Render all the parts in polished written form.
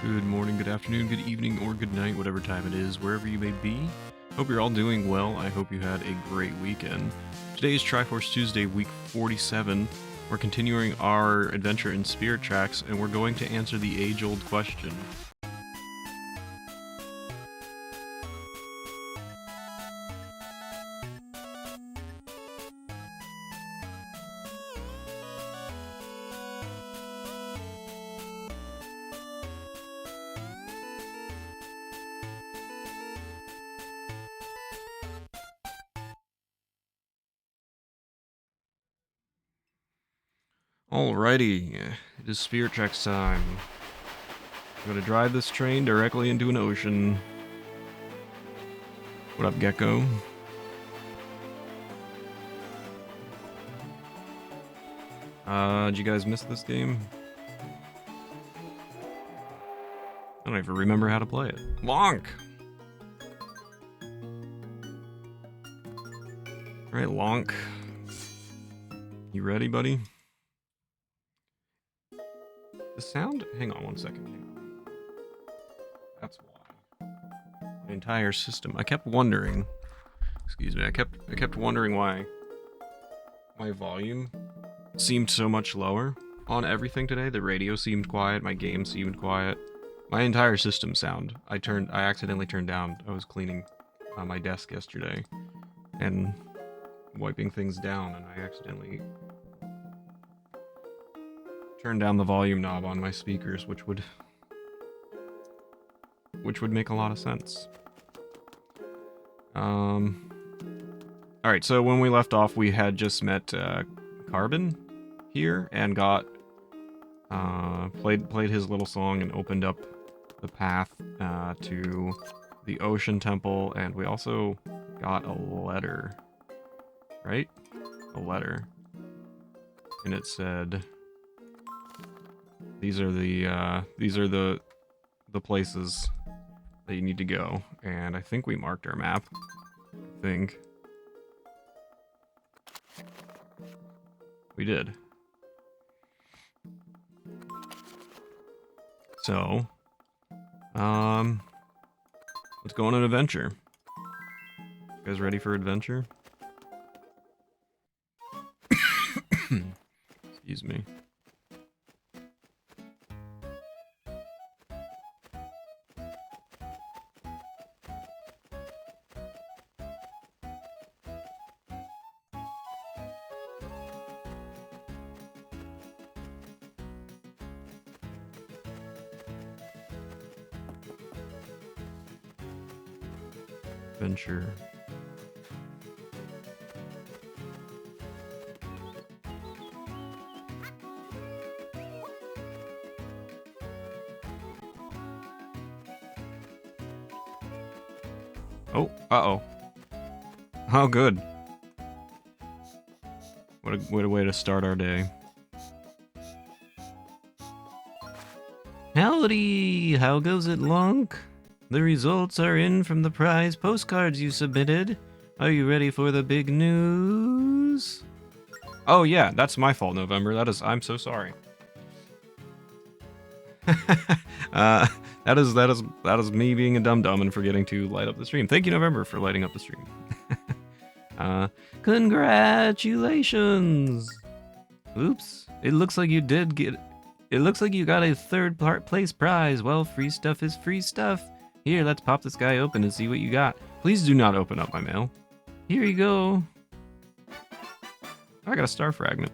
Good morning, good afternoon, good evening, or good night, whatever time it is, wherever you may be. Hope you're all doing well. I hope you had a great weekend. Today is Triforce Tuesday, week 47. We're continuing our adventure in Spirit Tracks, and we're going to answer the age-old question. Alrighty, it is Spirit Tracks time. I'm gonna drive this train directly into an ocean. What up, Gecko? Did you guys miss this game? I don't even remember how to play it. Lonk! Alright, Lonk. You ready, buddy? The sound? Hang on one second. That's why. My entire system. I kept wondering. Excuse me. I kept wondering why my volume seemed so much lower on everything today. The radio seemed quiet. My game seemed quiet. My entire system sound. I accidentally turned down. I was cleaning my desk yesterday and wiping things down, and I accidentally turned down the volume knob on my speakers, which would make a lot of sense. Alright, so when we left off, we had just met Carbon here and got played his little song and opened up the path to the Ocean Temple, and we also got a letter, right? A letter, and it said, these are the places that you need to go, and I think we marked our map. I think we did. So, let's go on an adventure. You guys ready for adventure? Excuse me. Adventure. Oh, uh-oh. Oh, good. What a way to start our day. Howdy! How goes it, Lonk? The results are in from the prize postcards you submitted. Are you ready for the big news? Oh yeah, that's my fault, November. I'm so sorry. That is me being a dum-dum and forgetting to light up the stream. Thank you, November, for lighting up the stream. Congratulations! Oops. It looks like you got a third place prize. Well, free stuff is free stuff. Here, let's pop this guy open and see what you got. Please do not open up my mail. Here you go. I got a star fragment.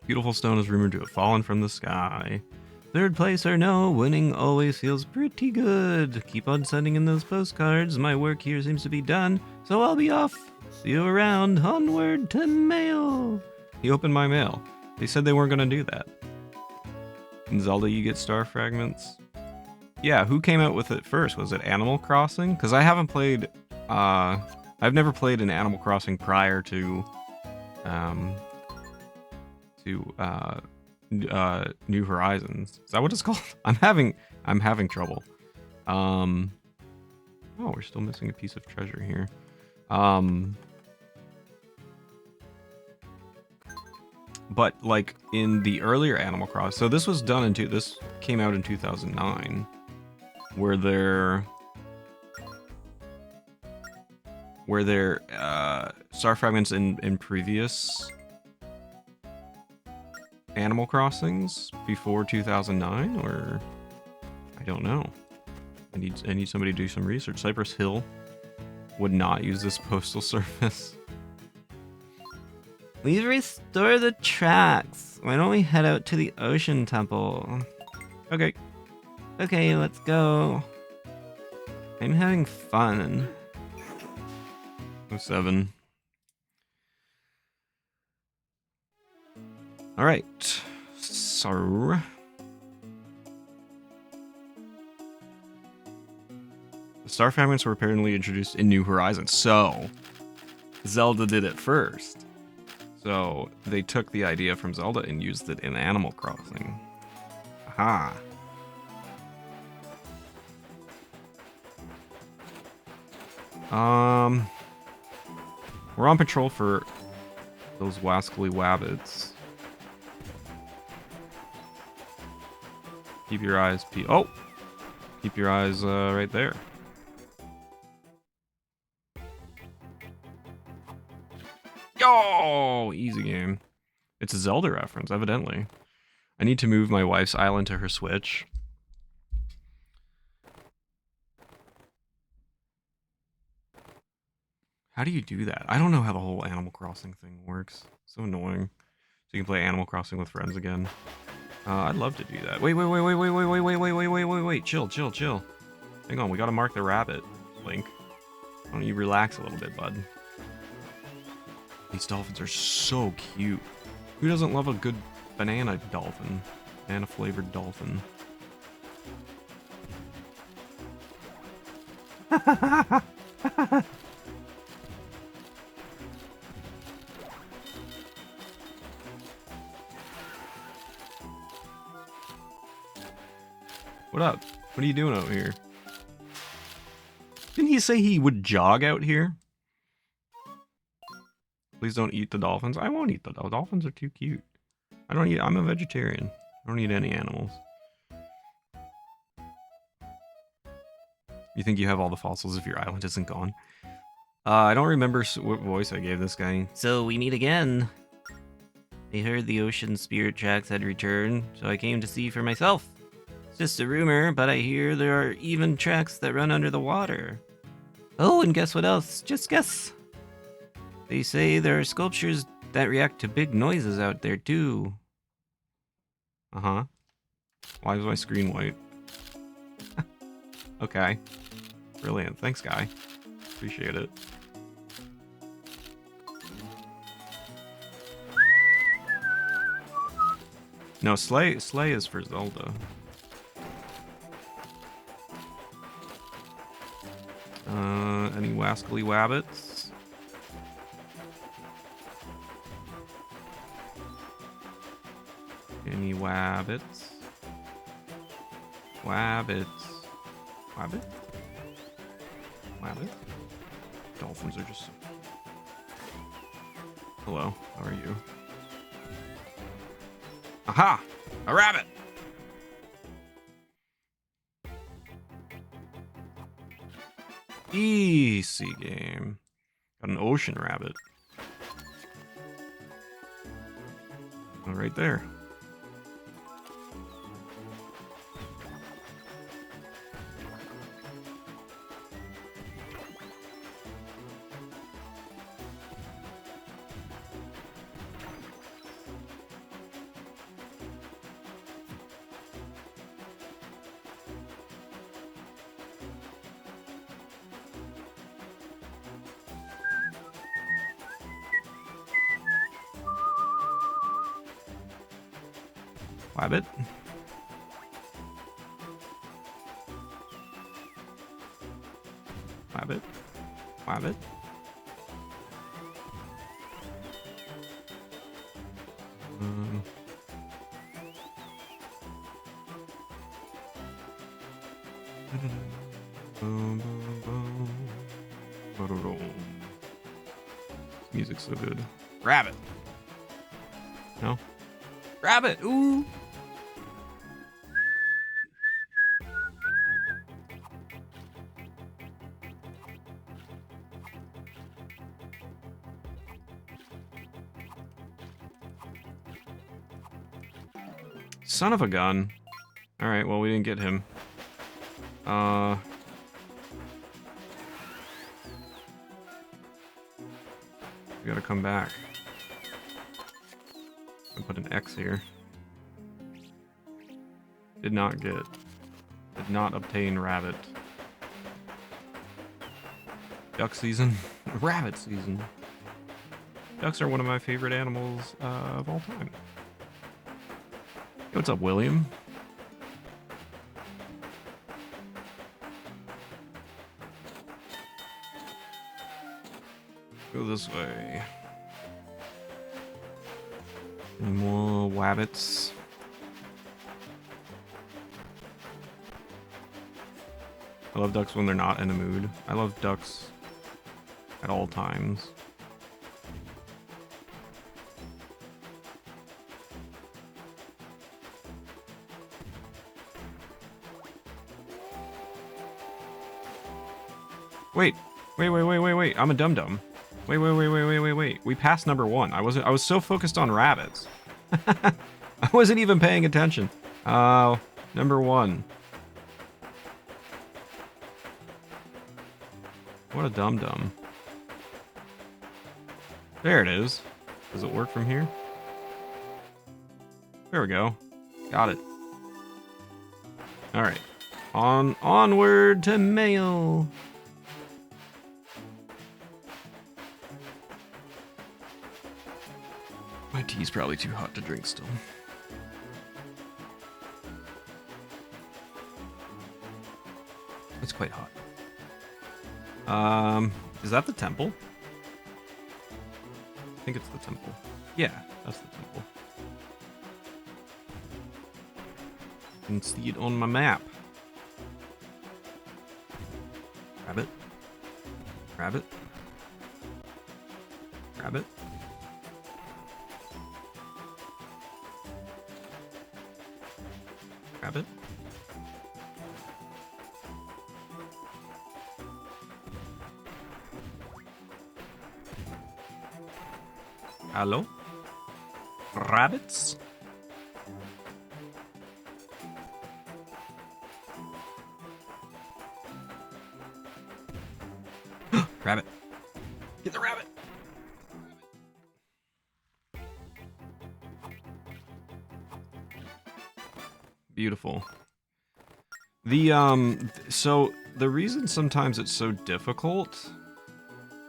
Beautiful stone is rumored to have fallen from the sky. Third place or no, winning always feels pretty good. Keep on sending in those postcards. My work here seems to be done, so I'll be off. See you around. Onward to mail. He opened my mail. They said they weren't going to do that. In Zelda, you get star fragments. Yeah, who came out with it first? Was it Animal Crossing? Because I haven't played... I've never played an Animal Crossing prior to... New Horizons. Is that what it's called? I'm having trouble. Oh, we're still missing a piece of treasure here. But like in the earlier Animal Crossing, so this was done this came out in 2009, where there star fragments in previous Animal Crossings before 2009, or I don't know. I need somebody to do some research. Cypress Hill would not use this postal service. Please restore the tracks. Why don't we head out to the Ocean Temple? Okay. Okay, let's go. I'm having fun. 07. Alright. So... the star fragments were apparently introduced in New Horizons, so Zelda did it first. So they took the idea from Zelda and used it in Animal Crossing. Aha. We're on patrol for those wascally wabbits. Keep your eyes keep your eyes right there. Yo, easy game. It's a Zelda reference, evidently. I need to move my wife's island to her Switch. How do you do that? I don't know how the whole Animal Crossing thing works. So annoying. So you can play Animal Crossing with friends again. I'd love to do that. Wait. Chill. Hang on, we gotta mark the rabbit, Link. Why don't you relax a little bit, bud? These dolphins are so cute. Who doesn't love a good banana dolphin? Banana-flavored dolphin. What up? What are you doing out here? Didn't he say he would jog out here? Please don't eat the dolphins. I won't eat the dolphins. Dolphins are too cute. I'm a vegetarian. I don't eat any animals. You think you have all the fossils if your island isn't gone? I don't remember what voice I gave this guy. So we meet again. I heard the ocean spirit tracks had returned, so I came to see for myself. It's just a rumor, but I hear there are even tracks that run under the water. Oh, and guess what else? Just guess. They say there are sculptures that react to big noises out there, too. Uh-huh. Why is my screen white? Okay. Brilliant. Thanks, guy. Appreciate it. No, Slay is for Zelda. Any wascally wabbits? Any wabbits? Wabbits. Wabbit? Wabbit? Dolphins are just... Hello, how are you? Aha! A rabbit! Easy game. Got an ocean rabbit. Oh, right there. Wabbit. Wabbit. Wabbit. Music's so good. Rabbit. No? Rabbit! Ooh! Son of a gun. Alright, well, we didn't get him. We gotta come back. I'll put an X here. Did not get. Did not obtain rabbit. Duck season. Rabbit season. Ducks are one of my favorite animals of all time. Hey, what's up, William? Go this way. Any more wabbits? I love ducks when they're not in a mood. I love ducks at all times. Wait. I'm a dum-dum. Wait. We passed number 1. I was so focused on rabbits. I wasn't even paying attention. Number 1. What a dum-dum. There it is. Does it work from here? There we go. Got it. Alright. Onward to mail. My tea's probably too hot to drink still. It's quite hot. Is that the temple? I think it's the temple. Yeah, that's the temple. You can see it on my map. Rabbit. Rabbit. Rabbit. Rabbit. Hello? Rabbits? Rabbit. Get the rabbit! Beautiful. So the reason sometimes it's so difficult,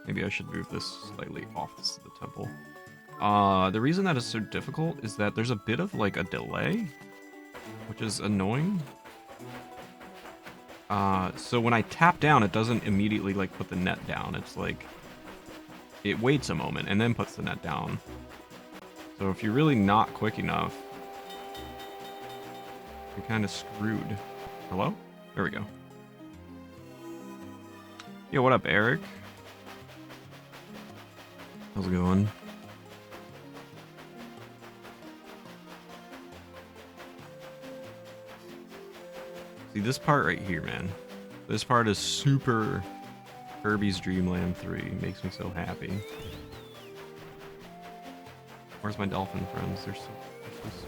maybe I should move this slightly off the temple. The reason that is so difficult is that there's a bit of like a delay, which is annoying. So when I tap down, it doesn't immediately like put the net down. It's like, it waits a moment and then puts the net down. So if you're really not quick enough, you're kind of screwed. Hello? There we go. Yo, what up, Eric? How's it going? See, this part right here, man. This part is super Kirby's Dream Land 3. Makes me so happy. Where's my dolphin friends? They're so sweet.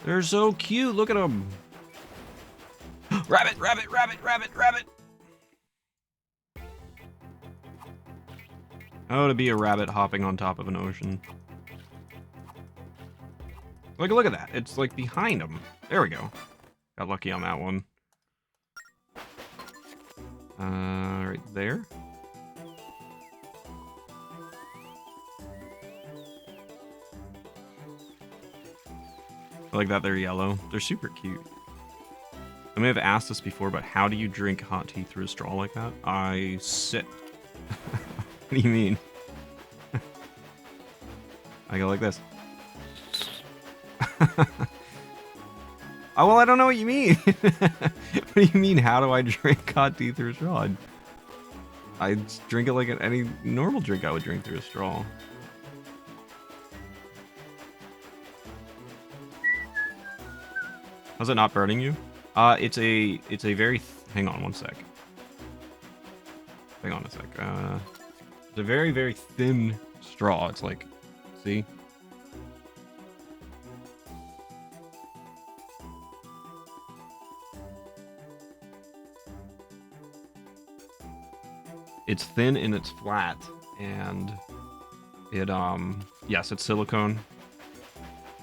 They're so cute. Look at them. Rabbit, rabbit, rabbit, rabbit, rabbit. Oh, to be a rabbit hopping on top of an ocean. Like, look at that. It's like behind him. There we go. Got lucky on that one. Right there. I like that they're yellow. They're super cute. I may have asked this before, but how do you drink hot tea through a straw like that? I sip. What do you mean? I go like this. Oh, well, I don't know what you mean. What do you mean, how do I drink hot tea through a straw? I drink it like any normal drink I would drink through a straw. How's it not burning you? It's a very hang on one sec. Hang on a sec. It's a very, very thin straw. It's like, see? It's thin and it's flat, and it yes, it's silicone,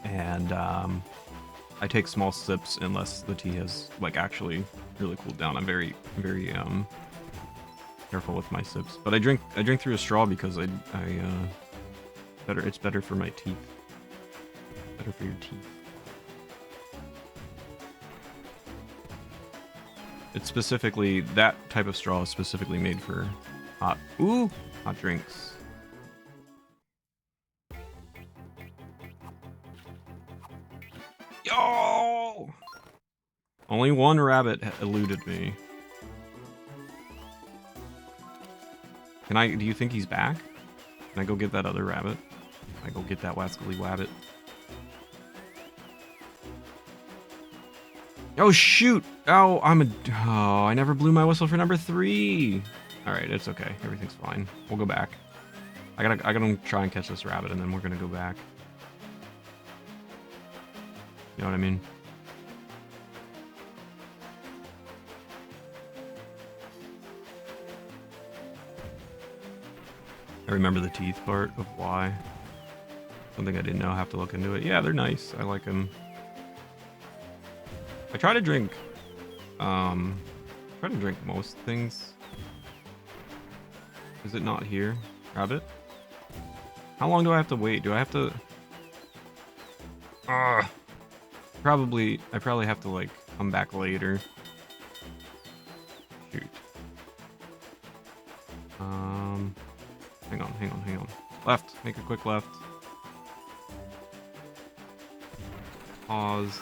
and I take small sips unless the tea has like actually really cooled down. I'm very careful with my sips, but I drink through a straw because it's better for my teeth. Better for your teeth. It's specifically, that type of straw is specifically made for hot drinks. Yo! Only one rabbit eluded me. Do you think he's back? Can I go get that other rabbit? Can I go get that wascally wabbit? Oh shoot! Oh, I never blew my whistle for number 3. All right, it's okay. Everything's fine. We'll go back. I gotta try and catch this rabbit, and then we're gonna go back. You know what I mean? I remember the teeth part of why. Something I didn't know. I have to look into it. Yeah, they're nice. I like them. I try to drink most things. Is it not here? Rabbit? How long do I have to wait? Do I have to... I probably have to like come back later. Shoot. Hang on. Left. Make a quick left. Pause.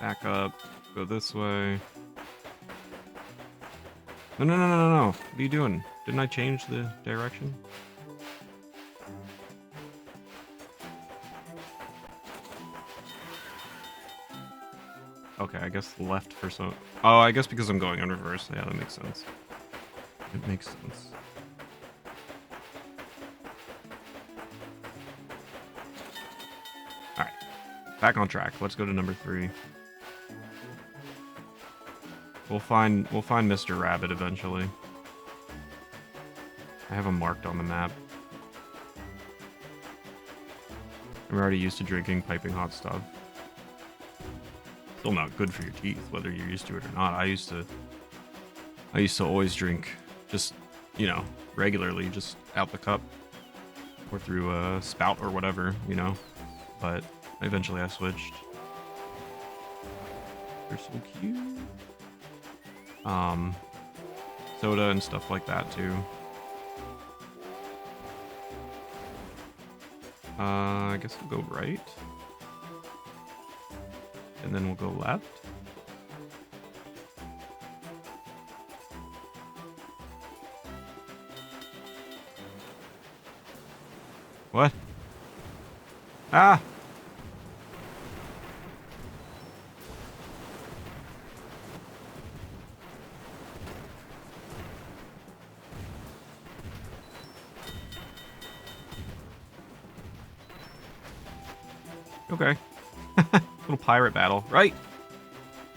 Back up. Go this way. No. What are you doing? Didn't I change the direction? Okay, I guess left for some... Oh, I guess because I'm going in reverse. Yeah, that makes sense. It makes sense. Alright. Back on track. Let's go to number 3. We'll find Mr. Rabbit eventually. I have him marked on the map. I'm already used to drinking piping hot stuff. Still not good for your teeth, whether you're used to it or not. I used to always drink just, you know, regularly, just out the cup or through a spout or whatever, you know. But eventually I switched. They're so cute. Soda and stuff like that too. I guess we'll go right. And then we'll go left. What? Ah! Okay. Little pirate battle. Right!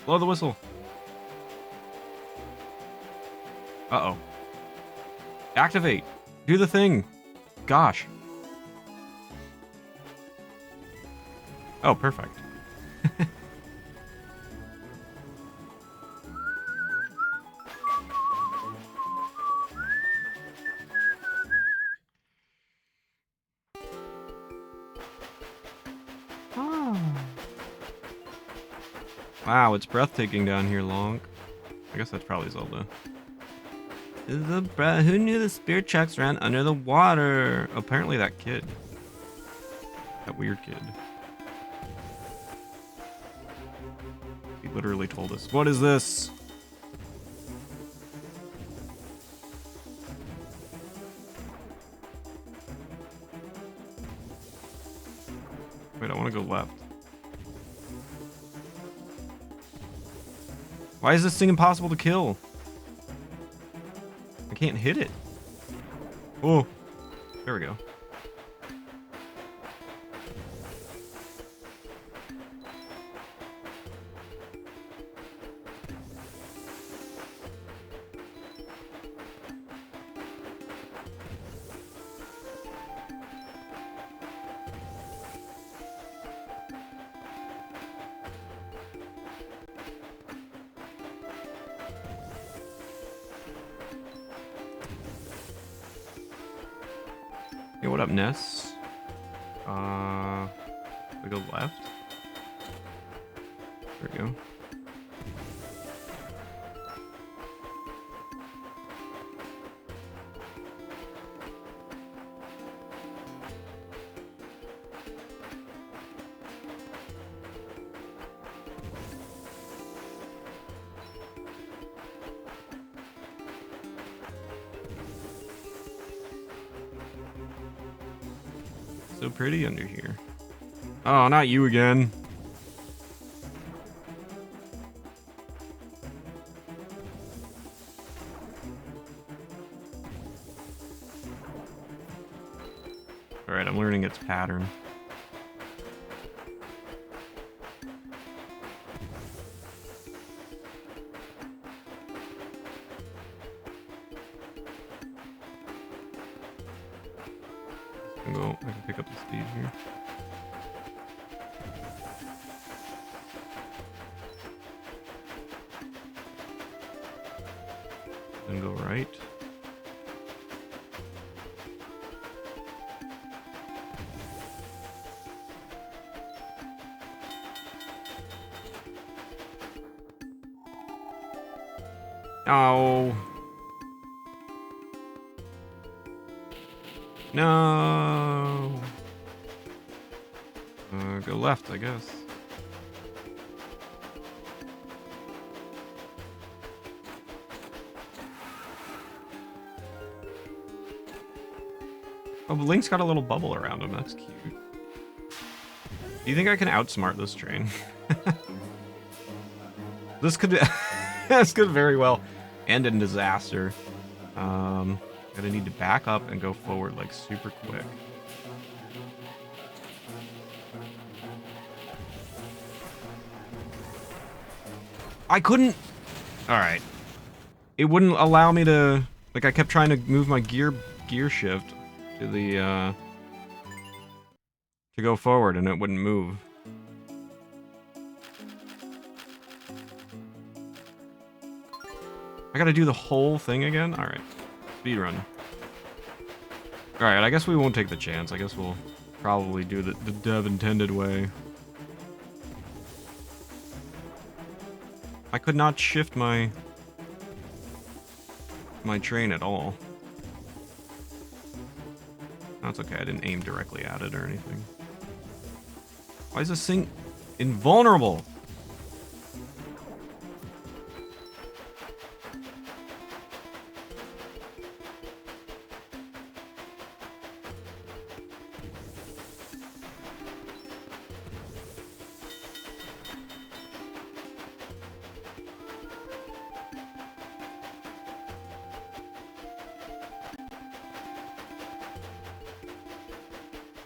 Blow the whistle. Uh-oh. Activate! Do the thing! Gosh. Oh, perfect. Wow, it's breathtaking down here, Lonk. I guess that's probably Zelda. Who knew the spirit chucks ran under the water? Apparently that kid. That weird kid. He literally told us. What is this? Wait, I want to go left. Why is this thing impossible to kill? I can't hit it. Oh, there we go. Hey, what up, Ness? We go left. There we go. So pretty under here. Oh, not you again. Alright, I'm learning its pattern. I can pick up the speed here. Then go right. Oh. No. Go left, I guess. Oh, Link's got a little bubble around him. That's cute. Do you think I can outsmart this train? This could this could very well end in disaster. Gonna need to back up and go forward like super quick. I couldn't. All right. It wouldn't allow me to. Like I kept trying to move my gear shift to the to go forward, and it wouldn't move. I gotta do the whole thing again? Alright. Speedrun. Alright, I guess we won't take the chance. I guess we'll probably do the dev intended way. I could not shift my train at all. That's okay, I didn't aim directly at it or anything. Why is this thing invulnerable?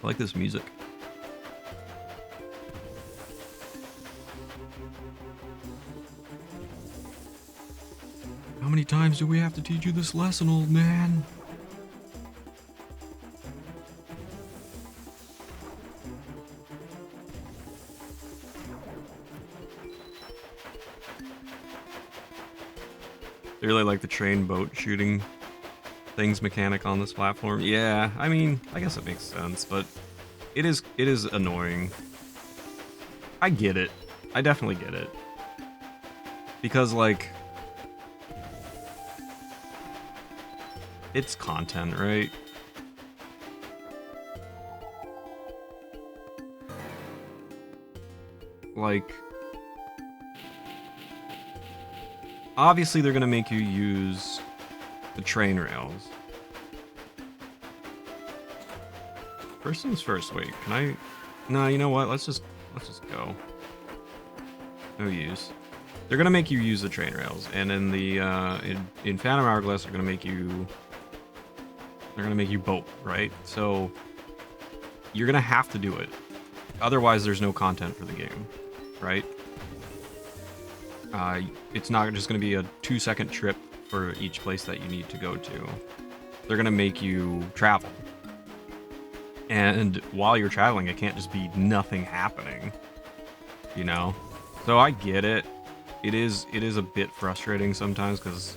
I like this music. How many times do we have to teach you this lesson, old man? I really like the train boat shooting things mechanic on this platform. Yeah, I mean, I guess it makes sense, but it is annoying. I get it. I definitely get it. Because, like, it's content, right? Like, Obviously, they're gonna make you use the train rails. First things first. Wait, can I? No, you know what? Let's just go. No use. They're gonna make you use the train rails, and in the in Phantom Hourglass, they're gonna make you boat, right? So you're gonna have to do it. Otherwise, there's no content for the game, right? It's not just gonna be a 2-second trip for each place that you need to go to. They're gonna make you travel. And while you're traveling, it can't just be nothing happening, you know? So I get it. It is a bit frustrating sometimes because,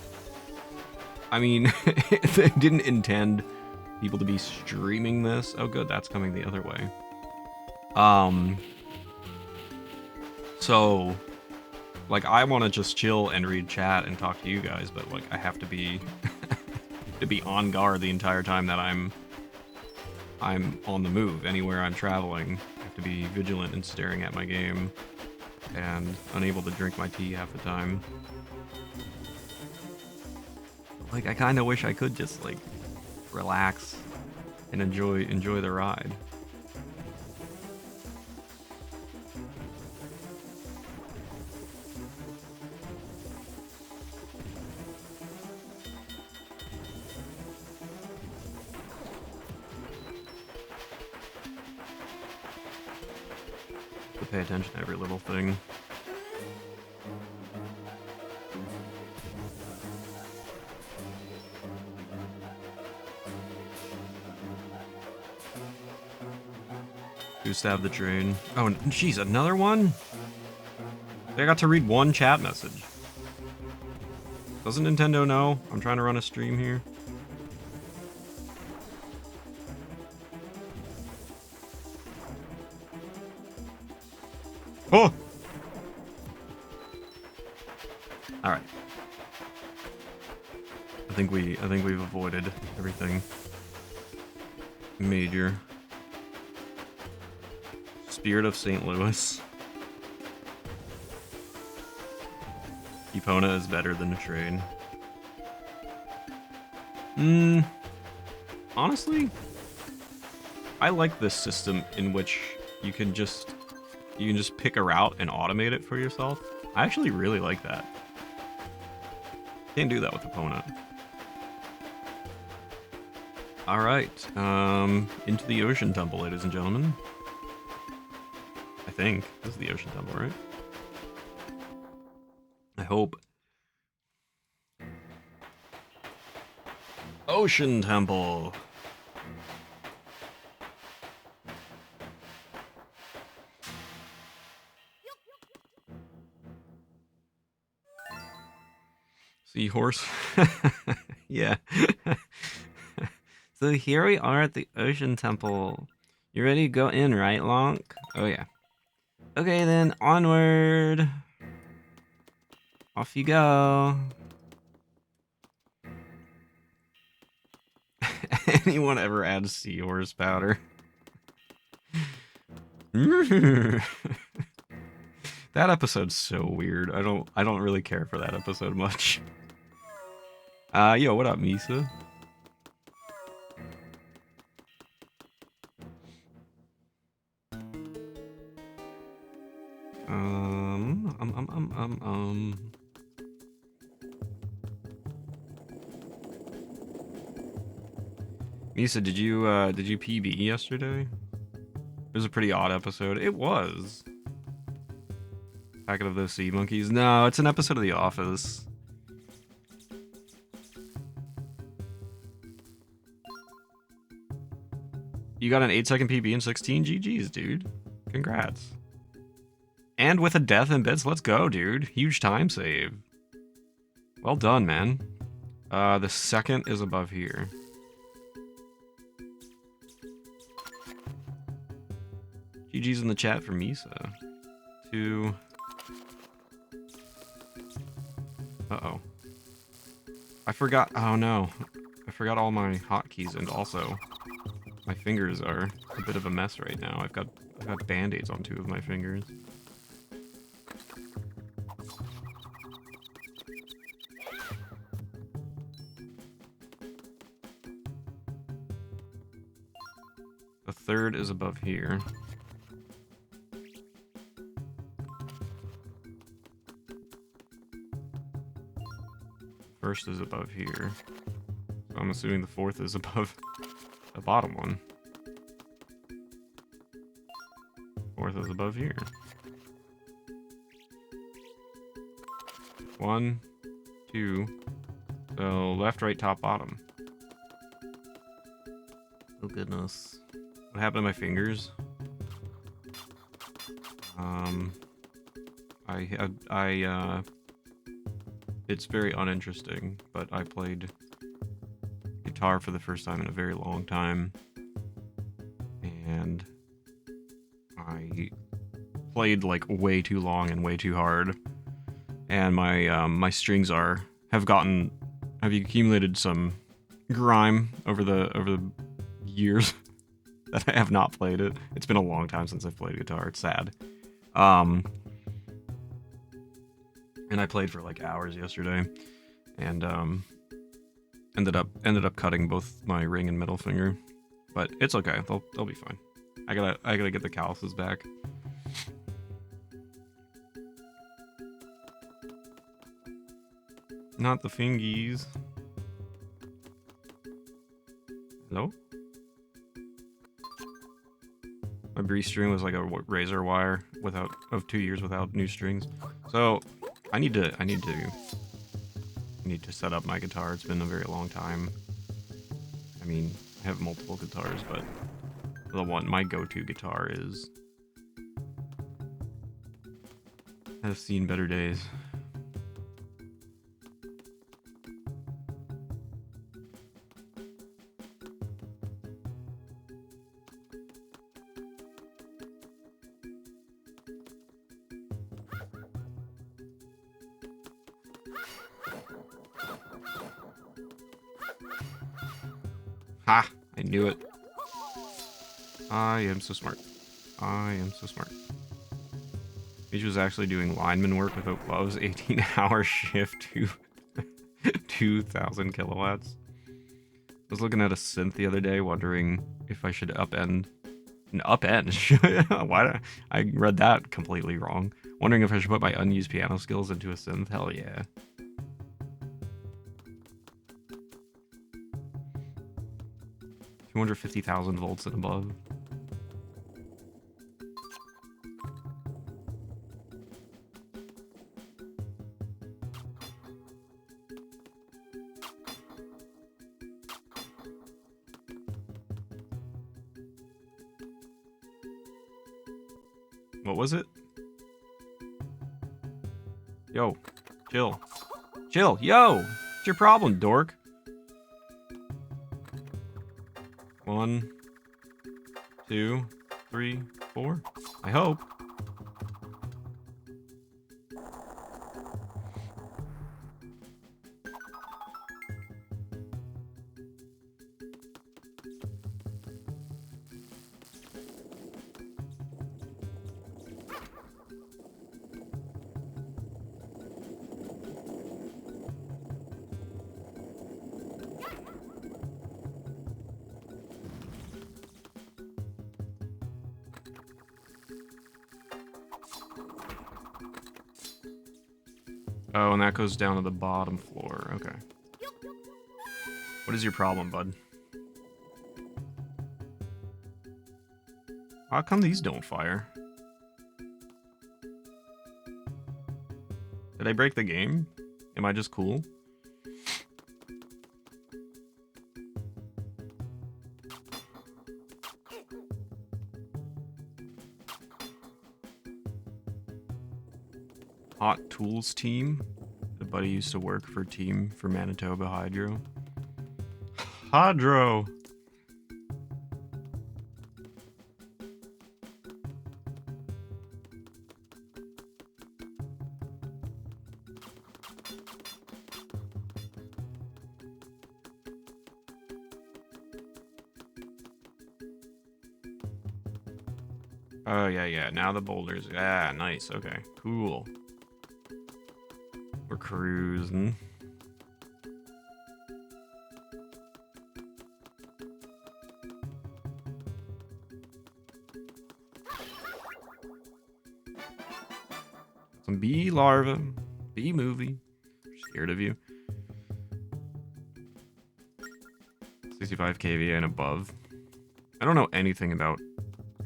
I mean, they didn't intend people to be streaming this. Oh, good, that's coming the other way. So, like, I want to just chill and read chat and talk to you guys, but like, I have to be to be on guard the entire time that I'm on the move. Anywhere I'm traveling, I have to be vigilant and staring at my game, and unable to drink my tea half the time. Like, I kind of wish I could just like relax and enjoy the ride. To pay attention to every little thing. Who stabbed the train? Oh, jeez, another one? I got to read one chat message. Doesn't Nintendo know I'm trying to run a stream here? Oh! Alright. I think we've avoided everything major. Spirit of St. Louis. Epona is better than a train. Honestly, I like this system in which you can just pick a route and automate it for yourself. I actually really like that. Can't do that with Epona. Alright, into the Ocean Temple, ladies and gentlemen. I think this is the Ocean Temple, right? I hope. Ocean Temple. Seahorse. Yeah. So here we are at the Ocean Temple. You ready to go in, right, Lonk? Oh yeah. Okay then, onward. Off you go. Anyone ever add seahorse powder? That episode's so weird. I don't really care for that episode much. Yo, what up, Misa? Misa, did you PB yesterday? It was a pretty odd episode. It was. Packet of those sea monkeys. No, it's an episode of The Office. You got an 8-second PB in 16 GGs, dude. Congrats. And with a death in bits, let's go, dude. Huge time save. Well done, man. The second is above here. GG's in the chat for Misa. 2. Uh-oh. I forgot. Oh no. I forgot all my hotkeys, and also my fingers are a bit of a mess right now. I've got band-aids on 2 of my fingers. third is above here. First is above here. So I'm assuming the fourth is above the bottom one. Fourth is above here. 1, 2. So left, right, top, bottom. Oh goodness. What happened to my fingers? It's very uninteresting, but I played guitar for the first time in a very long time. And I played like way too long and way too hard. And my strings have accumulated some grime over the years that I have not played it. It's been a long time since I've played guitar. It's sad. And I played for like hours yesterday, and ended up cutting both my ring and middle finger, but it's okay. They'll be fine. I gotta get the calluses back. Not the fingies. Hello? My breeze string was like a razor wire of 2 years without new strings. So I need to set up my guitar. It's been a very long time. I mean, I have multiple guitars, but my go-to guitar has seen better days. Ha! I knew it. I am so smart. I am so smart. Peach was actually doing lineman work with a Love's 18-hour shift to 2,000 kilowatts. I was looking at a synth the other day, wondering if I should upend. Why? I read that completely wrong. Wondering if I should put my unused piano skills into a synth. Hell yeah. $250,000 volts and above. What was it? Yo, chill. Chill, yo! What's your problem, dork? 1, 2, 3, 4. I hope. Oh, and that goes down to the bottom floor. Okay. What is your problem, bud? How come these don't fire? Did I break the game? Am I just cool? Hot Tools team. The buddy used to work for team for Manitoba Hydro. Hydro! Oh, yeah. Now the boulders. Ah, nice. Okay, cool. We're cruising. Some bee larva. Bee movie. Scared of you. 65 kVA and above. I don't know anything about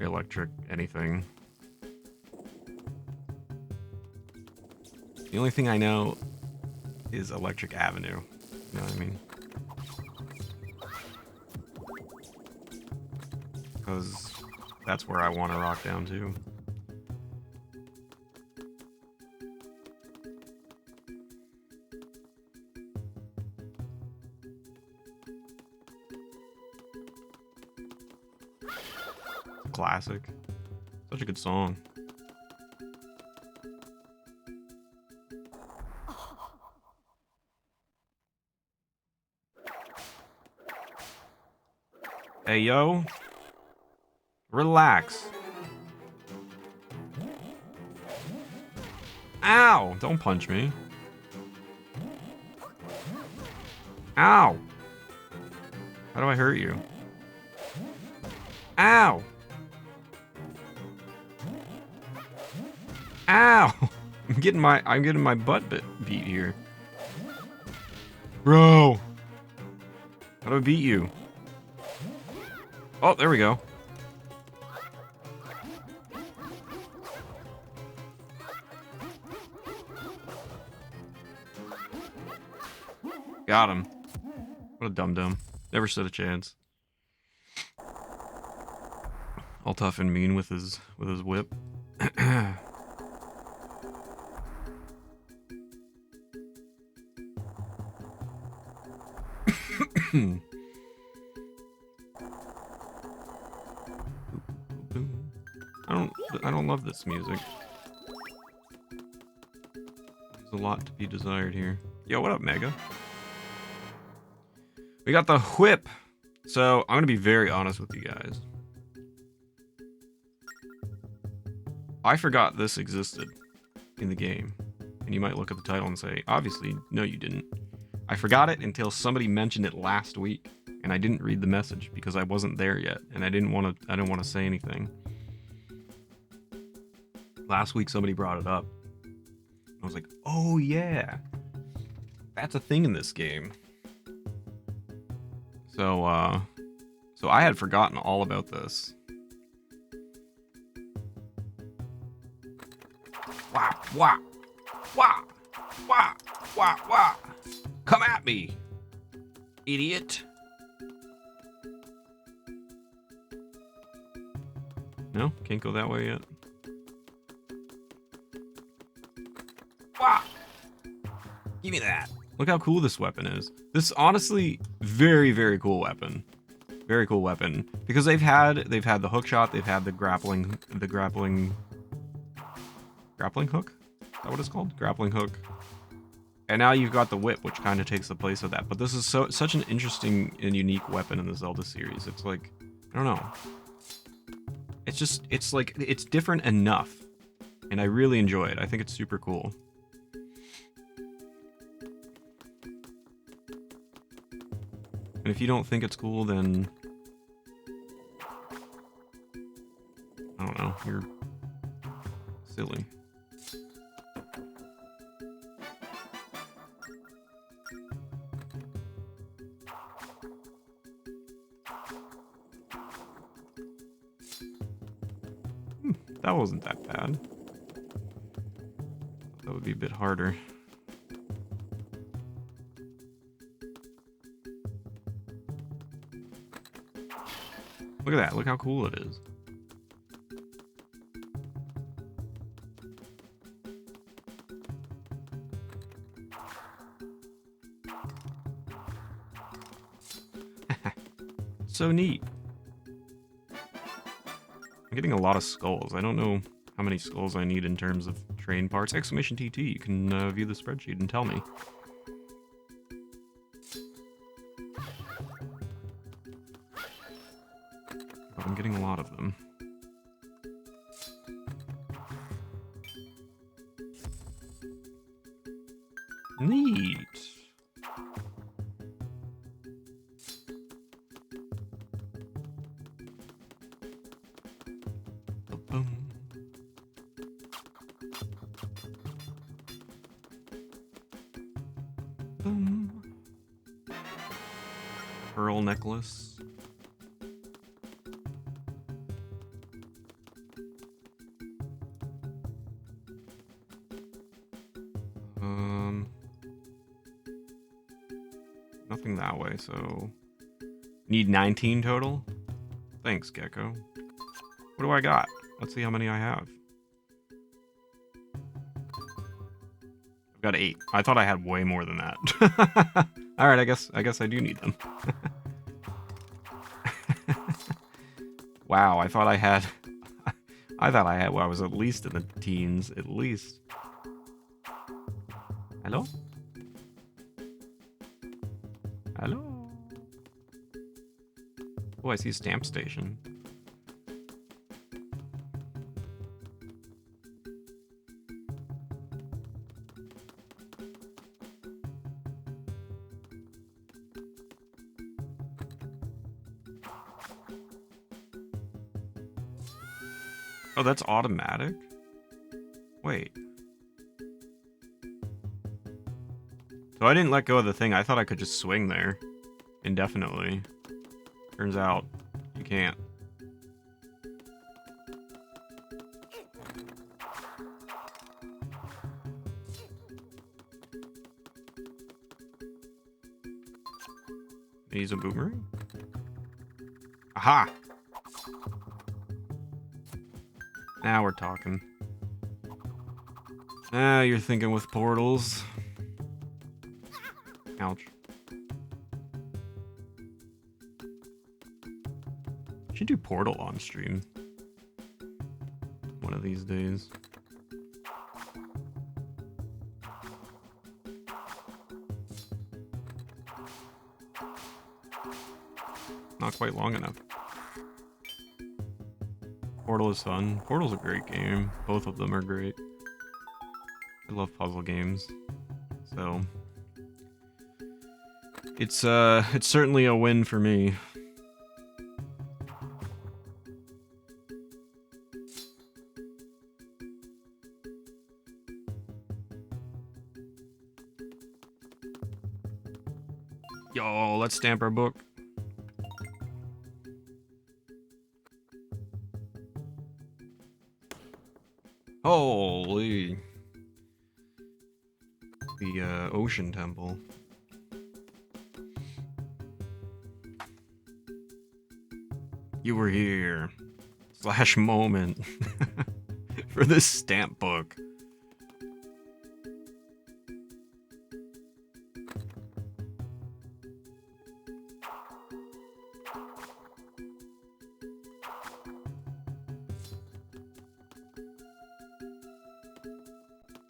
electric anything. The only thing I know is Electric Avenue. You know what I mean? Because that's where I want to rock down to. Classic. Such a good song. Hey, yo. Relax. Ow! Don't punch me. Ow! How do I hurt you? Ow! Ow! I'm getting my butt beat here. Bro! How do I beat you? Oh, there we go. Got him. What a dum-dum. Never stood a chance. All tough and mean with his whip. I don't love this music. There's a lot to be desired here. Yo, what up, Mega? We got the whip. So, I'm gonna be very honest with you guys. I forgot this existed in the game. And you might look at the title and say, obviously, no you didn't. I forgot it until somebody mentioned it last week, and I didn't read the message because I wasn't there yet, and I didn't want to say anything. Last week somebody brought it up. I was like, oh yeah, that's a thing in this game. So I had forgotten all about this. Wah, wah, wah, wah, wah, wah. Come at me, idiot. No, can't go that way yet. Wah! Give me that. Look how cool this weapon is. This honestly very, very cool weapon. Very cool weapon. Because they've had the hook shot, they've had the grappling hook. Is that what it's called? Grappling hook. And now you've got the whip, which kind of takes the place of that. But this is such an interesting and unique weapon in the Zelda series. It's like, I don't know. It's like, it's different enough. And I really enjoy it. I think it's super cool. And if you don't think it's cool, then I don't know, you're silly. That wasn't that bad. That would be a bit harder. Look at that. Look how cool it is. So neat. I'm getting a lot of skulls. I don't know how many skulls I need in terms of train parts. Exclamation TT. You can view the spreadsheet and tell me. But I'm getting a lot of them. Neat. Boom. Boom. Pearl necklace. Nothing that way, so need 19 total. Thanks, Gecko. What do I got? Let's see how many I have. I've got 8. I thought I had way more than that. All right, I guess I do need them. Wow, I thought I had. Well, I was at least in the teens, at least. Hello? Hello? Oh, I see a stamp station. Oh, that's automatic? Wait. So I didn't let go of the thing. I thought I could just swing there indefinitely. Turns out you can't. Use a boomerang? Aha! Now we're talking. Ah, you're thinking with portals. Ouch. Should do Portal on stream. One of these days. Not quite long enough. Portal is fun. Portal's a great game. Both of them are great. I love puzzle games. So it's certainly a win for me. Yo, let's stamp our book. Holy. The Ocean Temple. You were here. / moment. For this stamp book.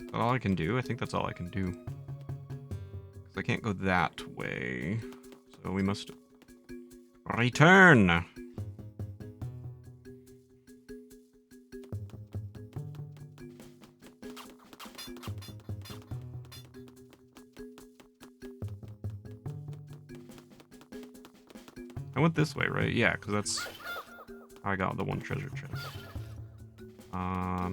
Is that all I can do? I think that's all I can do. 'Cause I can't go that way. So we must return. I went this way, right? Yeah, because that's how I got the one treasure chest.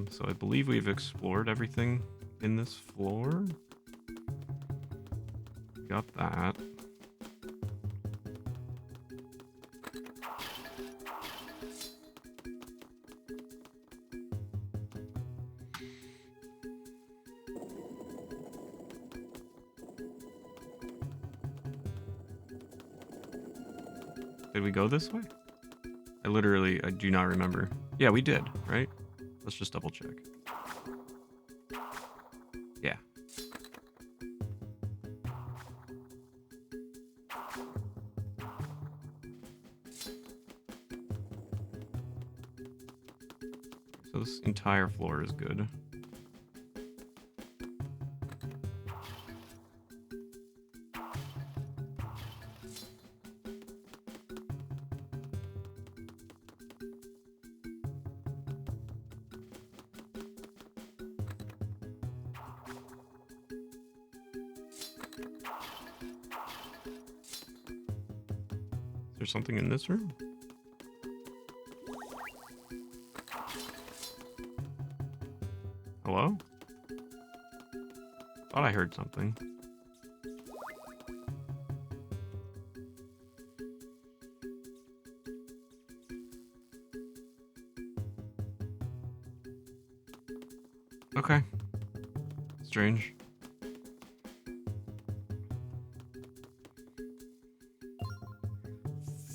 So I believe we've explored everything in this floor. Got that. Did we go this way? I do not remember. Yeah, we did, right? Let's just double check. Yeah. So this entire floor is good. Is there something in this room? Hello? Thought I heard something. Okay. Strange.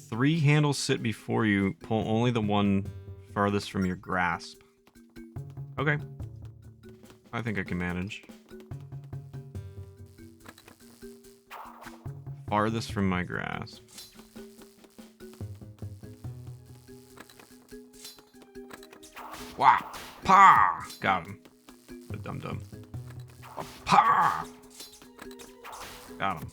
Three handles sit before you. Pull only the one farthest from your grasp. Okay. I think I can manage. Farthest from my grasp. Wow. Pa! Got him. The dum-dum. Pa! Got him.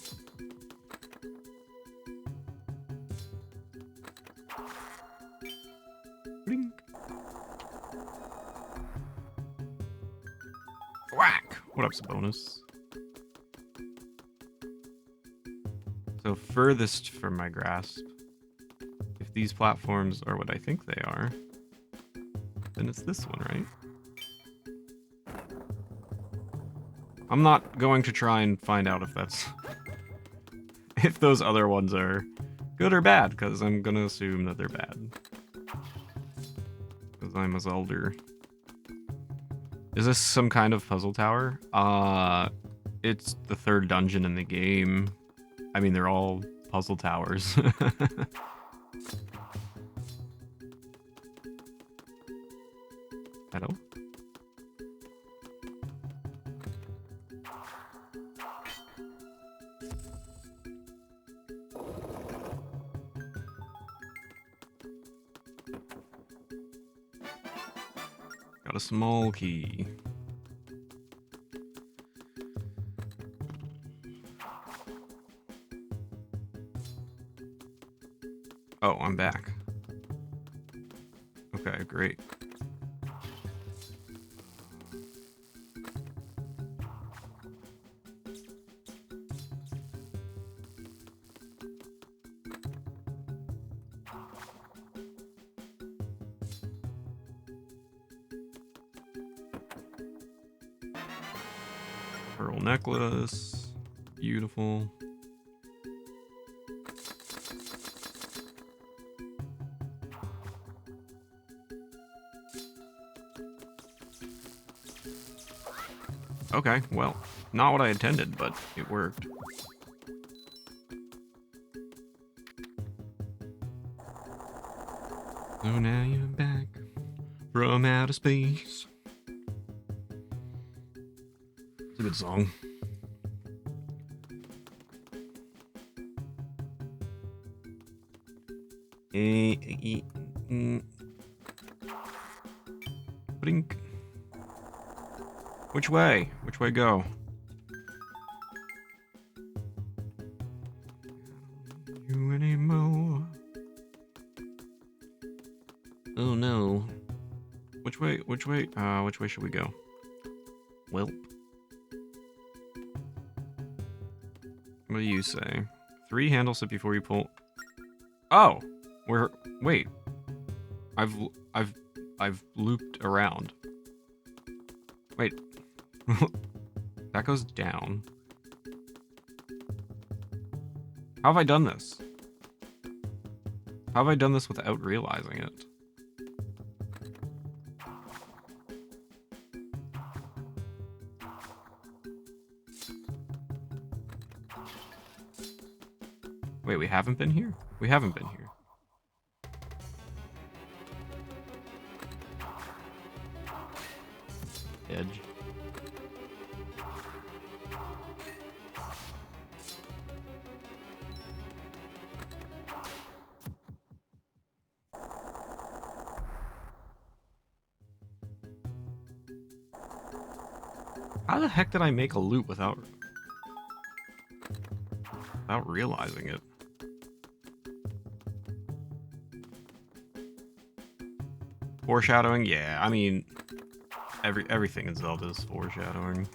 Blink. Whack! What up's a bonus? So furthest from my grasp. If these platforms are what I think they are, then it's this one, right? I'm not going to try and find out if that's... if those other ones are good or bad, because I'm gonna assume that they're bad. Because I'm a Zelder. Is this some kind of puzzle tower? It's the third dungeon in the game. I mean, they're all puzzle towers. Hello? Got a small key. Oh, I'm back. Okay, great. Pearl necklace. Beautiful. Okay, well, not what I intended, but it worked. So now you're back from outer space. It's a good song. Blink. Which way? Which way go? You anymore? Oh no. Which way? Which way? Which way should we go? Welp. What do you say? 3 handles sit before you pull. Oh, wait. I've looped around. Wait. That goes down. How have I done this? How have I done this without realizing it? Wait, we haven't been here? We haven't been here. Edge. How the heck did I make a loop without realizing it? Foreshadowing? Yeah, I mean, everything in Zelda is foreshadowing.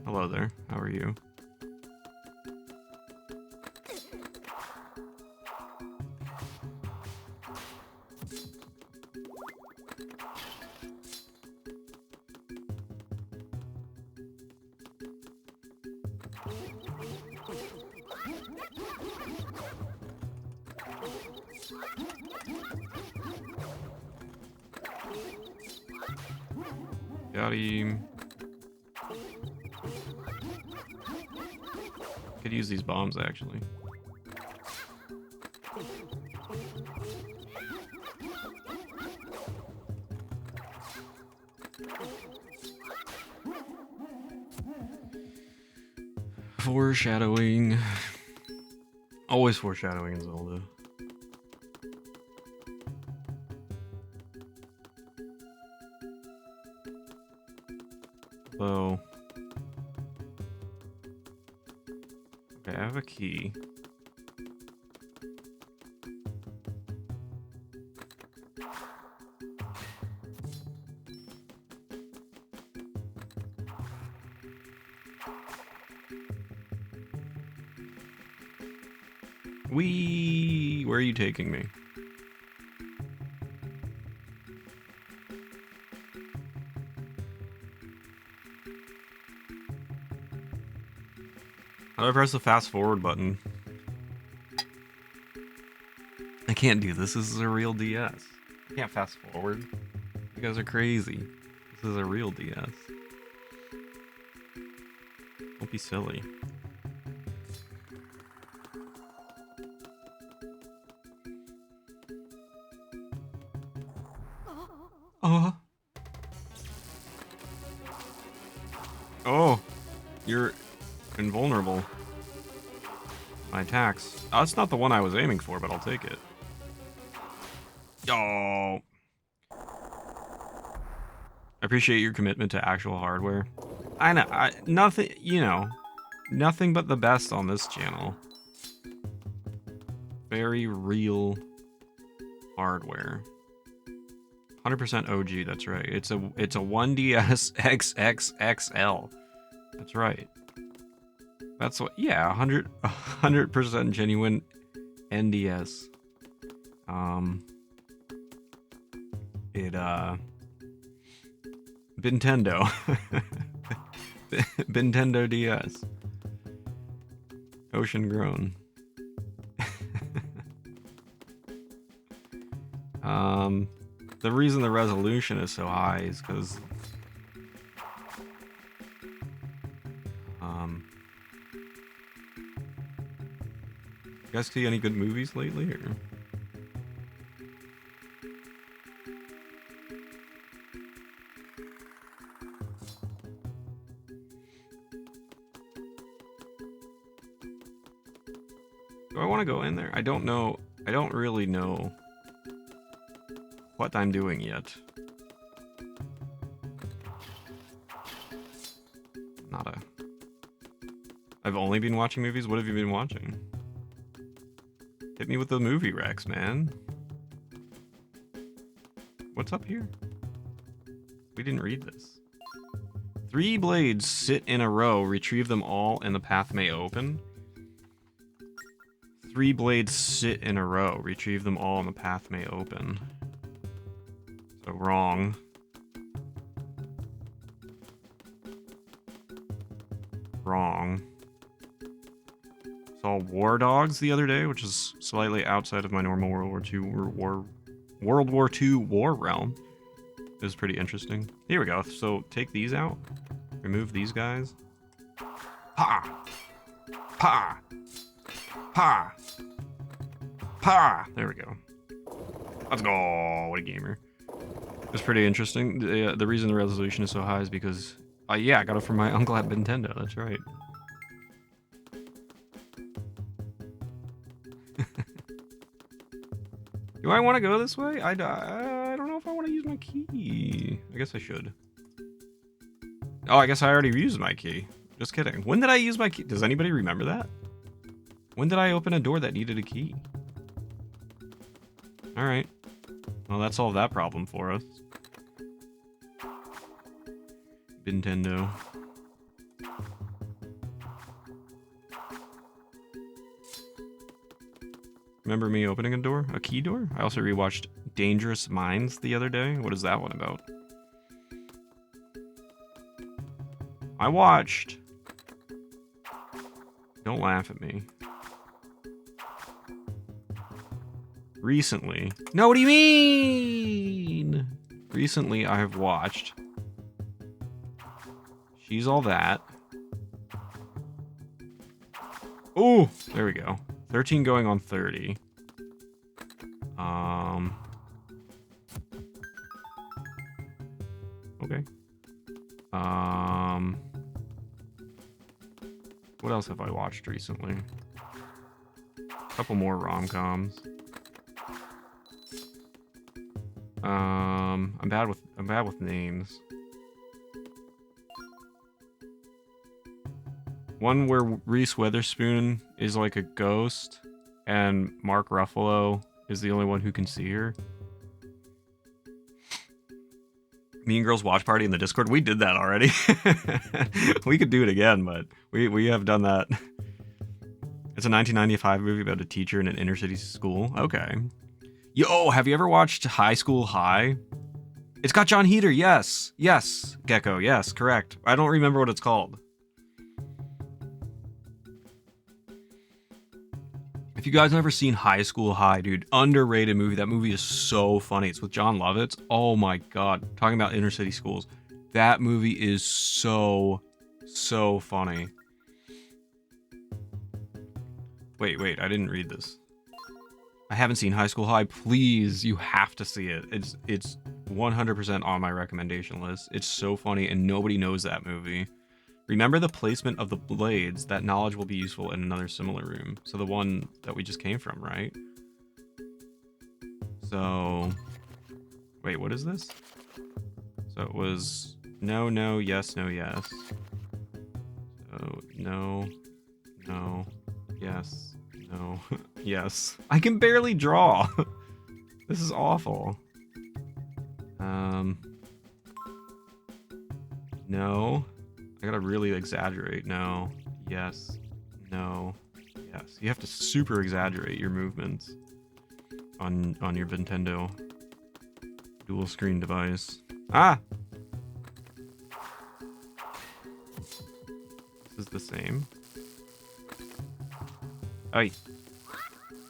Hello there, how are you? Got him. Could use these bombs, actually. Foreshadowing. Always foreshadowing in Zelda. So, okay, I have a key. Where are you taking me? How do I press the fast forward button? I can't do this. This is a real DS. I can't fast forward. You guys are crazy. This is a real DS. Don't be silly. Oh, you're invulnerable. My attacks. Oh, that's not the one I was aiming for, but I'll take it. Oh. I appreciate your commitment to actual hardware. I know, nothing, you know, nothing but the best on this channel. Very real hardware. 100% OG, that's right. It's a 1DS XXXL. That's right. That's what, yeah, 100% genuine NDS. Nintendo. Nintendo DS. Ocean grown. The reason the resolution is so high is because you guys see any good movies lately, or? Do I want to go in there? I don't know. I don't really know what I'm doing yet. I've only been watching movies? What have you been watching? Hit me with the movie Rex, man. What's up here? We didn't read this. 3 blades sit in a row. Retrieve them all and the path may open. 3 blades sit in a row. Retrieve them all and the path may open. So wrong. Wrong. Saw War Dogs the other day, which is slightly outside of my normal World War II war realm. It was pretty interesting. Here we go. So take these out. Remove these guys. Pa! Pa! Pa! Pa! There we go. Let's go! What a gamer. It's pretty interesting. The reason the resolution is so high is because, yeah, I got it from my uncle at Nintendo. That's right. Do I want to go this way? I don't know if I want to use my key. I guess I should. Oh, I guess I already used my key. Just kidding. When did I use my key? Does anybody remember that? When did I open a door that needed a key? Alright. Well, that solved that problem for us. Nintendo. Remember me opening a door? A key door? I also rewatched Dangerous Minds the other day. What is that one about? I watched... Don't laugh at me. Recently. No, what do you mean? Recently, I have watched She's All That. Oh, there we go. 13 going on 30. Okay. What else have I watched recently? A couple more rom-coms. I'm bad with names. One where Reese Witherspoon is like a ghost, and Mark Ruffalo is the only one who can see her. Mean Girls Watch Party in the Discord. We did that already. We could do it again, but we have done that. It's a 1995 movie about a teacher in an inner city school. Okay. Yo, have you ever watched High School High? It's got John Heder. Yes. Yes. Gecko. Yes, correct. I don't remember what it's called. If you guys never seen High School High, dude, underrated movie. That movie is so funny. It's with John Lovitz. Oh my god. Talking about inner city schools. That movie is so funny. Wait, I didn't read this. I haven't seen High School High. Please, you have to see it. It's 100% on my recommendation list. It's so funny and nobody knows that movie. Remember the placement of the blades. That knowledge will be useful in another similar room. So the one that we just came from, right? So, wait, what is this? So it was no, yes, no, yes. So no, yes, no, yes. I can barely draw. This is awful. No. I gotta really exaggerate. No, yes, no, yes. You have to super exaggerate your movements on your Nintendo dual screen device. Ah! This is the same. Hey.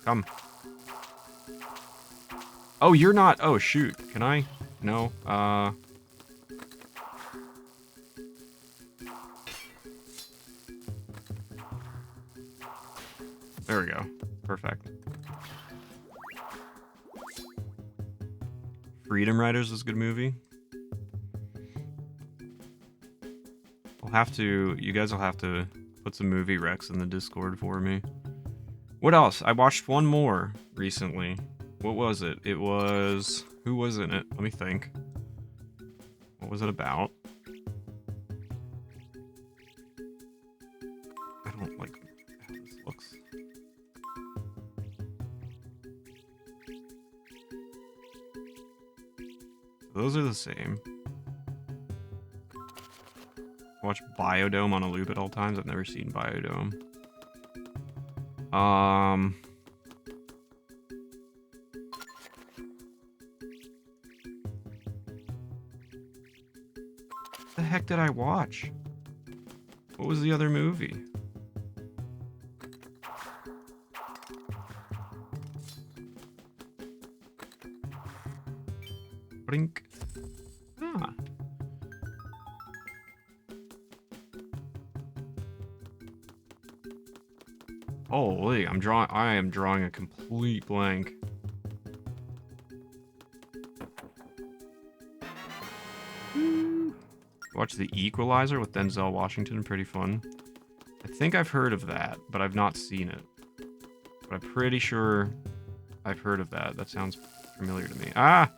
Come. Oh, you're not. Oh, shoot. Can I? No. There we go. Perfect. Freedom Riders is a good movie. You guys will have to put some movie recs in the Discord for me. What else? I watched one more recently. What was it? It was... Who was in it? Let me think. What was it about? I don't like how this looks. Those are the same. I watch Biodome on a loop at all times. I've never seen Biodome. What the heck did I watch? What was the other movie? Blink. Ah. Holy, I am drawing a complete blank. Watch The Equalizer with Denzel Washington, pretty fun. I think I've heard of that, but I've not seen it. But I'm pretty sure I've heard of that. That sounds familiar to me. Ah!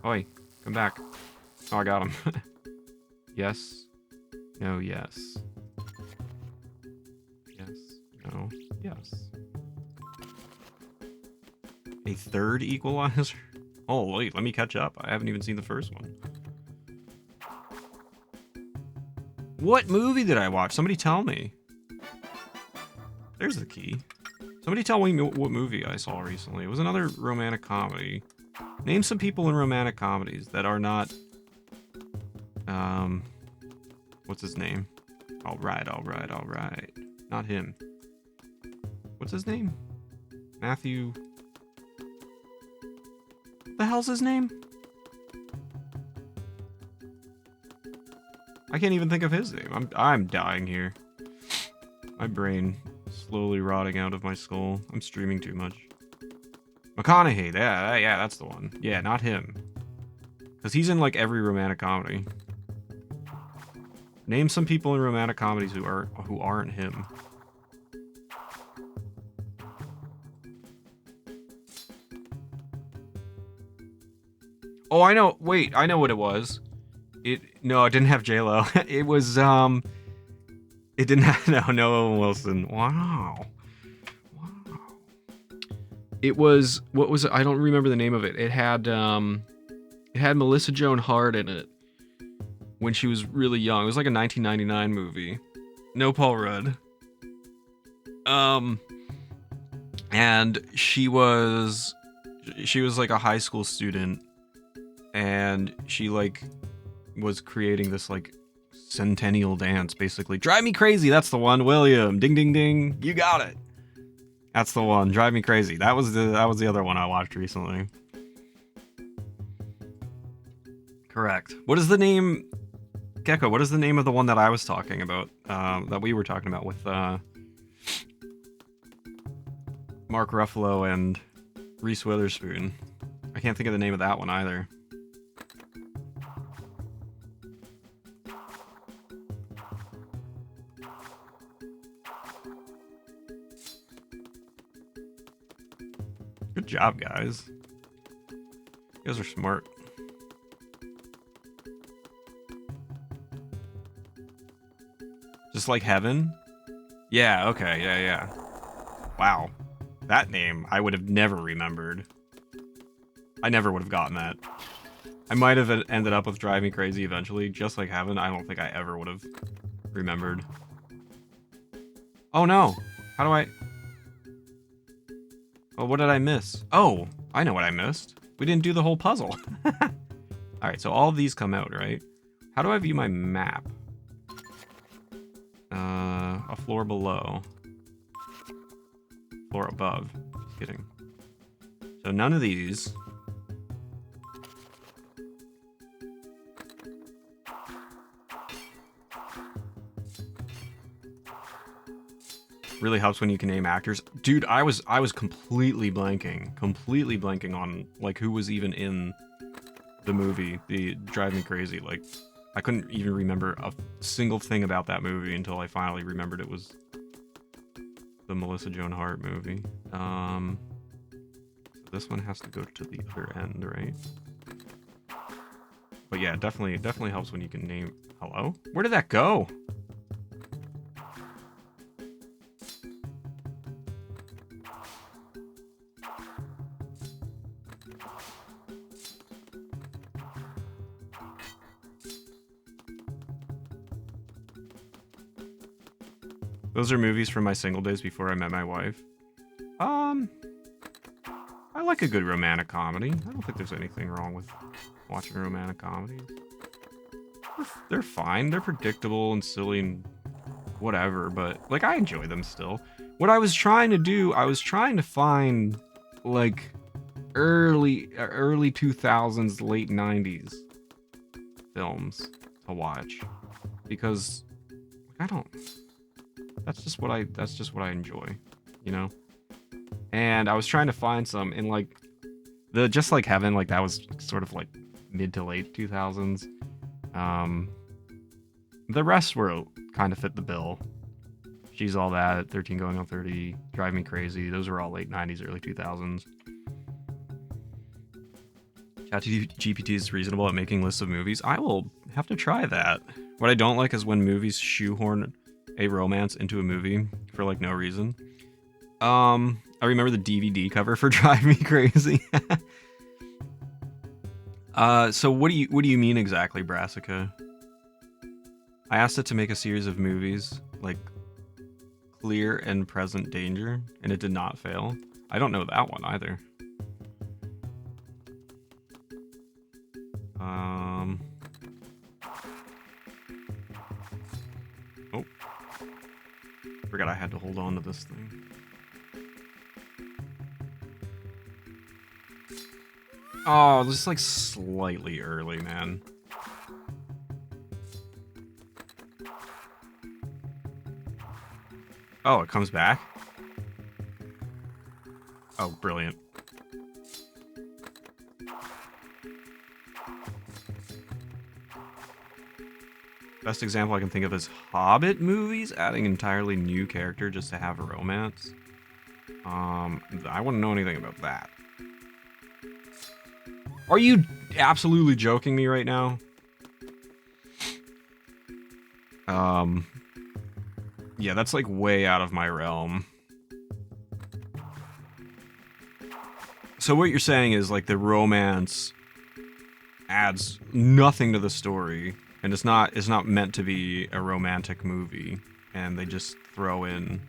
Oi, come back. Oh, I got him. Yes. No, yes. Yes. No, yes. A third Equalizer? Oh, wait, let me catch up. I haven't even seen the first one. What movie did I watch? Somebody tell me. There's the key. Somebody tell me what movie I saw recently. It was another romantic comedy. Name some people in romantic comedies that are not... What's his name? Alright. Not him. What's his name? Matthew. What the hell's his name? I can't even think of his name. I'm dying here. My brain slowly rotting out of my skull. I'm streaming too much. McConaughey. Yeah, that's the one. Yeah, not him. Because he's in like every romantic comedy. Name some people in romantic comedies who aren't him. Oh, I know. Wait, I know what it was. No, it didn't have J-Lo. It was it didn't have no Owen Wilson. Wow. It was, what was it? I don't remember the name of it. It had Melissa Joan Hart in it when she was really young. It was like a 1999 movie. No Paul Rudd. And she was like a high school student, and she like was creating this like centennial dance, basically. Drive Me Crazy, that's the one, William. Ding ding ding. You got it. That's the one. Drive Me Crazy. That was the other one I watched recently. Correct. What is the name, Gecko? What is the name of the one that I was talking about? That we were talking about with Mark Ruffalo and Reese Witherspoon. I can't think of the name of that one either. Good job, guys. You guys are smart. Just like Heaven? Yeah, okay, yeah. Wow. That name, I would have never remembered. I never would have gotten that. I might have ended up with Drive Me Crazy eventually, just like Heaven. I don't think I ever would have remembered. Oh no! How do I... Oh, what did I miss? Oh, I know what I missed. We didn't do the whole puzzle. Alright, so all of these come out, right? How do I view my map? A floor below. Floor above. Just kidding. So none of these. Really helps when you can name actors. Dude, I was completely blanking on like who was even in the movie, the Drive Me Crazy. Like I couldn't even remember a single thing about that movie until I finally remembered it was the Melissa Joan Hart movie. This one has to go to the other end, right? But yeah, definitely helps when you can name. Hello? Where did that go? Those are movies from my single days before I met my wife. I like a good romantic comedy. I don't think there's anything wrong with watching romantic comedies. They're fine. They're predictable and silly and whatever, but like I enjoy them still. What I was trying to do, I was trying to find like early 2000s, late 90s films to watch because I don't. That's just what I enjoy, you know? And I was trying to find some in like the Just Like Heaven, like that was sort of like mid to late 2000s. The rest were kind of fit the bill. She's All That, 13 Going on 30, Drive Me Crazy. Those were all late 90s, early 2000s. ChatGPT is reasonable at making lists of movies. I will have to try that. What I don't like is when movies shoehorn a romance into a movie for like no reason. I remember the DVD cover for Drive Me Crazy. So what do you mean exactly, Brassica? I asked it to make a series of movies like Clear and Present Danger, and it did not fail. I don't know that one either. Oh. Forgot I had to hold on to this thing. Oh, just like slightly early, man. Oh, it comes back? Oh, brilliant. Best example I can think of is Hobbit movies, adding entirely new character just to have a romance. I wouldn't know anything about that. Are you absolutely joking me right now? Yeah, that's like way out of my realm. So what you're saying is like the romance adds nothing to the story, and it's not meant to be a romantic movie, and they just throw in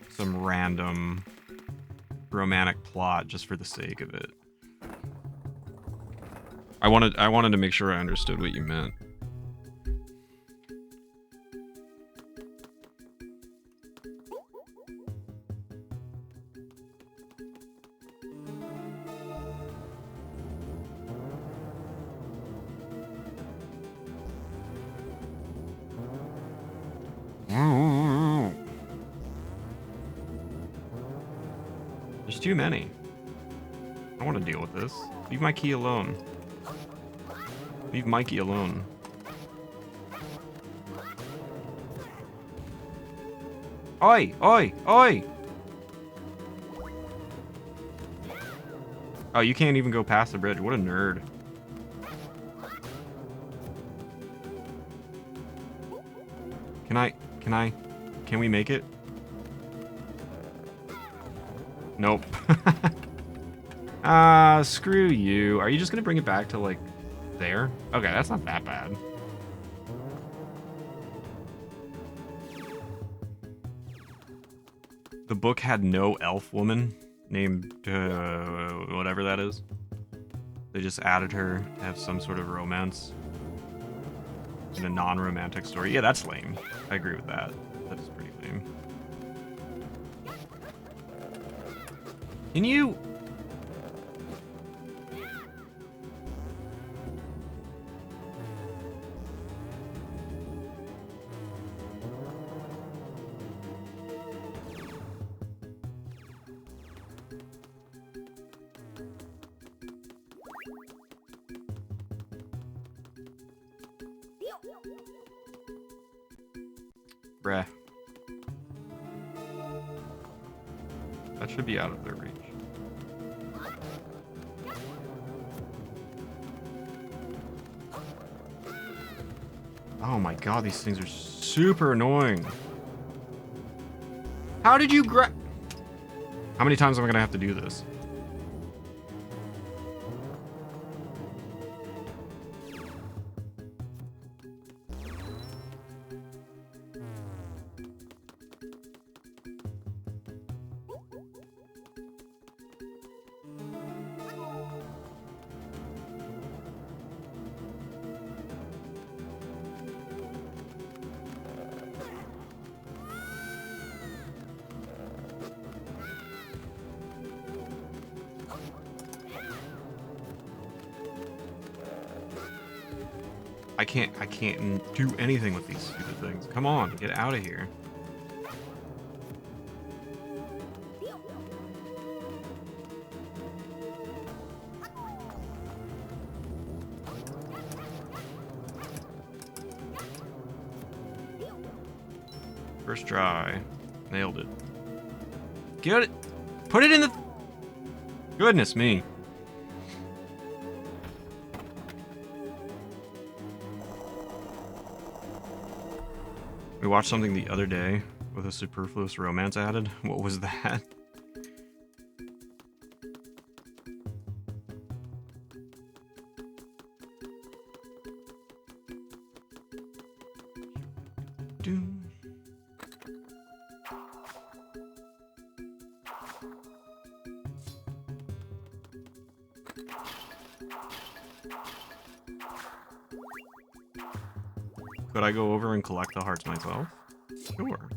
some random romantic plot just for the sake of it. I wanted to make sure I understood what you meant. There's too many. I don't want to deal with this. Leave my key alone. Leave Mikey alone. Oi! Oi! Oi! Oh, you can't even go past the bridge. What a nerd. Can we make it? Nope. Ah, screw you. Are you just gonna bring it back to, like, there? Okay, that's not that bad. The book had no elf woman named, whatever that is. They just added her to have some sort of romance in a non-romantic story. Yeah, that's lame. I agree with that. That is pretty lame. Can you... Bruh. That should be out of their reach. Oh my god, these things are super annoying. How did you grab... How many times am I gonna have to do this? I can't do anything with these stupid things. Come on, get out of here. First try. Nailed it. Get it! Put it in the... Goodness me. We watched something the other day with a superfluous romance added. What was that? Could I go over and collect the hearts myself? Sure.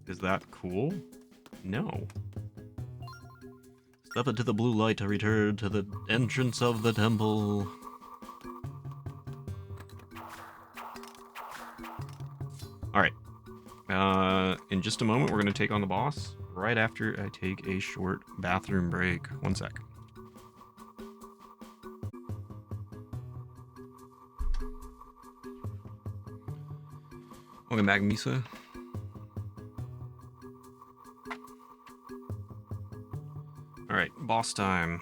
Is that cool? No. Step into the blue light to return to the entrance of the temple. Alright. In just a moment, we're going to take on the boss right after I take a short bathroom break. 1 sec. Welcome back, Misa. Alright, boss time.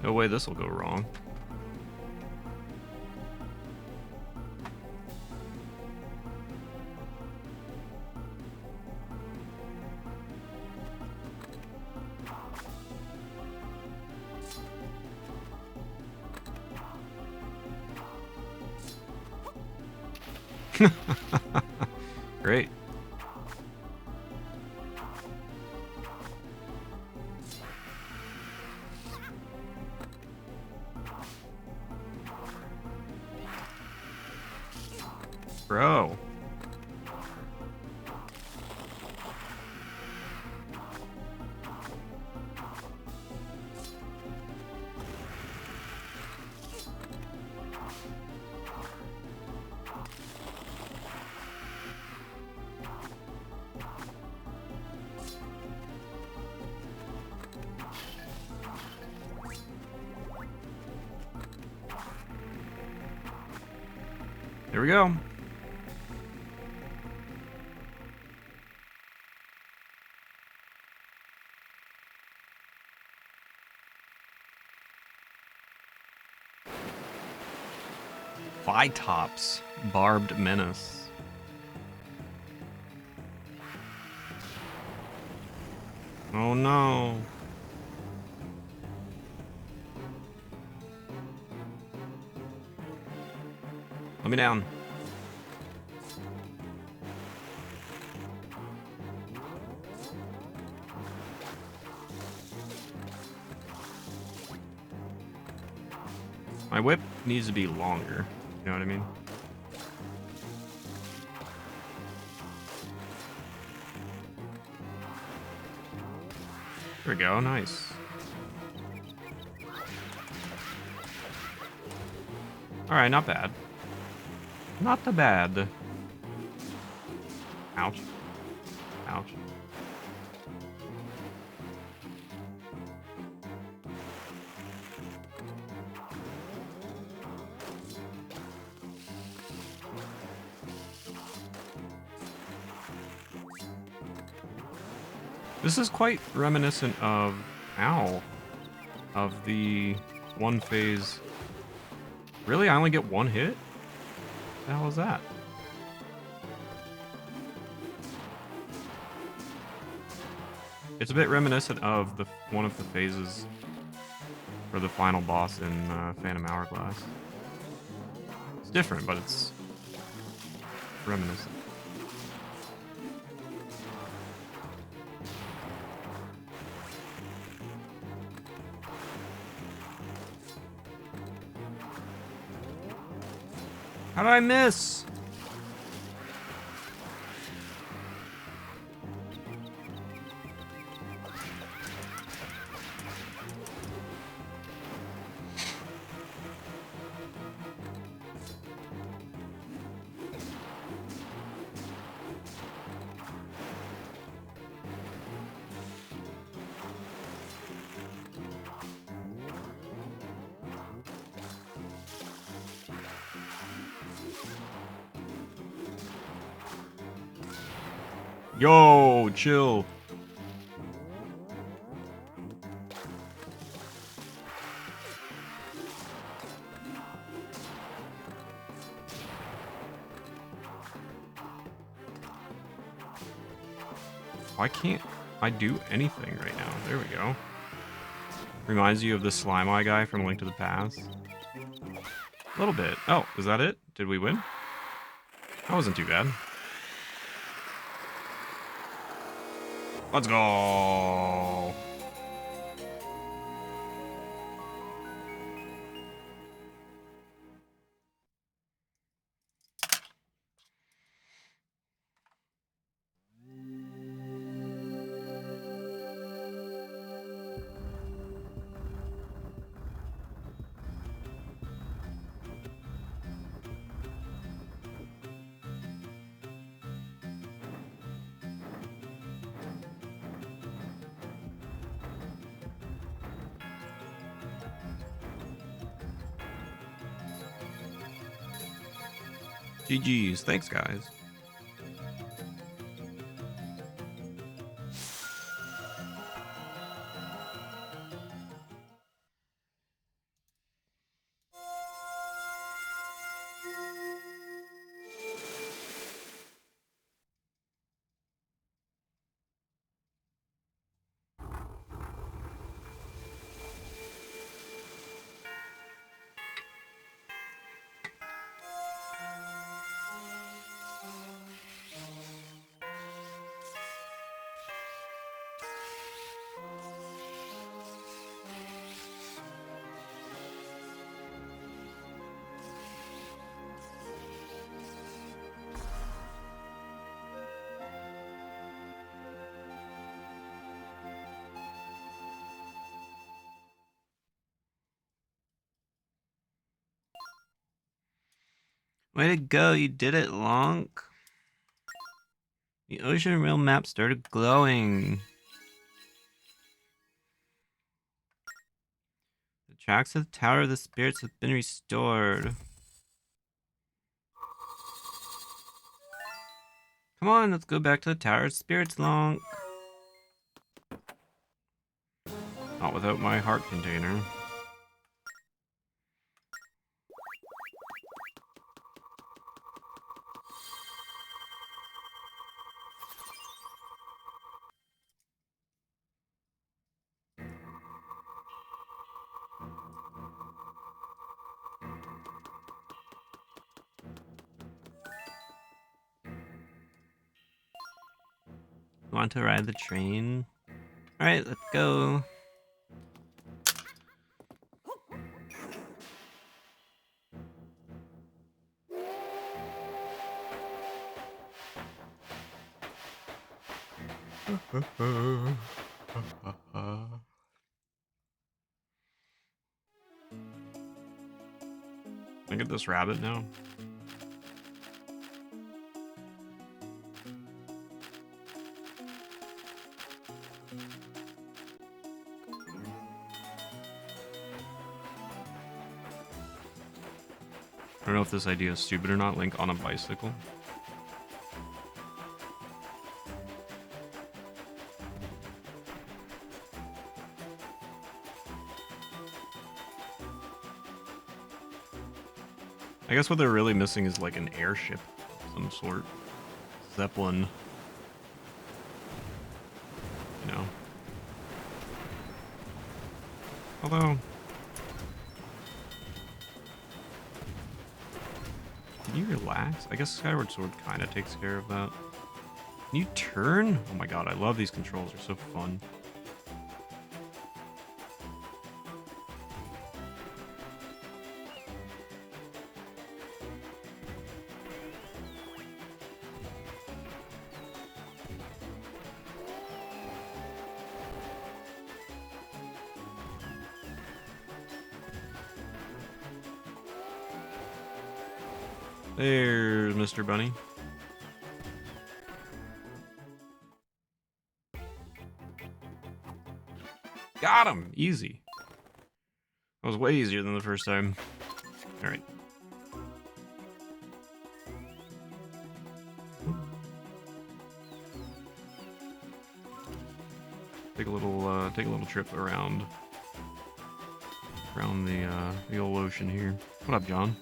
No way this will go wrong. Great. Bro. Here we go. Phytops, Barbed Menace. Oh no. Let me down. My whip needs to be longer. You know what I mean? There we go, nice. Alright, not bad. Not the bad. Ouch. Ouch. This is quite reminiscent of, of the one phase. Really? I only get one hit? What the hell is that? It's a bit reminiscent of the one of the phases for the final boss in Phantom Hourglass. It's different, but it's reminiscent. How did I miss? Yo, chill. Why can't I do anything right now? There we go. Reminds you of the Slime Eye guy from Link to the Past. A little bit. Oh, is that it? Did we win? That wasn't too bad. Let's go. GG's. Thanks, guys. Way to go, you did it, Lonk. The ocean realm map started glowing. The tracks of the Tower of the Spirits have been restored. Come on, let's go back to the Tower of Spirits, Lonk. Not without my heart container. Want to ride the train? Alright, let's go. Can I get this rabbit now? I don't know if this idea is stupid or not. Link on a bicycle. I guess what they're really missing is like an airship of some sort. Zeppelin. You know. Although... Can you relax? I guess Skyward Sword kind of takes care of that. Can you turn? Oh my god, I love these controls. They're so fun. There's Mr. Bunny. Got him! Easy. That was way easier than the first time. Alright. Take a little trip around the old ocean here. What up, John?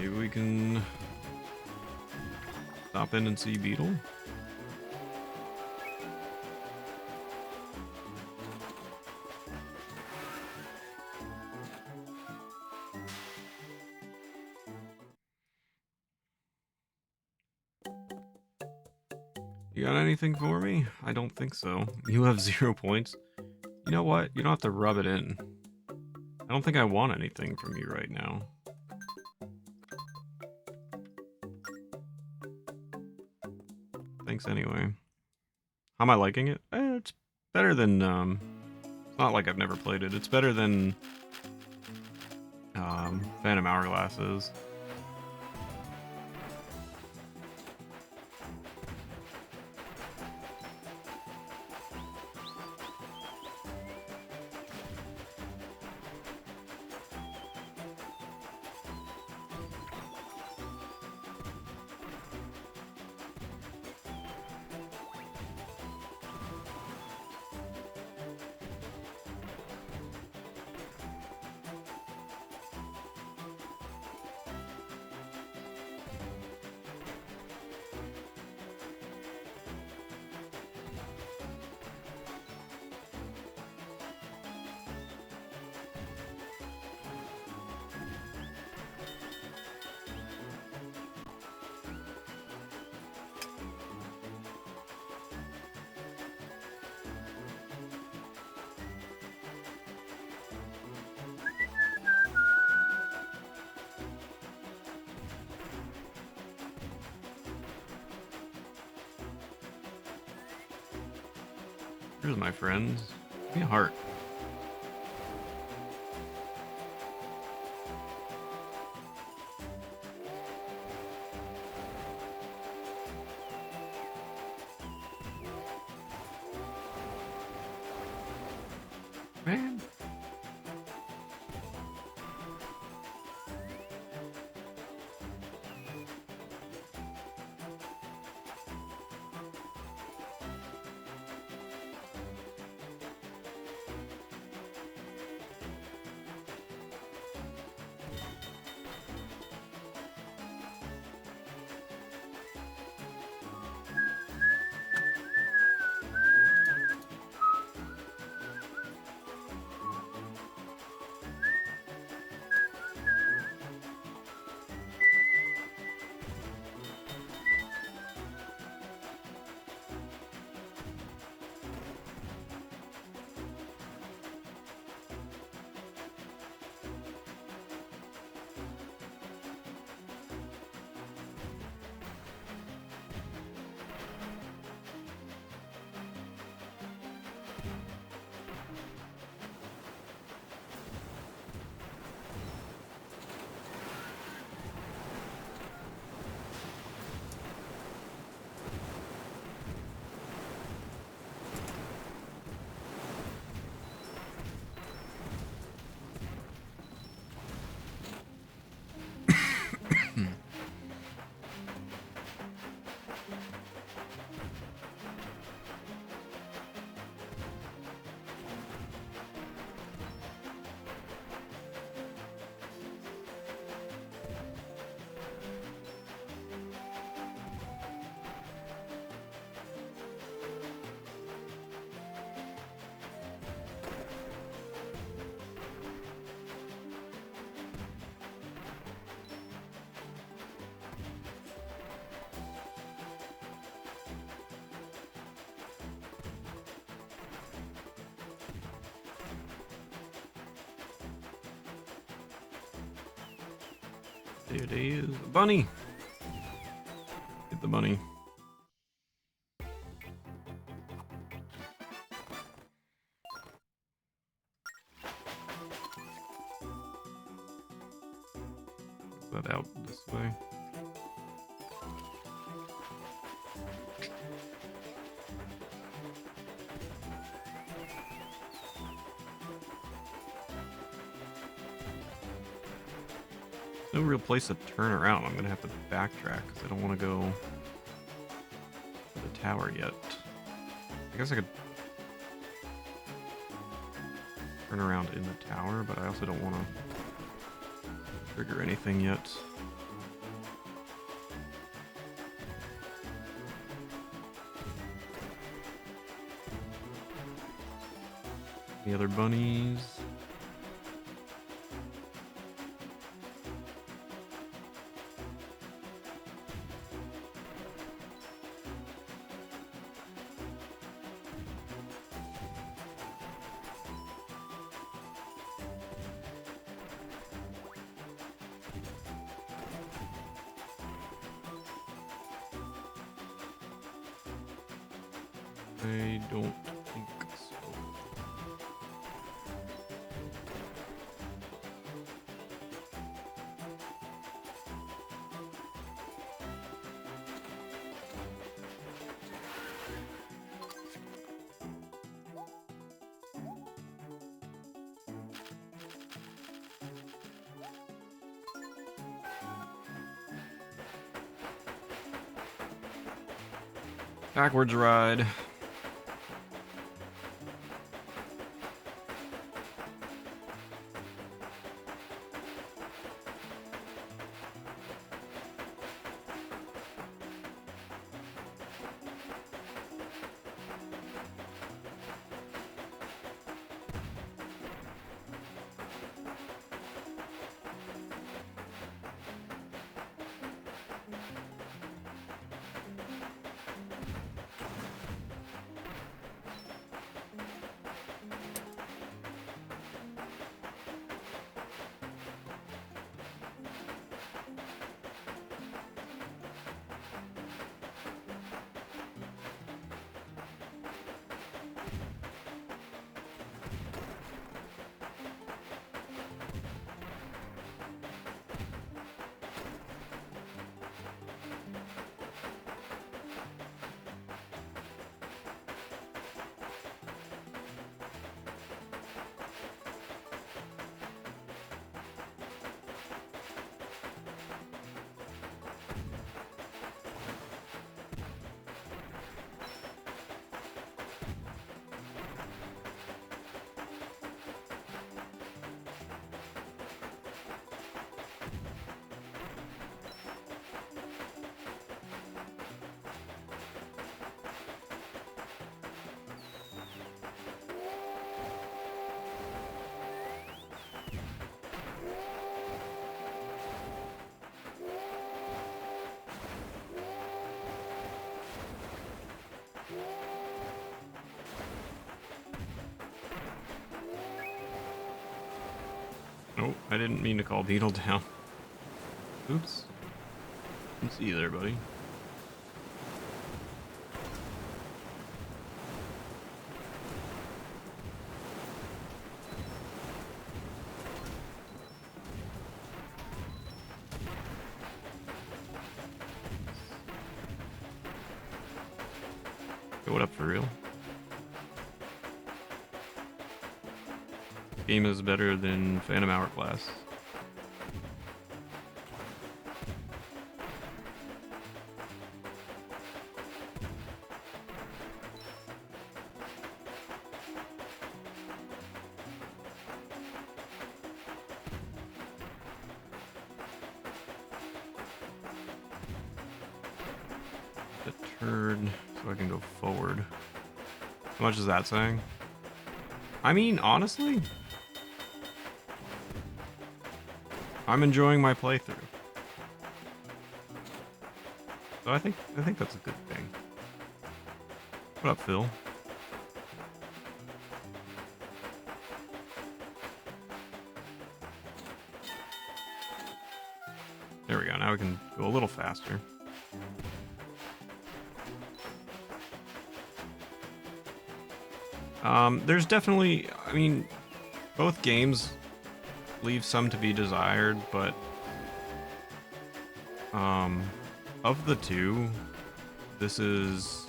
Maybe we can stop in and see Beetle. You got anything for me? I don't think so. You have 0 points. You know what? You don't have to rub it in. I don't think I want anything from you right now. Thanks anyway. How am I liking it? It's better than, it's not like I've never played it. It's better than, Phantom Hourglass is. Here's my friends. Give me a heart. Man. It is a bunny. Get the bunny. Is that out this way? No real place to turn around. I'm gonna have to backtrack because I don't want to go to the tower yet. I guess I could turn around in the tower, but I also don't want to trigger anything yet. Any other bunnies? I don't think so. Backwards ride. Oh, I didn't mean to call Beetle down. Oops. Didn't see you there, buddy. Yo, what up for real? Game is better than Phantom Hourglass. The turn so I can go forward. How much is that saying? I mean, honestly, I'm enjoying my playthrough. So I think that's a good thing. What up, Phil? There we go. Now we can go a little faster. There's definitely, I mean, both games leave some to be desired, but of the two, this is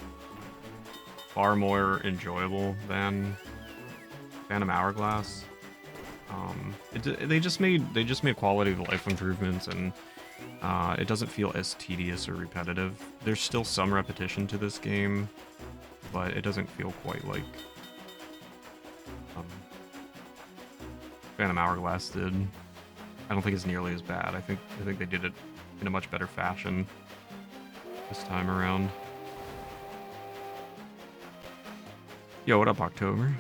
far more enjoyable than Phantom Hourglass. They just made quality of life improvements, and it doesn't feel as tedious or repetitive. There's still some repetition to this game, but it doesn't feel quite like Phantom Hourglass did. I don't think it's nearly as bad. I think they did it in a much better fashion this time around. Yo, what up, October?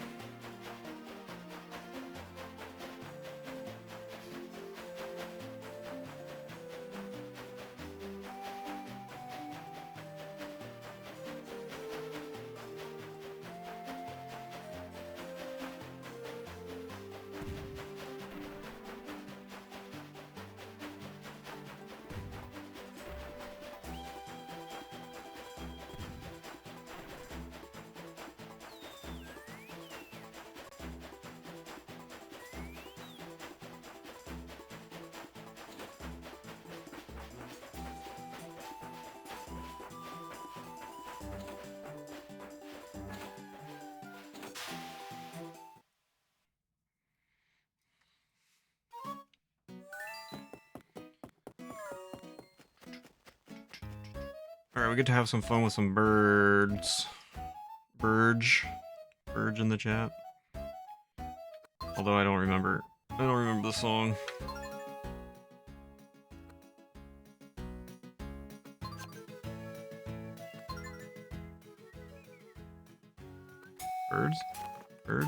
Alright, we get to have some fun with some birds. Burge in the chat. Although I don't remember the song. Birds? Birds?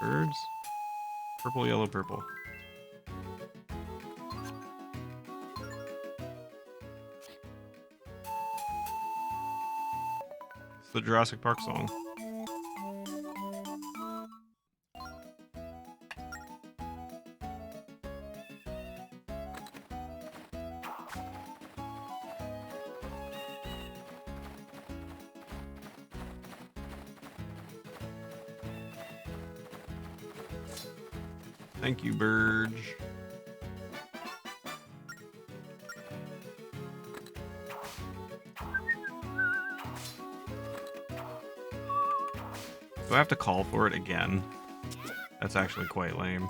Birds? Purple, yellow, purple. It's the Jurassic Park song. Thank you, Burge. Do I have to call for it again? That's actually quite lame.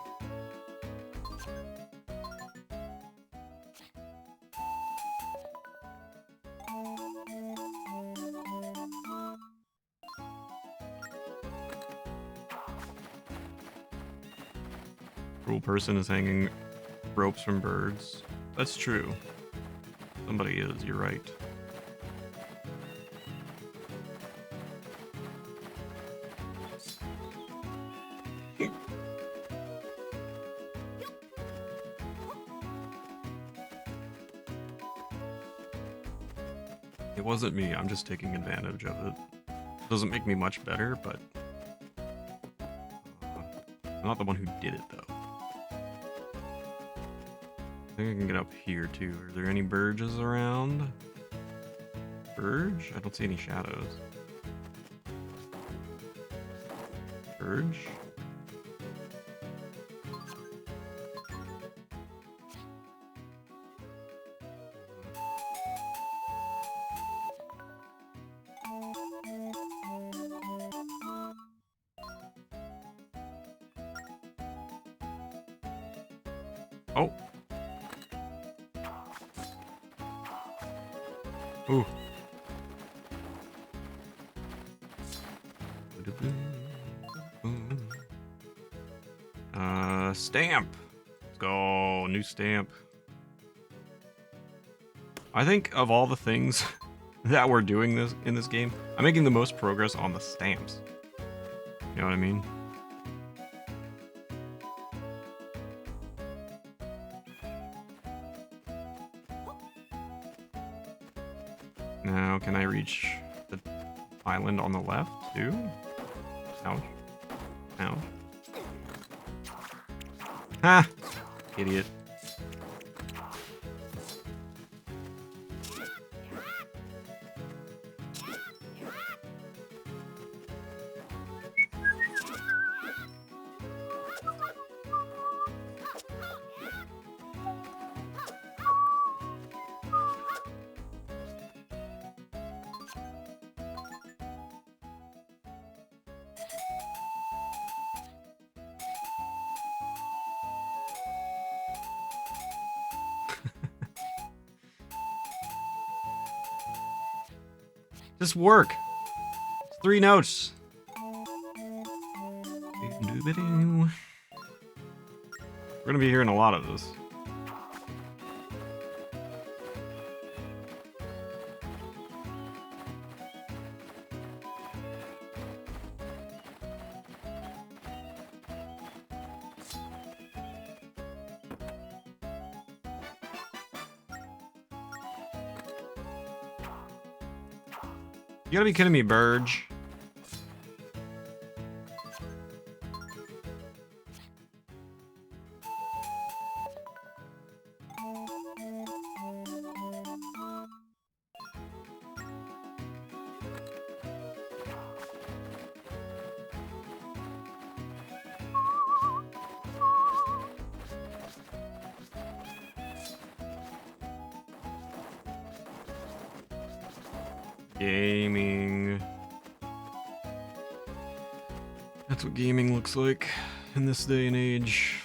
Cruel person is hanging ropes from birds. That's true. Somebody is, you're right. It wasn't me, I'm just taking advantage of it. Doesn't make me much better, but... I'm not the one who did it, though. I think I can get up here, too. Are there any Burges around? Burge? I don't see any shadows. Burge? Oh. Ooh. Stamp. Let's go. New stamp. I think of all the things that we're doing in this game, I'm making the most progress on the stamps. You know what I mean? Now, can I reach the island on the left, too? Ouch. Ouch. Ha! Idiot. Just work. It's 3 notes. We're gonna be hearing a lot of this. You gotta be kidding me, Burge. Gaming. That's what gaming looks like in this day and age.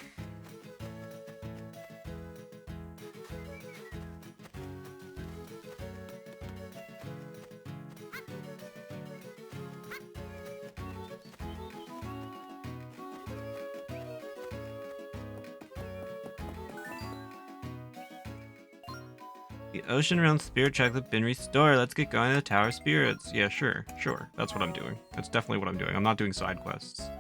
The Ocean Realm Spirit Track has been restored. Let's get going to the Tower of Spirits. Yeah, sure. That's what I'm doing. That's definitely what I'm doing. I'm not doing side quests.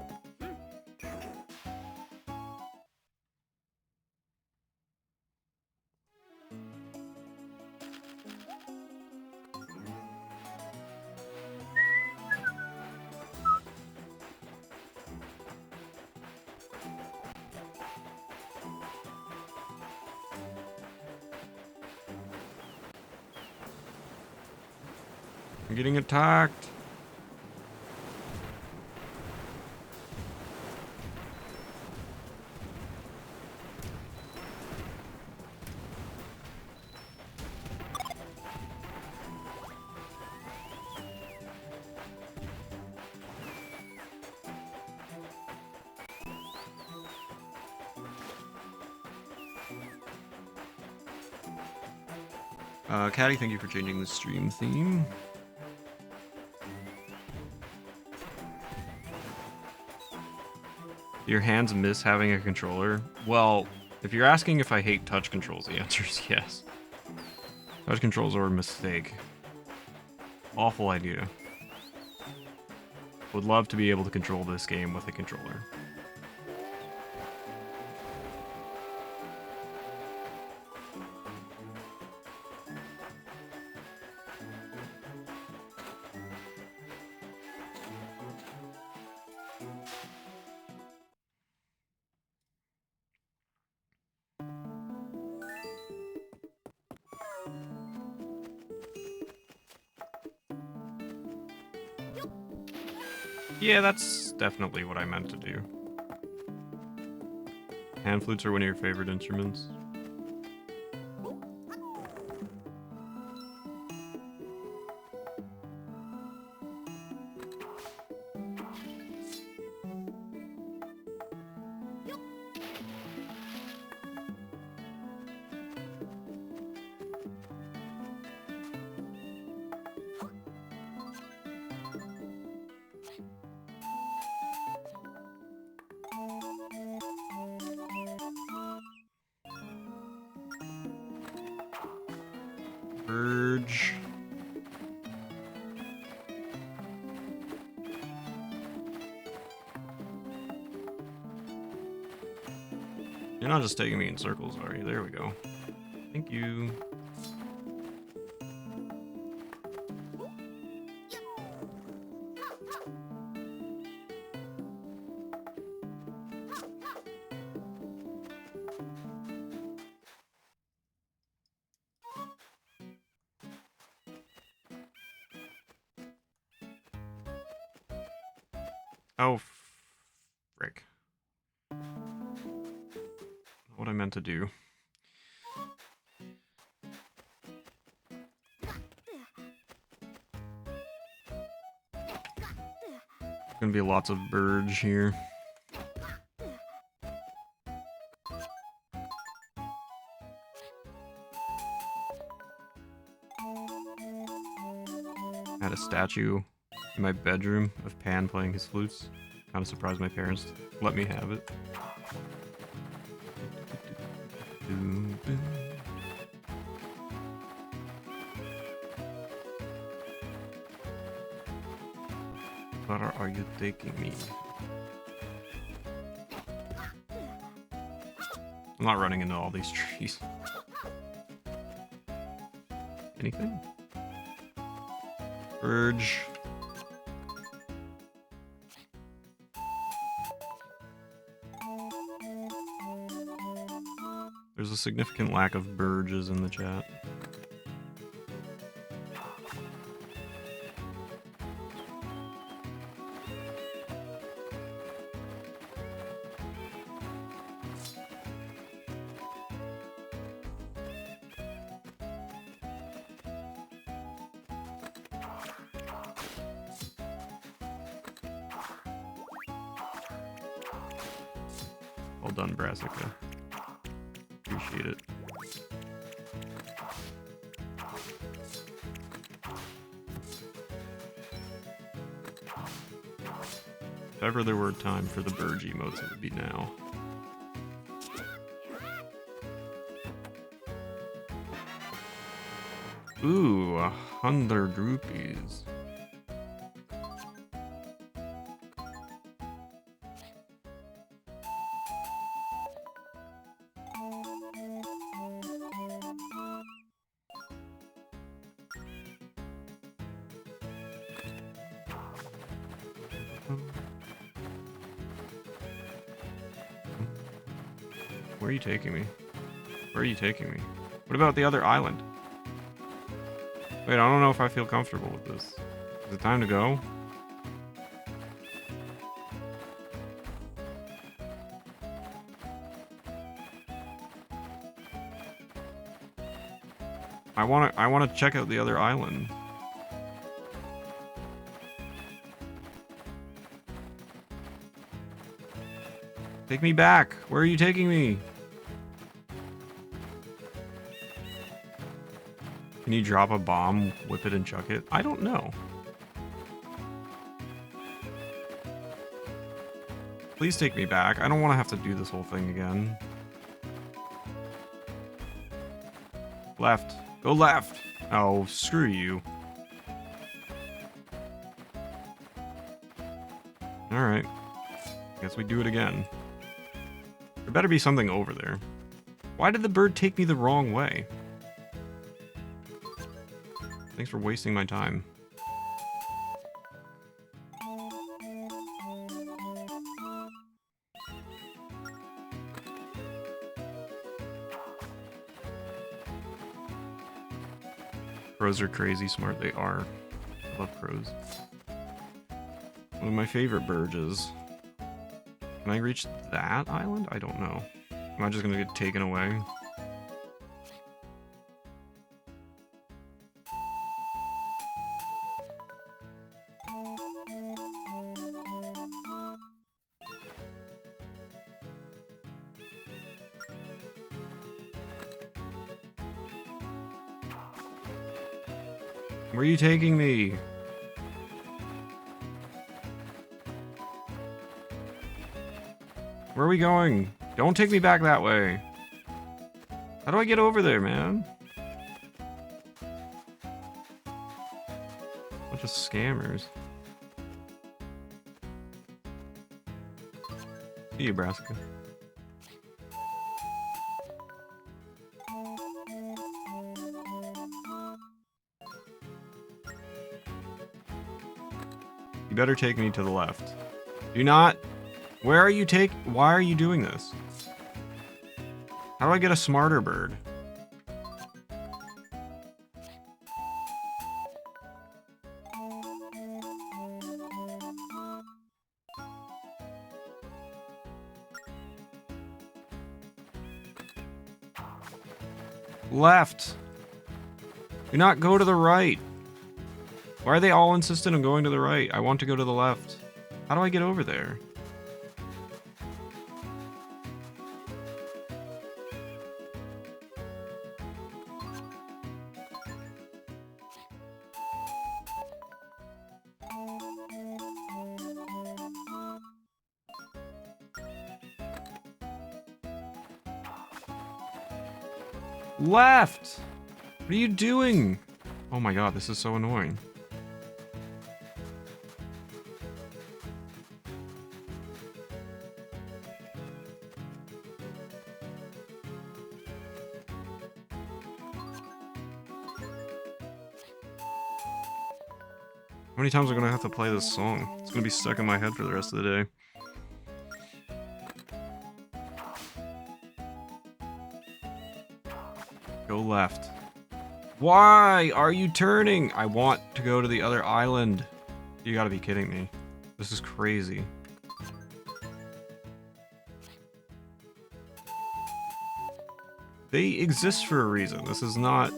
I'm getting attacked. Caddy, thank you for changing the stream theme. Your hands miss having a controller? Well, if you're asking if I hate touch controls, the answer is yes. Touch controls are a mistake. Awful idea. Would love to be able to control this game with a controller. Yeah, that's definitely what I meant to do. Hand flutes are one of your favorite instruments. Verge. You're not just taking me in circles, are you? There we go. Thank you. Oh, frick. What I meant to do. Gonna be lots of Burge here. I had a statue in my bedroom of Pan playing his flutes. Kind of surprised my parents let me have it. Where are you taking me? I'm not running into all these trees. Anything? Verge. There's a significant lack of Burges in the chat. Well done, Brassica. Appreciate it. If ever there were a time for the Burge emotes, it would be now. Ooh, 100 rupees. Where are you taking me? Where are you taking me? What about the other island? Wait, I don't know if I feel comfortable with this. Is it time to go? I wanna check out the other island. Take me back. Where are you taking me? Can you drop a bomb, whip it, and chuck it? I don't know. Please take me back. I don't want to have to do this whole thing again. Left. Go left. Oh, screw you. Alright. Guess we do it again. There better be something over there. Why did the bird take me the wrong way? Thanks for wasting my time. Crows are crazy smart. They are. I love crows. One of my favorite birds is... Can I reach that island? I don't know. Am I just gonna get taken away? Where are you taking me? Where are we going? Don't take me back that way. How do I get over there, man? Bunch of scammers. See you, Brassica. You better take me to the left. Do not. Where are you Why are you doing this? How do I get a smarter bird? Left. Do not go to the right. Why are they all insistent on going to the right? I want to go to the left. How do I get over there? Left! What are you doing? Oh my god, this is so annoying. How many times am I gonna have to play this song? It's gonna be stuck in my head for the rest of the day. Go left. Why are you turning? I want to go to the other island. You gotta be kidding me. This is crazy. They exist for a reason. This is not...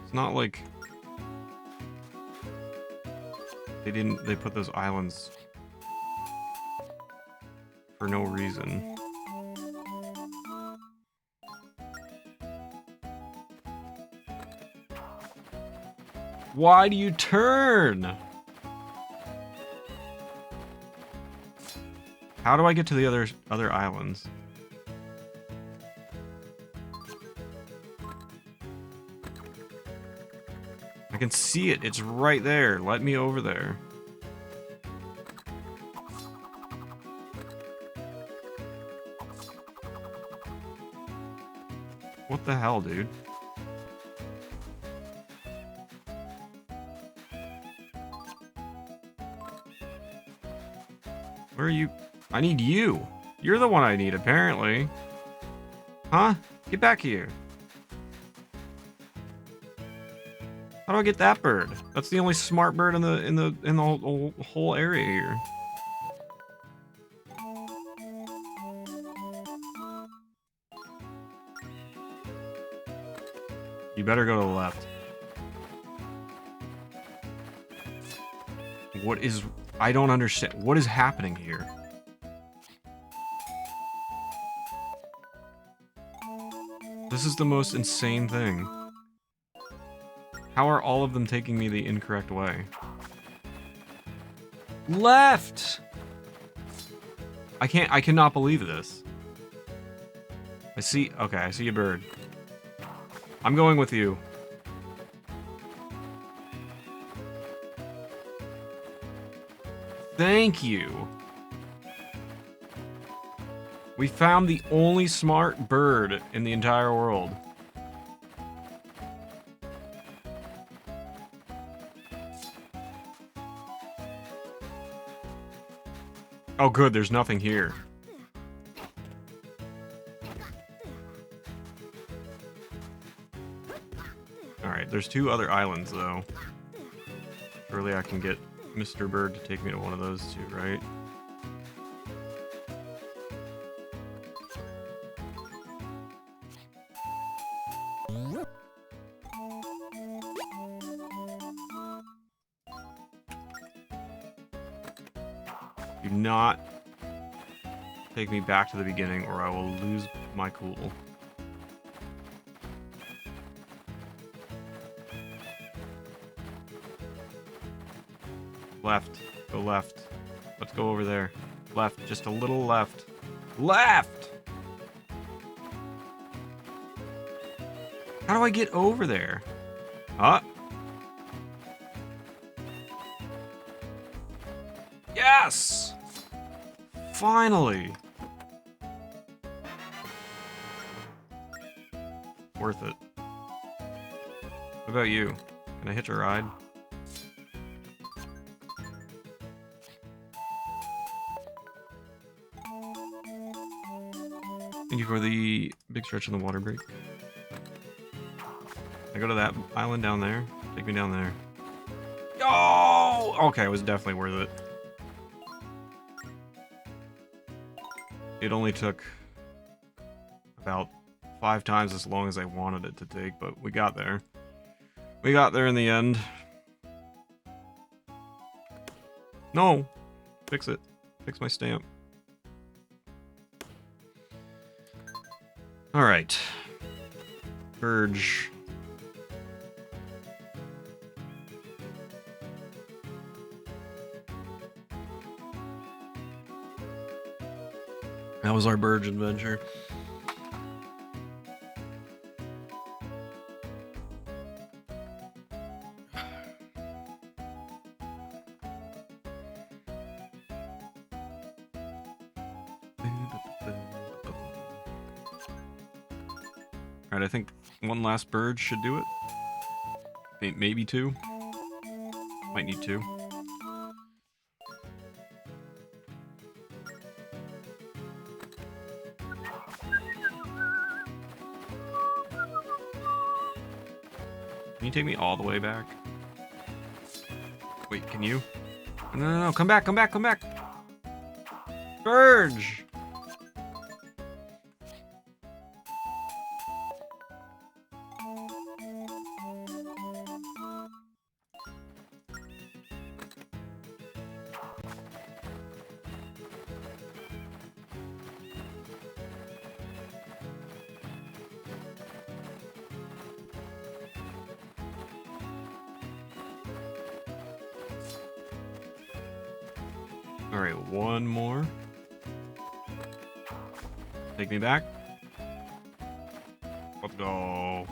It's not like... They put those islands for no reason. Why do you turn? How do I get to the other islands? can see it. It's right there. Let me over there. What the hell, dude? Where are you? I need you. You're the one I need, apparently. Huh? Get back here. How do I get that bird? That's the only smart bird in the whole area here. You better go to the left. What is... I don't understand. What is happening here? This is the most insane thing. How are all of them taking me the incorrect way? Left! I cannot believe this. I see a bird. I'm going with you. Thank you. We found the only smart bird in the entire world. Oh good, there's nothing here. Alright, there's 2 other islands though. Surely I can get Mr. Bird to take me to one of those 2, right? Do not take me back to the beginning or I will lose my cool. Left. Go left. Let's go over there. Left. Just a little left. Left! How do I get over there? Huh? Yes! Finally! Worth it. What about you? Can I hitch a ride? Thank you for the big stretch in the water break. I go to that island down there. Take me down there. Oh! Okay, it was definitely worth it. It only took about 5 times as long as I wanted it to take, but we got there. We got there in the end. No! Fix it. Fix my stamp. Alright. Purge. That was our Burge adventure. Alright, I think one last Burge should do it. Maybe 2. Might need 2. Can you take me all the way back? Wait, can you? No, come back, come back, come back! Burge! Alright, one more. Take me back. Let's go.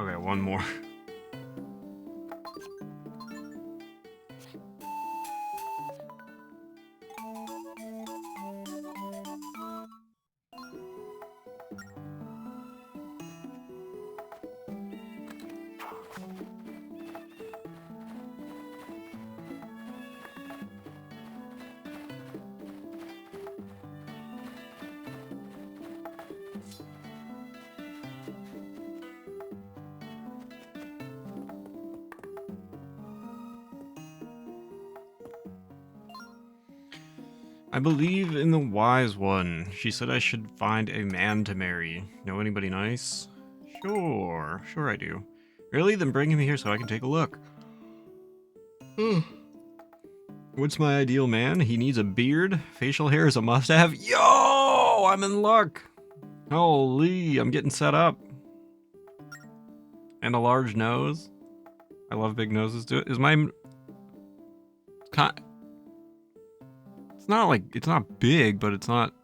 Okay, one more. I believe in the wise one. She said I should find a man to marry. Know anybody nice? Sure I do. Really? Then bring him here so I can take a look. What's my ideal man? He needs a beard. Facial hair is a must-have. Yo! I'm in luck! Holy, I'm getting set up. And a large nose. I love big noses. Is my... It's not like... It's not big, but it's not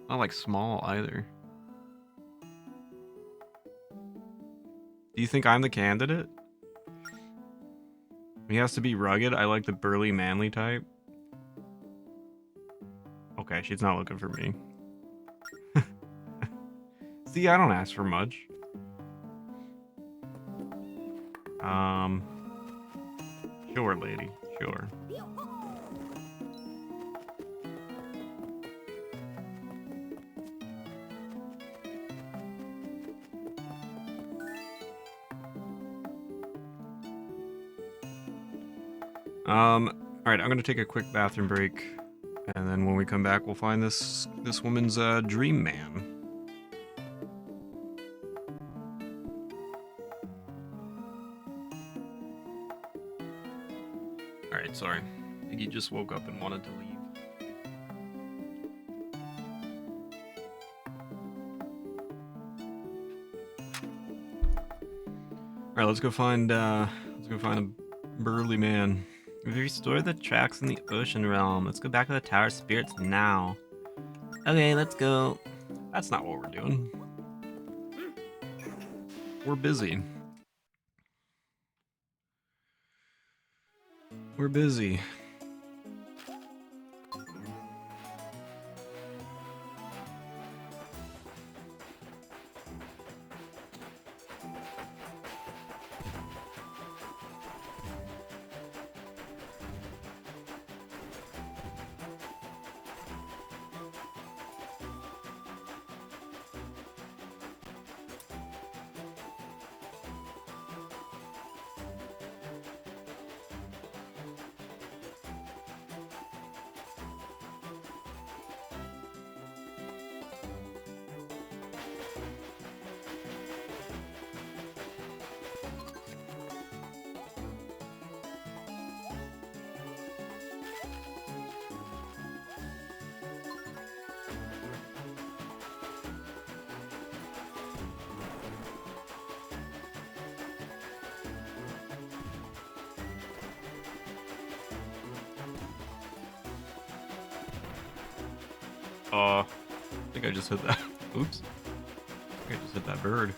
like small either. Do you think I'm the candidate? He has to be rugged. I like the burly, manly type. Okay, she's not looking for me. See, I don't ask for much. Sure, lady. Sure. Alright, I'm gonna take a quick bathroom break, and then when we come back, we'll find this woman's dream man. Alright, sorry. I think he just woke up and wanted to leave. Alright, let's go find a burly man. We've restored the tracks in the ocean realm. Let's go back to the Tower of Spirits now. Okay, let's go. That's not what we're doing. We're busy. We're busy. I think I just hit that. Oops. I think I just hit that bird.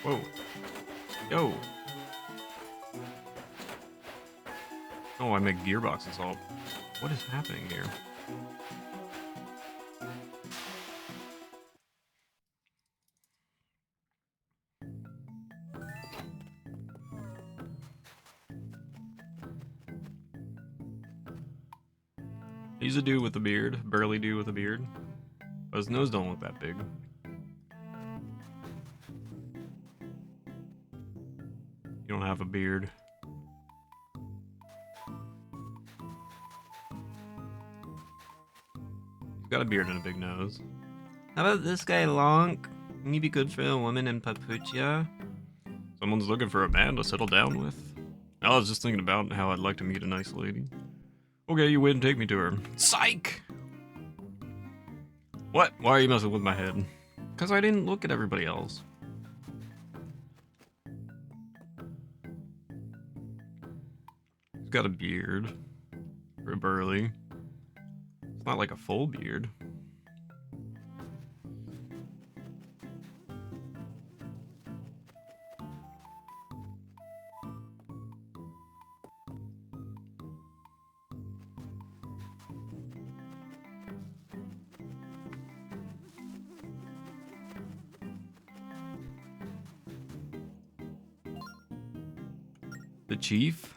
Whoa. Yo. Oh, I make gearbox assault. What is happening here? He's a dude with a beard, burly dude with a beard. But his nose don't look that big. You don't have a beard. He's got a beard and a big nose. How about this guy, Lonk? Can he be good for a woman in Papuchia? Someone's looking for a man to settle down with. I was just thinking about how I'd like to meet a nice lady. Okay, you win, take me to her. Psych! What? Why are you messing with my head? Because I didn't look at everybody else. He's got a beard. Or a burly. It's not like a full beard. The chief?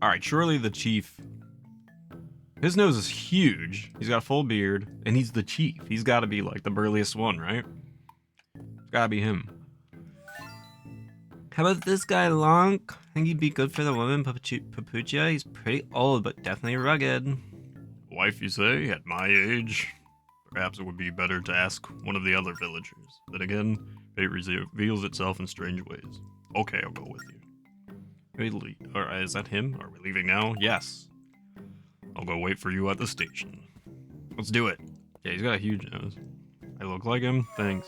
Alright, surely the chief. His nose is huge. He's got a full beard, and he's the chief. He's gotta be like the burliest one, right? It's gotta be him. How about this guy, Lonk? Think he'd be good for the woman, Papuchia? He's pretty old, but definitely rugged. Wife, you say? At my age? Perhaps it would be better to ask one of the other villagers. Then again, fate reveals itself in strange ways. Okay, I'll go with you. Alright, is that him? Are we leaving now? Yes. I'll go wait for you at the station. Let's do it. Yeah, he's got a huge nose. I look like him? Thanks.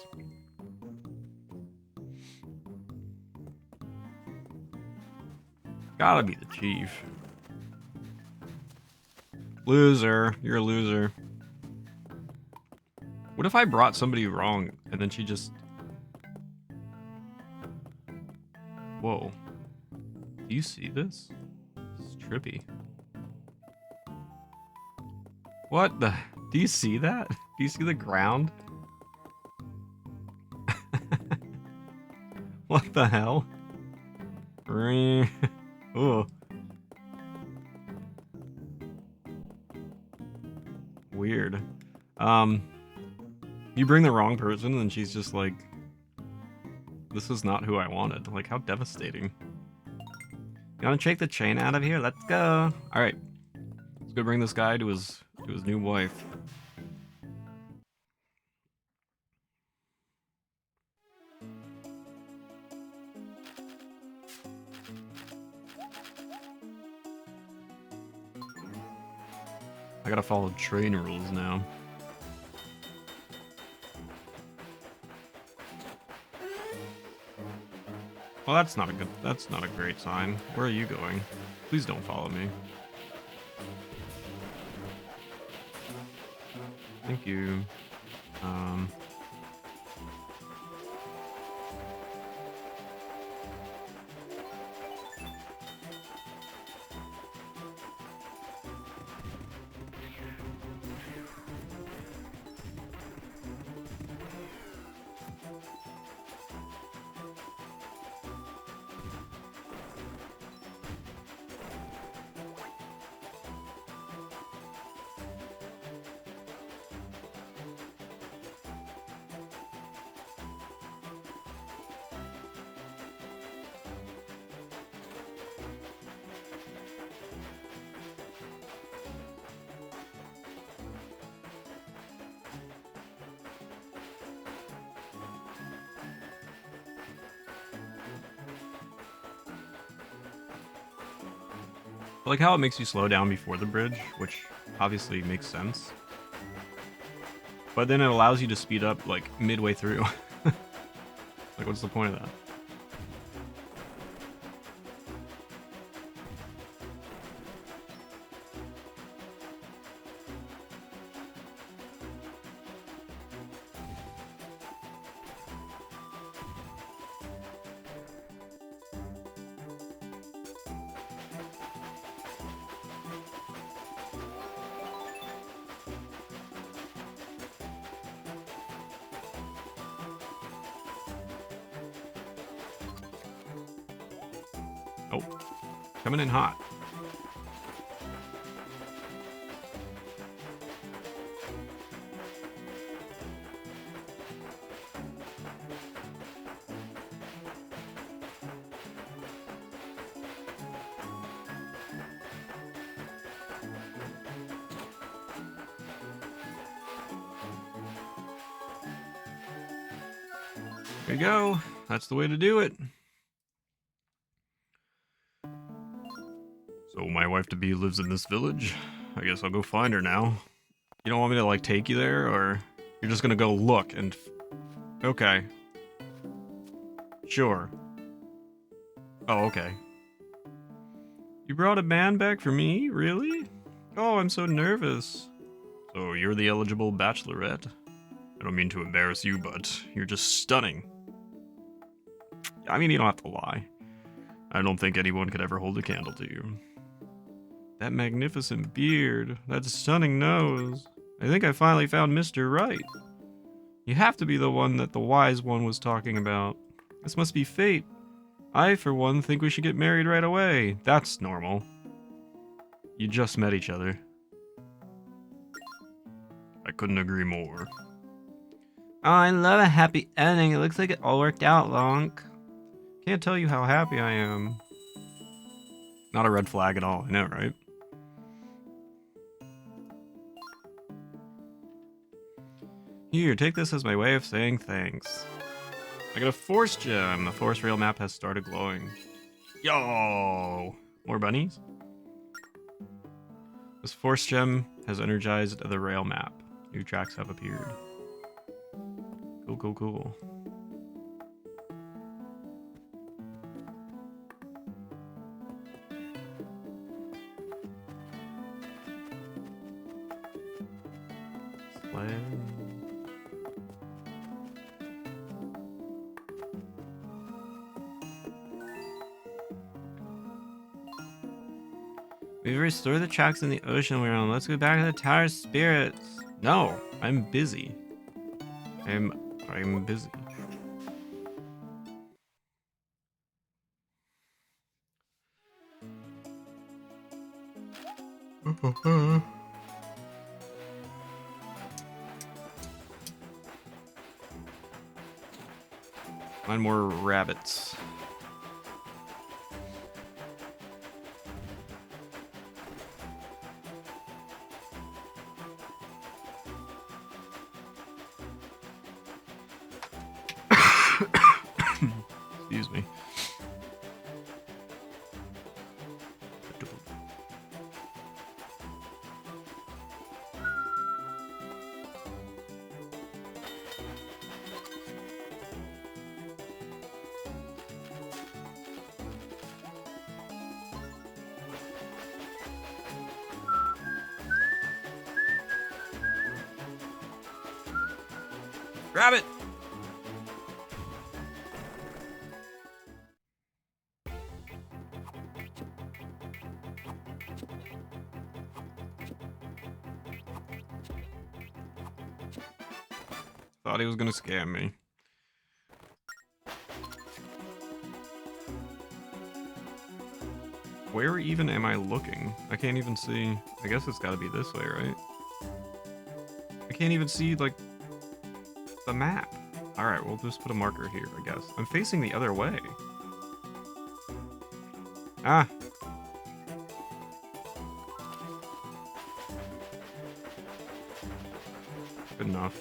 Gotta be the chief. Loser. You're a loser. What if I brought somebody wrong and then she just... Whoa. Do you see this? It's trippy. What the? Do you see that? Do you see the ground? What the hell? Oh. Weird. You bring the wrong person and she's just like, this is not who I wanted. Like, how devastating. You wanna take the chain out of here? Let's go. Alright. Let's go bring this guy to his new wife. I gotta follow train rules now. Well, that's not a great sign. Where are you going? Please don't follow me. Thank you. I like how it makes you slow down before the bridge, which obviously makes sense. But then it allows you to speed up, like, midway through. Like, what's the point of that? Oh. Coming in hot. There you go. That's the way to do it. So my wife-to-be lives in this village. I guess I'll go find her now. You don't want me to, like, take you there, or you're just gonna go look and... Okay. Sure. Oh, okay. You brought a man back for me? Really? Oh, I'm so nervous. So you're the eligible bachelorette? I don't mean to embarrass you, but you're just stunning. I mean, you don't have to lie. I don't think anyone could ever hold a candle to you. That magnificent beard, that stunning nose. I think I finally found Mr. Right. You have to be the one that the wise one was talking about. This must be fate. I, for one, think we should get married right away. That's normal. You just met each other. I couldn't agree more. Oh, I love a happy ending. It looks like it all worked out, Lonk. Can't tell you how happy I am. Not a red flag at all, I know, right? Here, take this as my way of saying thanks. I got a force gem. The force rail map has started glowing. Yo! More bunnies? This force gem has energized the rail map. New tracks have appeared. Cool, cool, cool. Sled. We've restored the tracks in the ocean we're on. Let's go back to the Tower of Spirits. No, I'm busy. I'm busy. Find more rabbits. Excuse me. Rabbit! Thought he was gonna scam me. Where even am I looking? I can't even see. I guess it's gotta be this way, right? I can't even see, like, the map. Alright, we'll just put a marker here, I guess. I'm facing the other way. Ah! Good enough.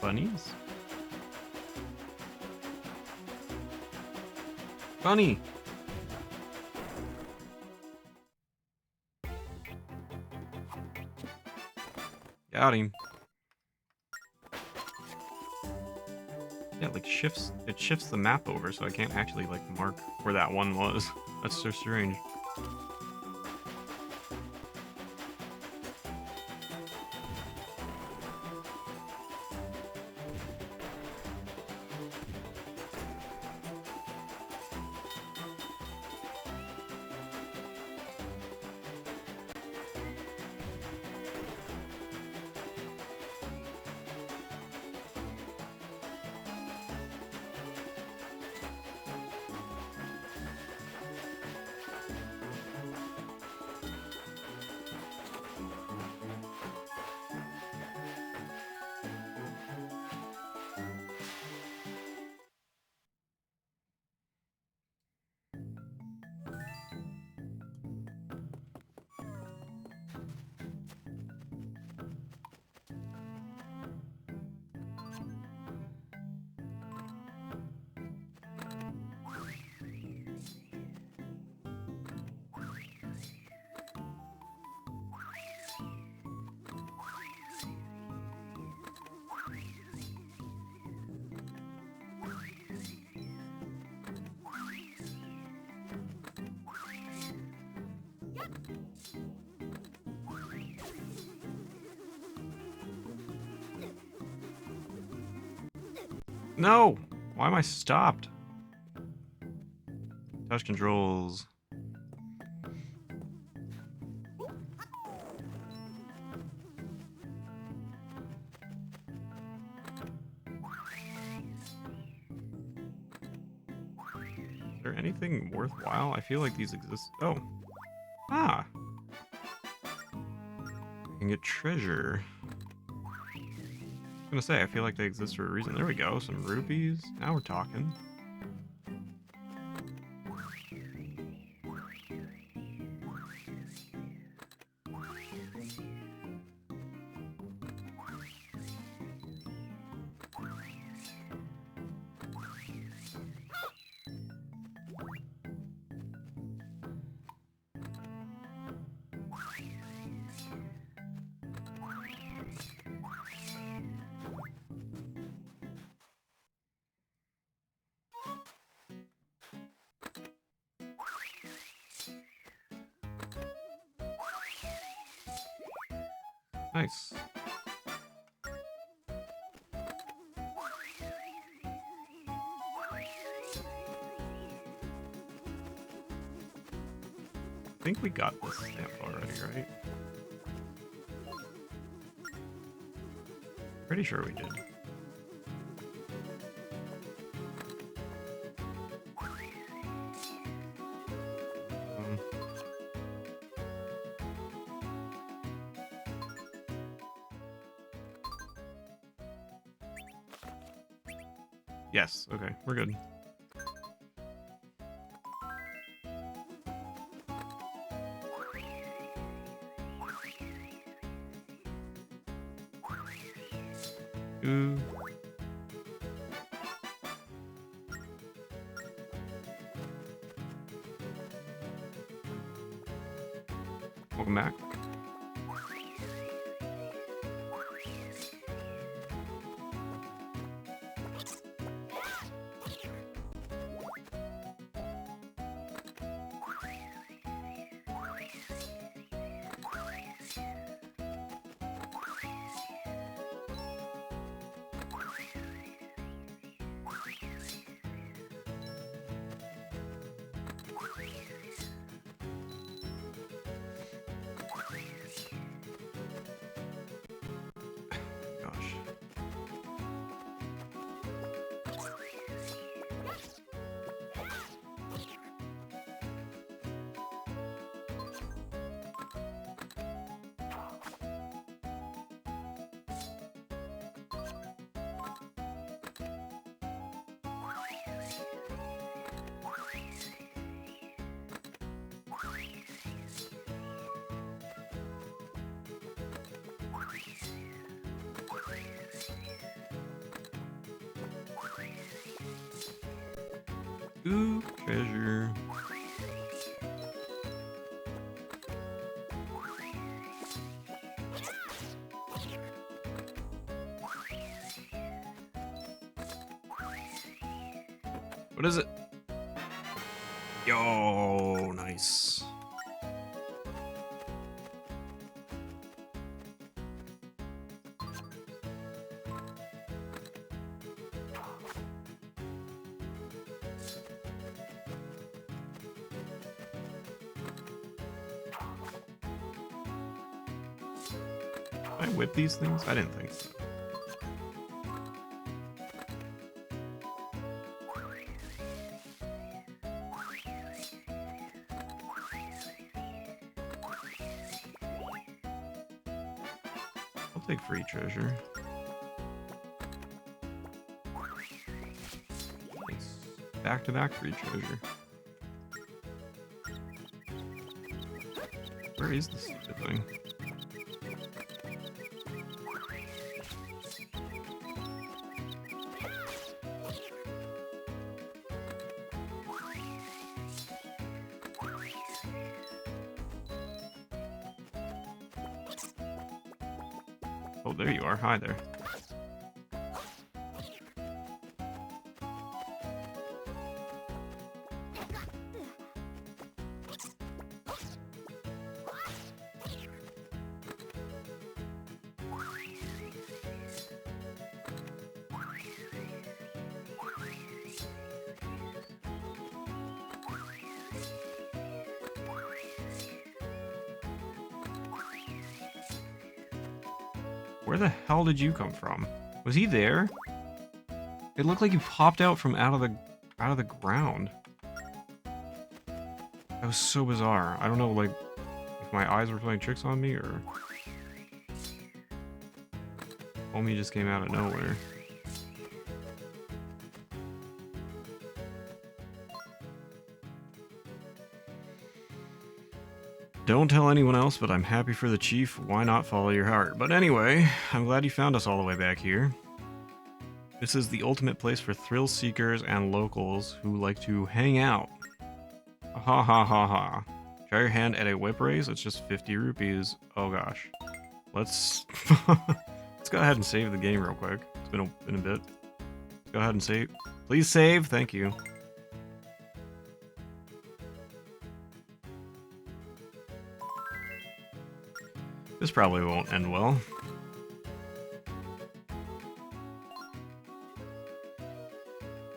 Bunnies? Bunny! Got him. Yeah, like it shifts the map over, so I can't actually like mark where that one was. That's so strange. No! Why am I stopped? Touch controls. Is there anything worthwhile? I feel like these exist. Oh. Ah. I can get treasure. I was gonna say, I feel like they exist for a reason. There we go. Some rupees. Now we're talking. Nice. I think we got this stamp already, right? Pretty sure we did. Yes, okay, we're good. Ooh. Welcome back. Gosh. Ooh, treasure. What is it? Yo, nice. Can I whip these things? I didn't think so. I'll take free treasure. Nice. Back-to-back free treasure. Where is the stupid thing? Oh, there you are. Hi there. Where the hell did you come from? Was he there? It looked like he popped out from out of the ground. That was so bizarre. I don't know, like, if my eyes were playing tricks on me or Homie just came out of nowhere. Don't tell anyone else, but I'm happy for the chief. Why not follow your heart? But anyway, I'm glad you found us all the way back here. This is the ultimate place for thrill seekers and locals who like to hang out. Ha ha ha ha. Try your hand at a whip race? It's just 50 rupees. Oh gosh. Let's let's go ahead and save the game real quick. It's been a bit. Let's go ahead and save. Please save. Thank you. This probably won't end well.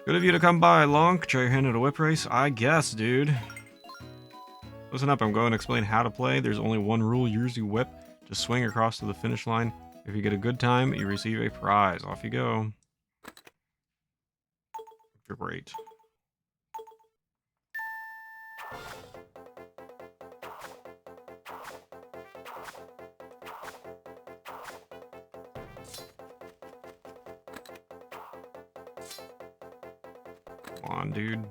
Good of you to come by, Lonk. Try your hand at a whip race? I guess, dude. Listen up, I'm going to explain how to play. There's only one rule. Use your whip to swing across to the finish line. If you get a good time, you receive a prize. Off you go. You're great. Come on, dude.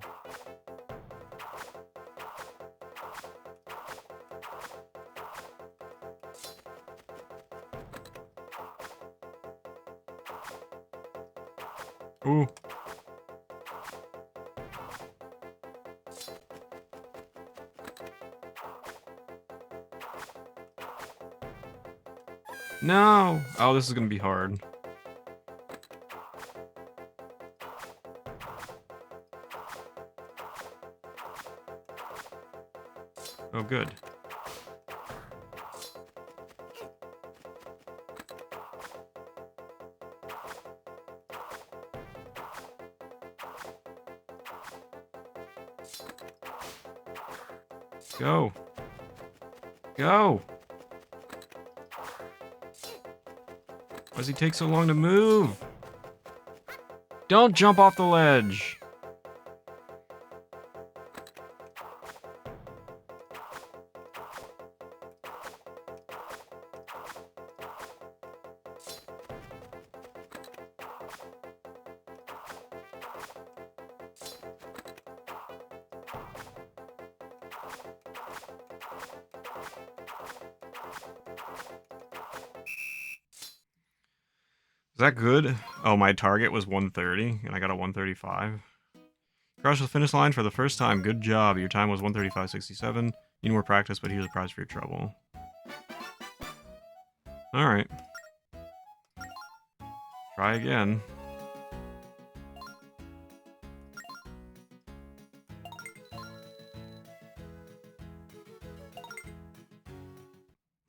Ooh. No! Oh, this is gonna be hard. Oh, good. Go. Go! Why does he take so long to move? Don't jump off the ledge! Is that good? Oh, my target was 130, and I got a 135. Crossed the finish line for the first time. Good job. Your time was 135.67. Need more practice, but here's a prize for your trouble. Alright. Try again.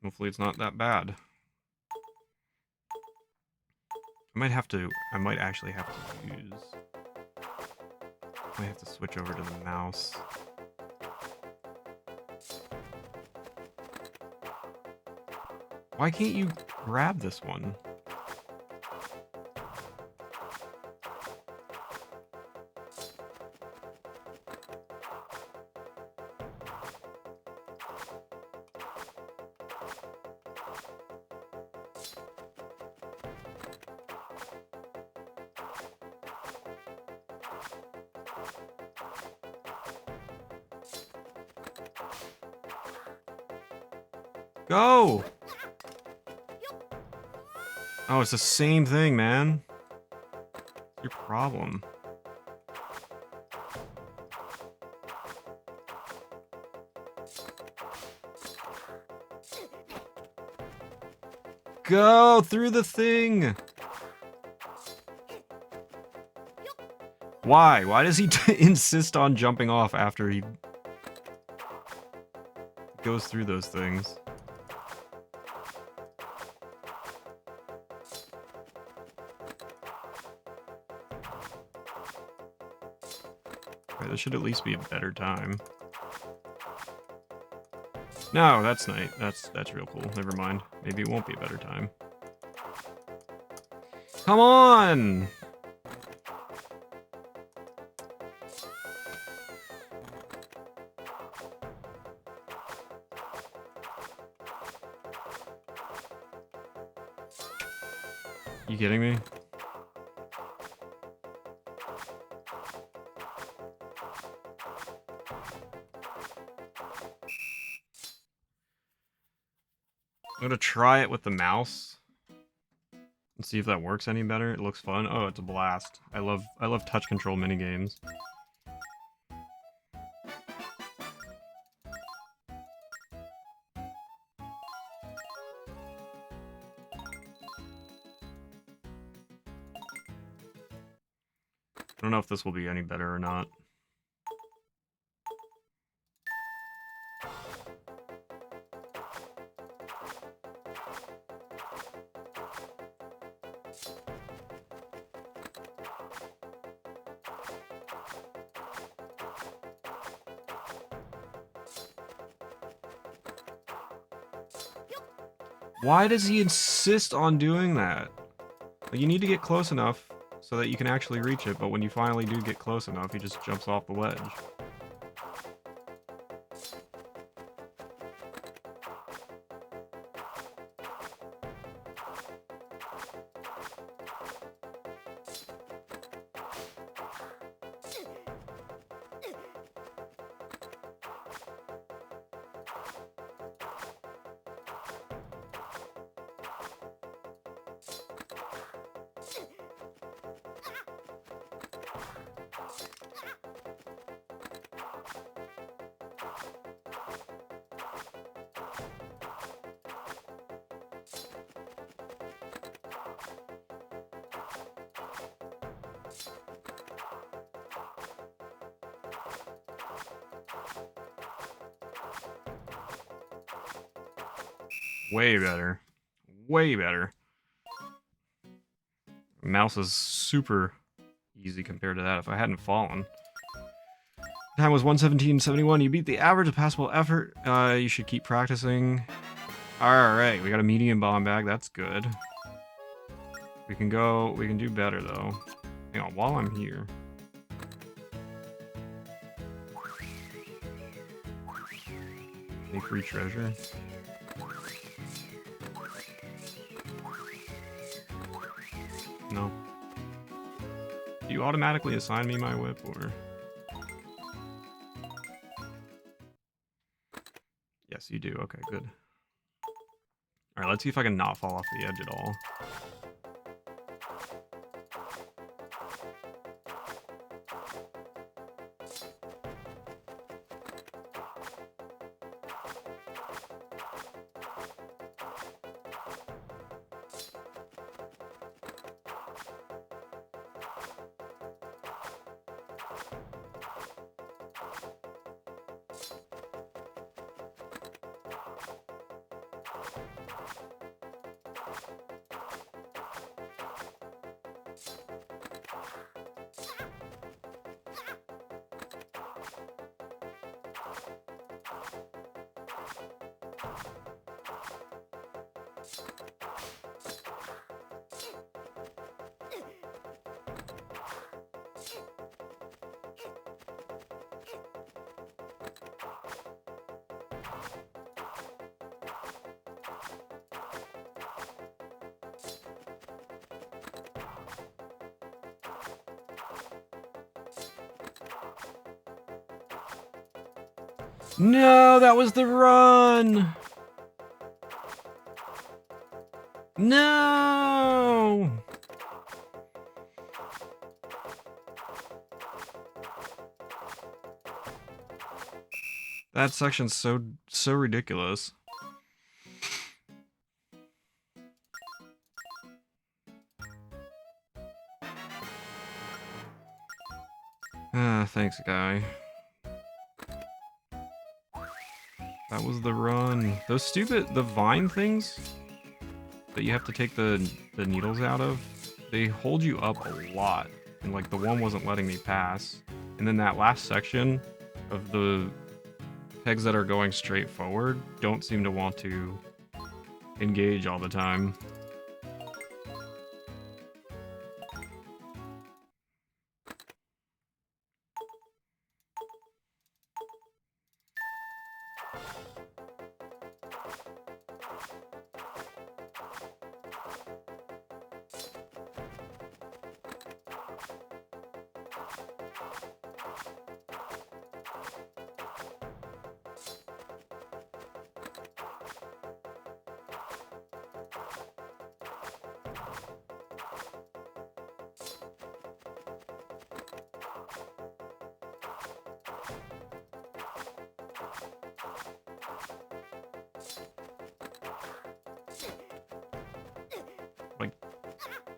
Hopefully it's not that bad. I might actually have to use... I might have to switch over to the mouse. Why can't you grab this one? Go! Oh, it's the same thing, man. What's your problem? Go through the thing! Why? Why does he insist on jumping off after he goes through those things? Right, this should at least be a better time. No, that's nice. That's real cool. Never mind. Maybe it won't be a better time. Come on! You kidding me? I'm gonna try it with the mouse and see if that works any better. It looks fun. Oh, it's a blast. I love touch control minigames. I don't know if this will be any better or not. Why does he insist on doing that? Like, you need to get close enough so that you can actually reach it, but when you finally do get close enough, he just jumps off the ledge. Way better. Way better. Mouse is super easy compared to that if I hadn't fallen. Time was 1:17:71. You beat the average of passable effort. You should keep practicing. Alright, we got a medium bomb bag. That's good. We can do better though. Hang on, while I'm here. Any free treasure? No. Do you automatically assign me my whip, or...? Yes, you do. Okay, good. Alright, let's see if I can not fall off the edge at all. No, that was the run! No! That section's so ridiculous. Ah, thanks, guy. That was the run. Those stupid, the vine things that you have to take the needles out of, they hold you up a lot. And like the one wasn't letting me pass. And then that last section of the pegs that are going straight forward don't seem to want to engage all the time.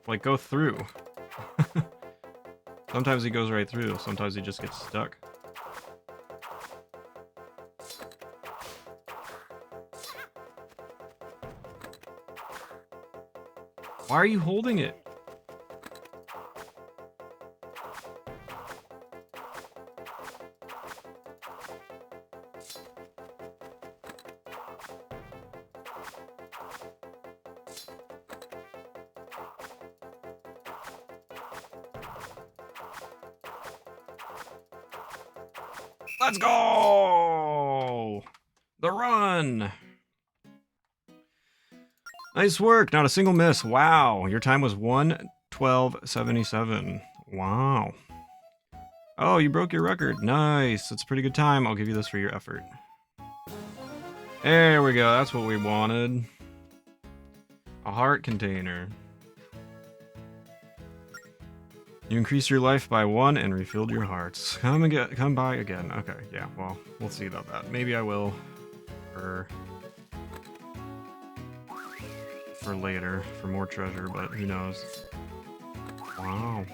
Like, go through. Sometimes he goes right through, sometimes he just gets stuck. Why are you holding it? Let's go! The run! Nice work, not a single miss. Wow, your time was 1:12:77. Wow. Oh, you broke your record. Nice, that's a pretty good time. I'll give you this for your effort. There we go, that's what we wanted. A heart container. You increased your life by 1 and refilled your hearts. Come by again. Okay, yeah, well, we'll see about that. Maybe I will for later, for more treasure, but who knows. Wow.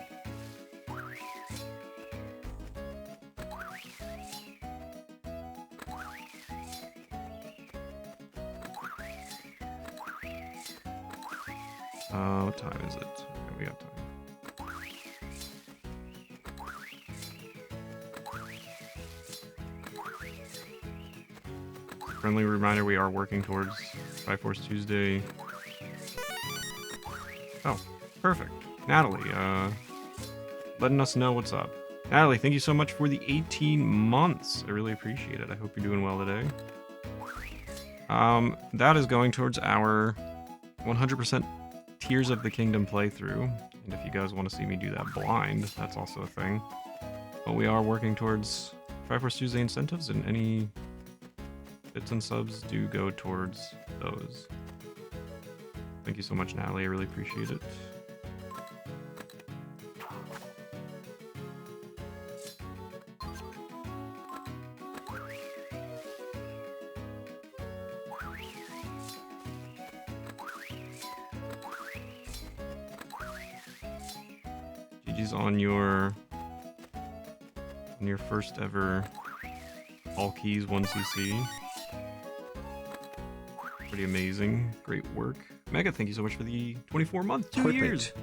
What time is it? Okay, we got time. Friendly reminder, we are working towards Triforce Tuesday. Oh, perfect. Natalie, letting us know what's up. Natalie, thank you so much for the 18 months. I really appreciate it. I hope you're doing well today. That is going towards our 100% Tears of the Kingdom playthrough. And if you guys want to see me do that blind, that's also a thing. But we are working towards Triforce Tuesday incentives, and any bits and subs do go towards those. Thank you so much, Natalie. I really appreciate it. GG's on your first ever all keys 1cc. Pretty amazing. Great work. Mega, thank you so much for the 24-month, 2 Whip years. it.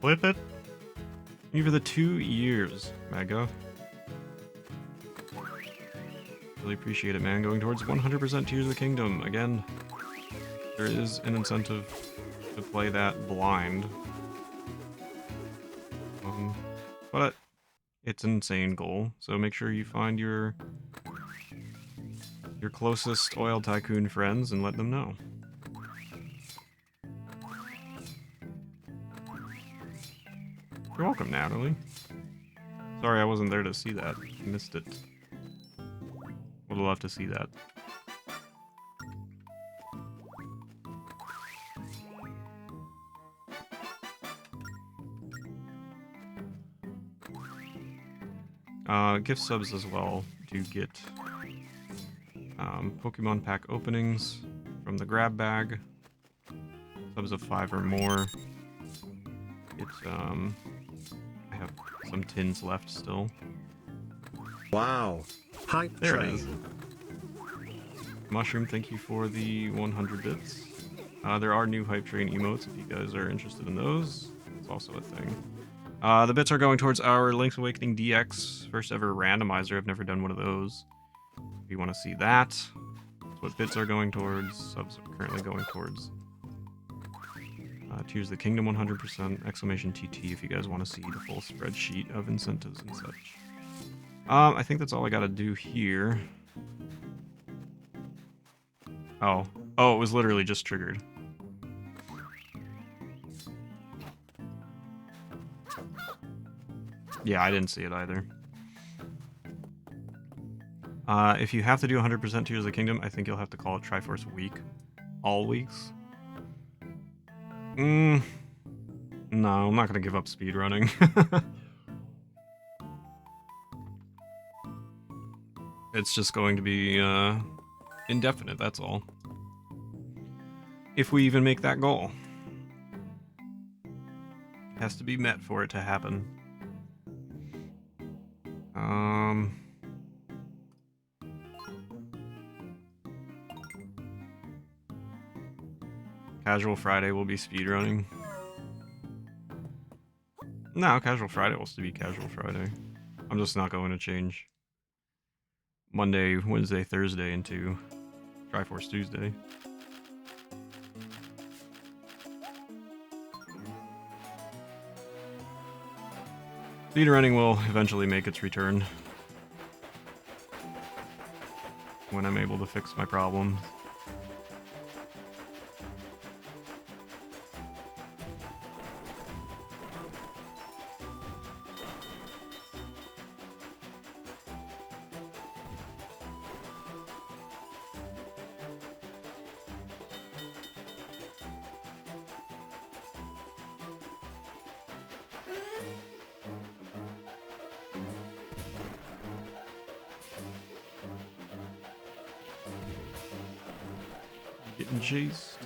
Flip it. Thank you for the 2 years, Mega. Really appreciate it, man. Going towards 100% Tears of the Kingdom. Again, there is an incentive to play that blind. But it's an insane goal, so make sure you find your closest oil tycoon friends and let them know. You're welcome, Natalie. Sorry I wasn't there to see that. Missed it. Would love to see that. Gift subs as well to get Pokemon pack openings from the grab bag. Subs of 5 or more. I have some tins left still. Wow. Hype There it train. is. Mushroom, thank you for the 100 bits. There are new Hype Train emotes if you guys are interested in those. It's also a thing. The bits are going towards our Link's Awakening DX first ever randomizer. I've never done one of those. If you want to see that, that's what bits are going towards. Subs are currently going towards. Tears of the Kingdom 100%. Exclamation TT if you guys want to see the full spreadsheet of incentives and such. I think that's all I gotta do here. Oh, it was literally just triggered. Yeah, I didn't see it either. If you have to do 100% Tears of the Kingdom, I think you'll have to call it Triforce Week. All weeks. No, I'm not gonna give up speedrunning. It's just going to be indefinite, that's all. If we even make that goal. It has to be met for it to happen. Casual Friday will be speedrunning. No, Casual Friday will still be Casual Friday. I'm just not going to change Monday, Wednesday, Thursday into Triforce Tuesday. Speedrunning will eventually make its return when I'm able to fix my problems. Getting chased.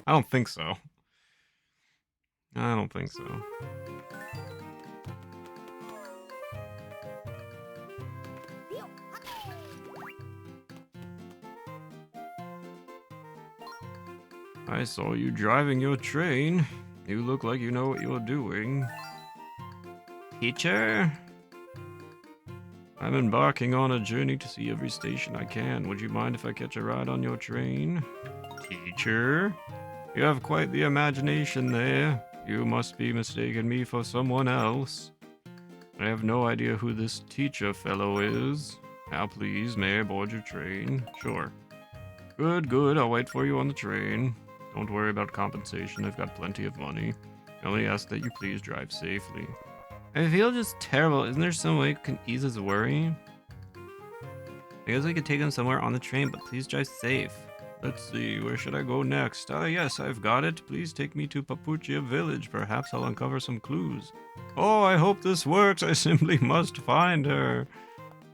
I don't think so. I don't think so. I saw you driving your train. You look like you know what you're doing. Teacher? I'm embarking on a journey to see every station I can. Would you mind if I catch a ride on your train? Teacher? You have quite the imagination there. You must be mistaken me for someone else. I have no idea who this teacher fellow is. Now please, may I board your train? Sure. Good, good, I'll wait for you on the train. Don't worry about compensation, I've got plenty of money. I only ask that you please drive safely. I feel just terrible. Isn't there some way we can ease his worry? I guess I could take him somewhere on the train, but please drive safe. Let's see, where should I go next? Ah, yes, I've got it. Please take me to Papuchia village. Perhaps I'll uncover some clues. Oh, I hope this works. I simply must find her.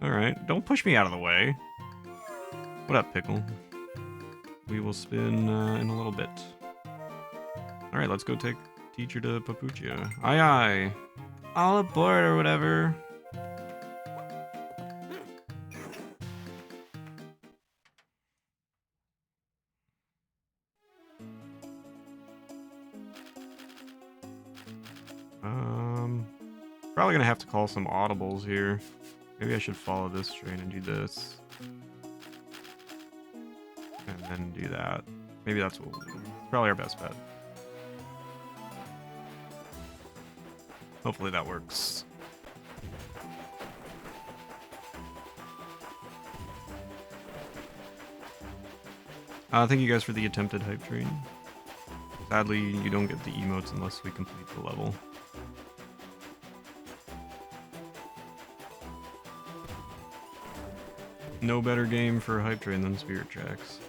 Alright, don't push me out of the way. What up, Pickle? We will spin in a little bit. Alright, let's go take teacher to Papuchia. Aye, aye. All aboard or whatever. Probably gonna have to call some audibles here. Maybe I should follow this train and do this. And then do that. Maybe that's what we'll do. Probably our best bet. Hopefully that works. Thank you guys for the attempted hype train. Sadly, you don't get the emotes unless we complete the level. No better game for a hype train than Spirit Tracks.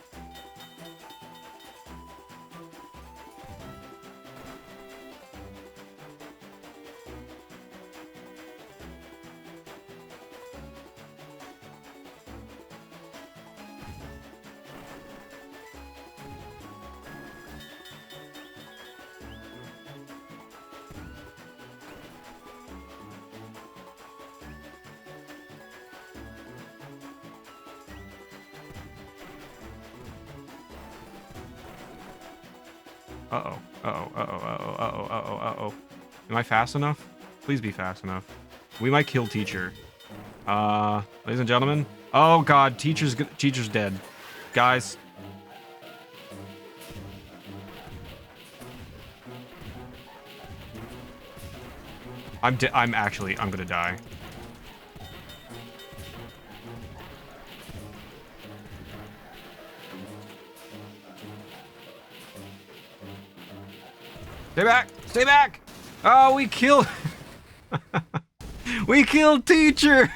Uh-oh. Uh-oh. Uh-oh. Uh-oh. Uh-oh. Uh-oh. Uh-oh. Am I fast enough? Please be fast enough. We might kill teacher. Ladies and gentlemen. Oh god, teacher's dead. Guys. I'm gonna die. Stay back! Stay back! Oh, we killed... we killed teacher!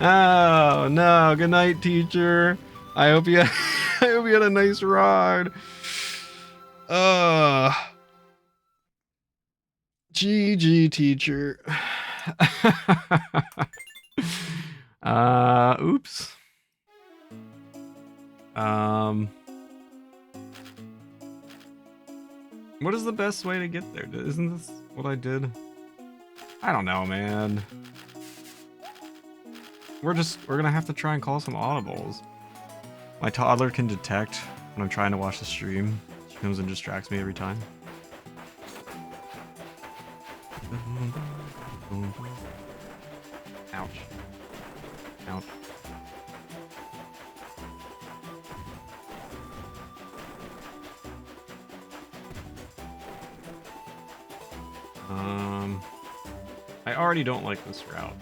Oh, no. Good night, teacher. I hope you had a nice ride. GG, teacher. Oops. What is the best way to get there? Isn't this what I did? I don't know, man. We're gonna have to try and call some audibles. My toddler can detect when I'm trying to watch the stream. She comes and distracts me every time. Ouch. Ouch. I already don't like this route.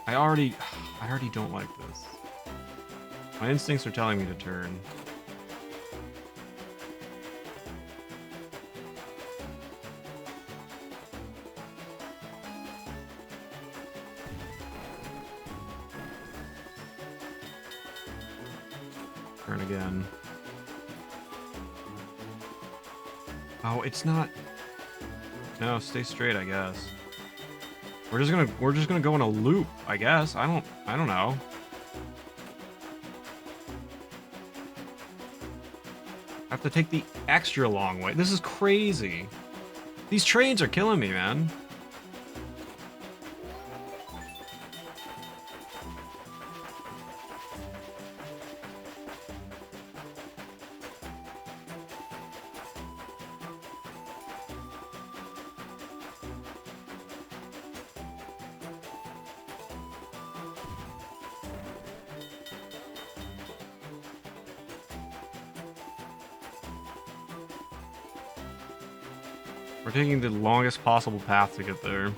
I already don't like this. My instincts are telling me to turn. Turn again. Oh, it's not. No, stay straight, I guess. We're just gonna go in a loop, I guess. I don't know. I have to take the extra long way. This is crazy. These trains are killing me, man. We're taking the longest possible path to get there.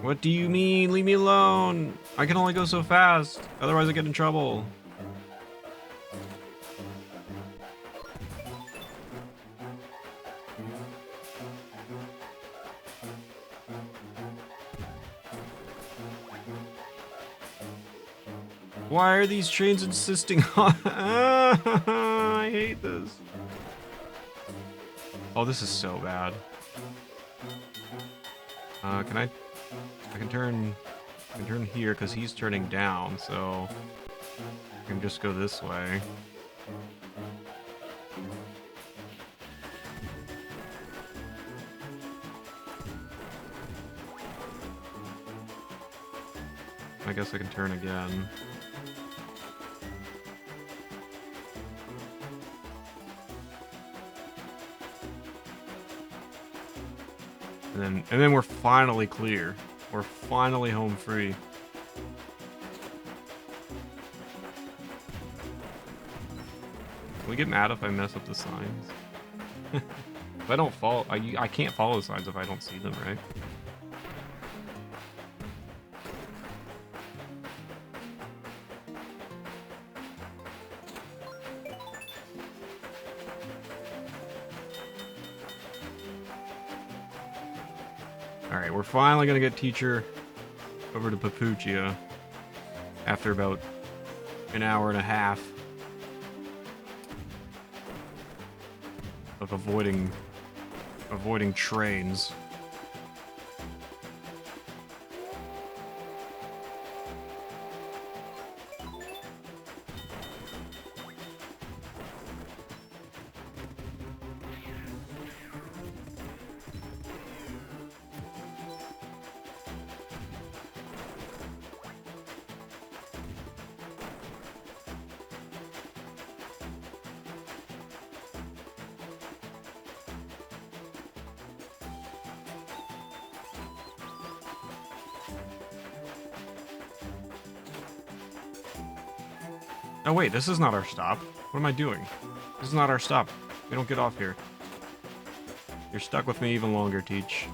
What do you mean? Leave me alone! I can only go so fast, otherwise I get in trouble. Why are these trains insisting on... I hate this. Oh, this is so bad. Can I can turn here because he's turning down, so I can just go this way. I guess I can turn again. And then we're finally clear. We're finally home free. Can we get mad if I mess up the signs? If I don't follow, I can't follow the signs if I don't see them, right? Alright, we're finally gonna get teacher over to Papuchia after about an hour and a half of avoiding trains. Oh wait, this is not our stop. What am I doing? This is not our stop. We don't get off here. You're stuck with me even longer, Teach.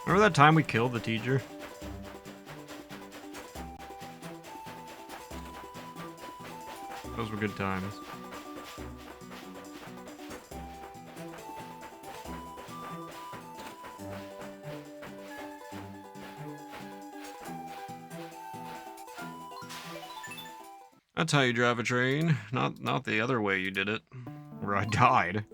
Remember that time we killed the teacher? Those were good times. That's how you drive a train, not the other way you did it, where I died.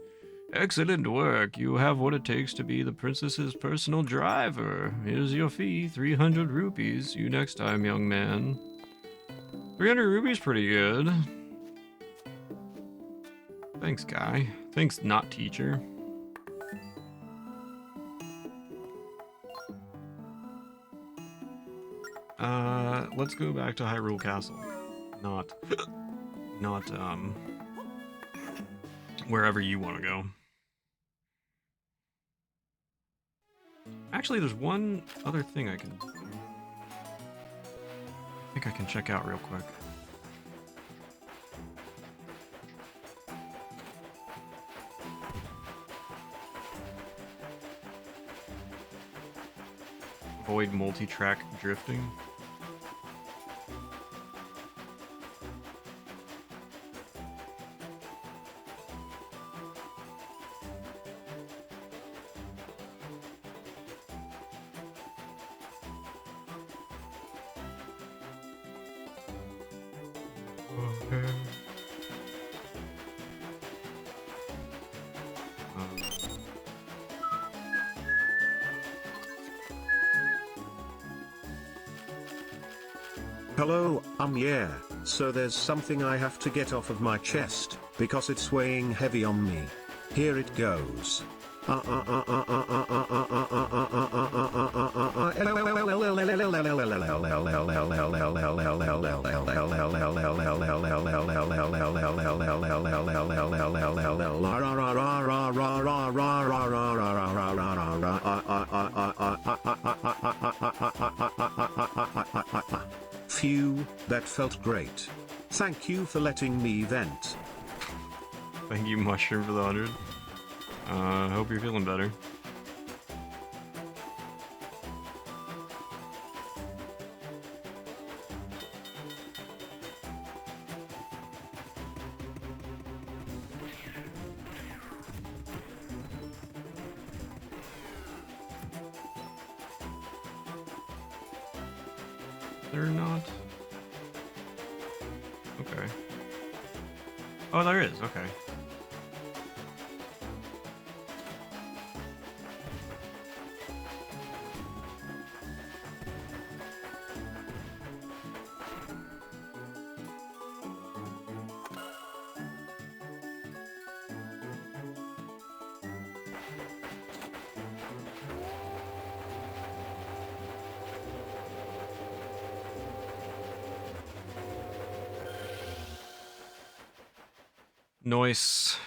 Excellent work. You have what it takes to be the princess's personal driver. Here's your fee, 300 rupees. See you next time, young man. 300 rupees pretty good. Thanks, guy. Thanks, not teacher. Let's go back to Hyrule Castle. Not, wherever you want to go. Actually, there's one other thing I think I can check out real quick. Avoid multi-track drifting. Okay. Hello, yeah, so there's something I have to get off of my chest, because it's weighing heavy on me. Here it goes. Phew, that felt great. Thank you for letting me vent. Thank you, Mushroom, for the 100. Hope you're feeling better. They're not. Okay. Oh, there is. Okay. Noise.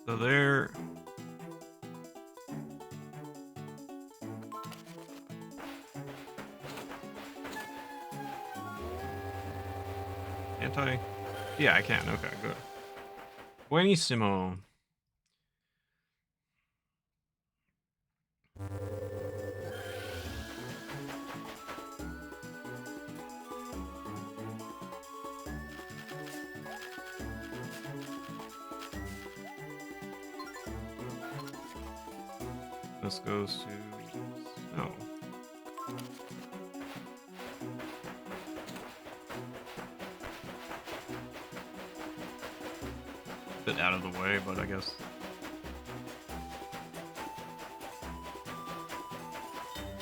So there. Can't I? Yeah, I can. Okay, good. Buenissimo. This goes to snow. Bit out of the way, but I guess.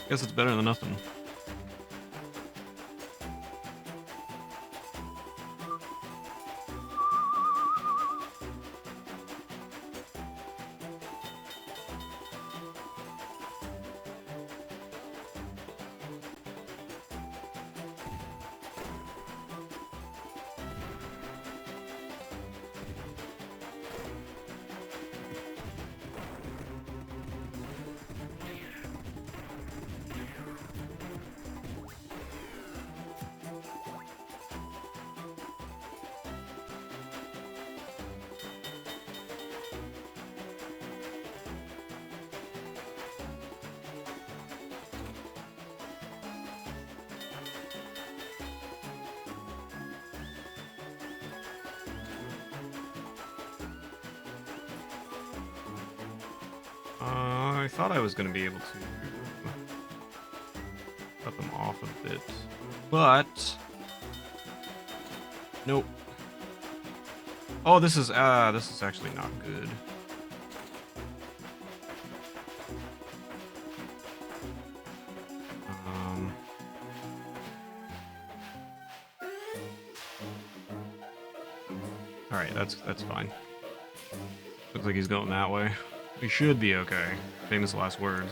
Guess it's better than nothing. I thought I was going to be able to cut them off a bit, but nope. Oh, this is actually not good. All right, that's fine. Looks like he's going that way. We should be okay. Famous last words.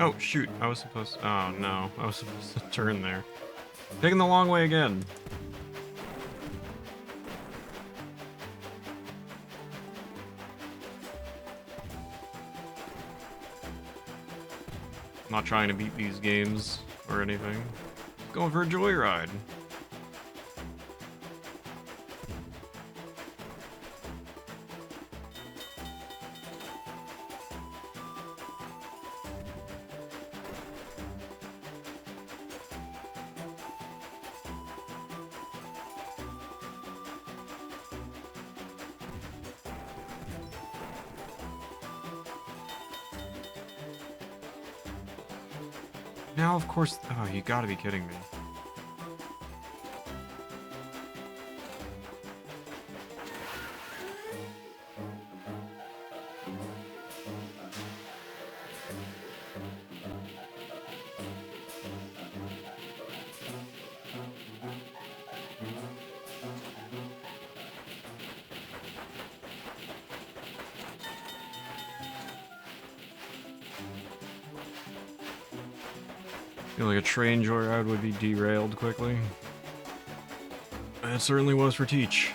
Oh, shoot. I was supposed to... Oh, no. I was supposed to turn there. Taking the long way again. I'm not trying to beat these games or anything. Going for a joyride. Now, of course... Oh, you gotta be kidding me. I feel like a train joyride would be derailed quickly. It certainly was for Teach.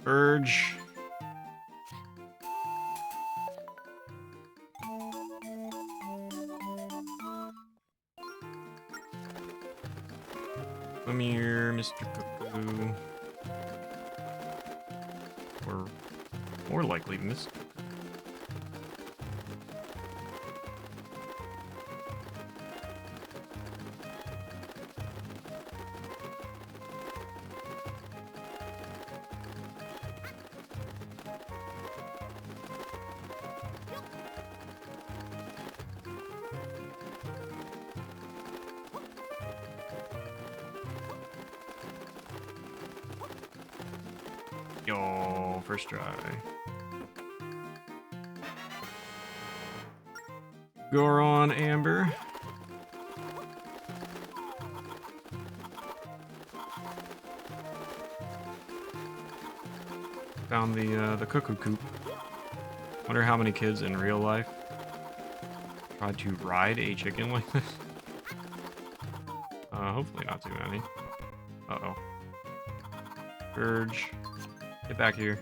Urge. Come here, Mr. Cuckoo. Or more likely, Miss. Yo, first try. Goron Amber. Found the cuckoo coop. Wonder how many kids in real life tried to ride a chicken like this. Hopefully not too many. Uh-oh. Urge. Get back here.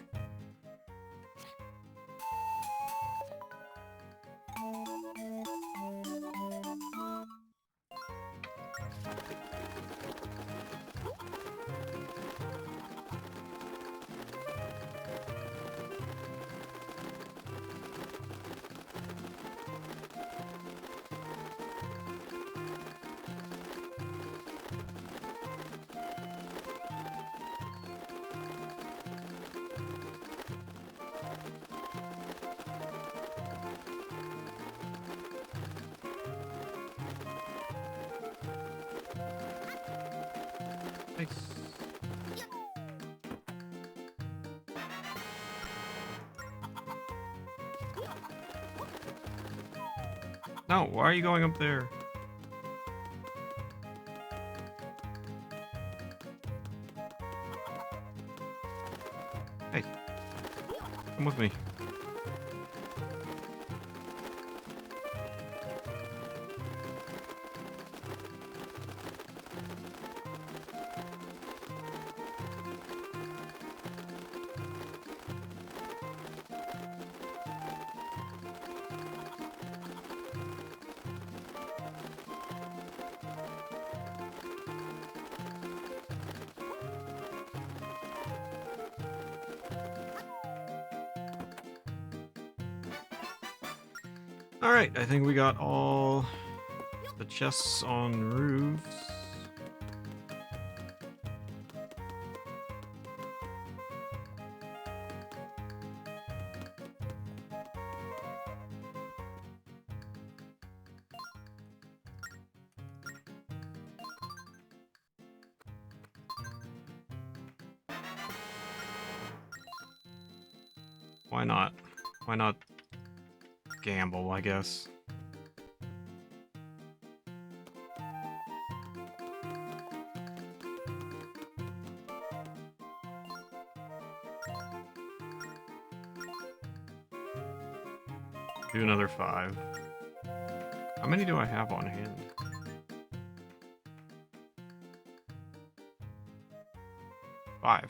Nice. No, why are you going up there? Hey, come with me. Alright, I think we got all the chests on roofs. Why not? Why not gamble, I guess? Do another 5. How many do I have on hand? 5.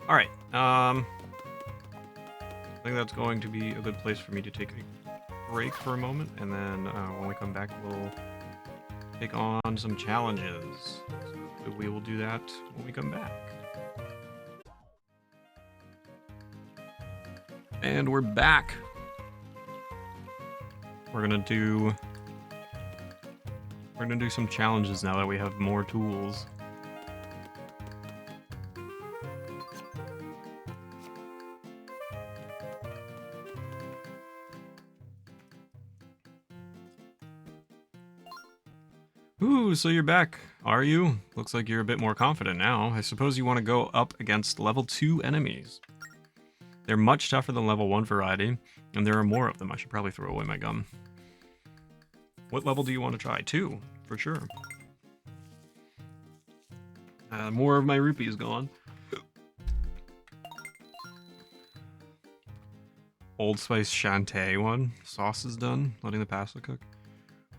Alright, I think that's going to be a good place for me to take a break for a moment, and then when we come back, we'll take on some challenges. So we will do that when we come back. And we're back. We're gonna do some challenges now that we have more tools. Ooh, so you're back, are you? Looks like you're a bit more confident now. I suppose you want to go up against level 2 enemies. They're much tougher than level 1 variety, and there are more of them. I should probably throw away my gum. What level do you want to try? 2, for sure. More of my rupee is gone. Old Spice Shantae one. Sauce is done. Letting the pasta cook.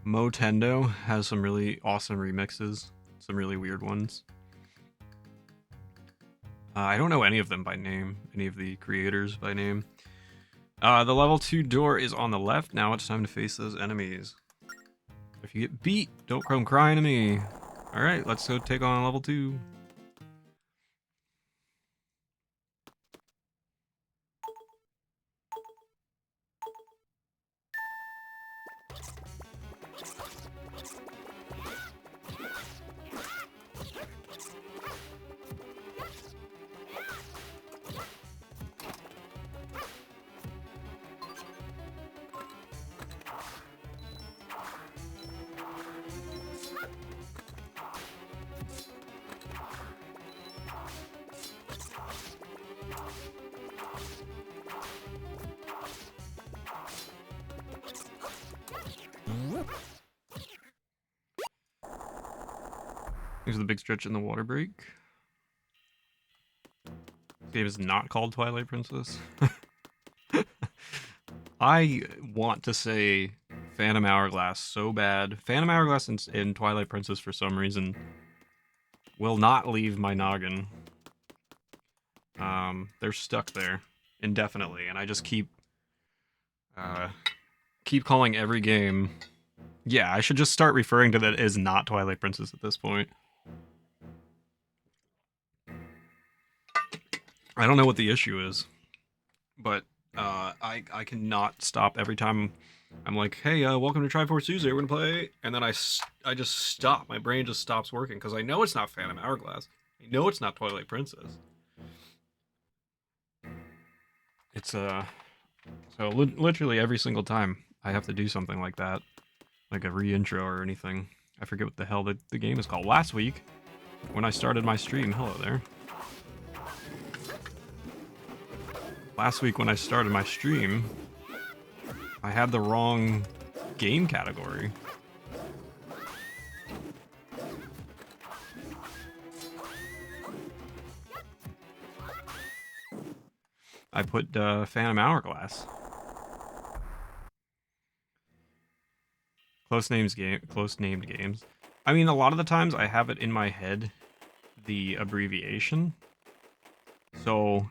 Motendo has some really awesome remixes. Some really weird ones. I don't know any of them by name. Any of the creators by name. The level 2 door is on the left. Now it's time to face those enemies. If you get beat, don't come crying to me. Alright, let's go take on level 2. Here's the big stretch in the water break. This game is not called Twilight Princess. I want to say Phantom Hourglass so bad. Phantom Hourglass in Twilight Princess, for some reason, will not leave my noggin. They're stuck there indefinitely, and I just keep calling every game. Yeah, I should just start referring to that as not Twilight Princess at this point. I don't know what the issue is, but I cannot stop every time I'm like, hey, welcome to Triforce Tuesday, we're gonna play, and then I just stop. My brain just stops working, because I know it's not Phantom Hourglass. I know it's not Twilight Princess. It's, so literally every single time I have to do something like that, like a re-intro or anything. I forget what the hell the game is called. Last week, when I started my stream, hello there. Last week when I started my stream, I had the wrong game category. I put Phantom Hourglass. Close named games. I mean, a lot of the times I have it in my head, the abbreviation. So,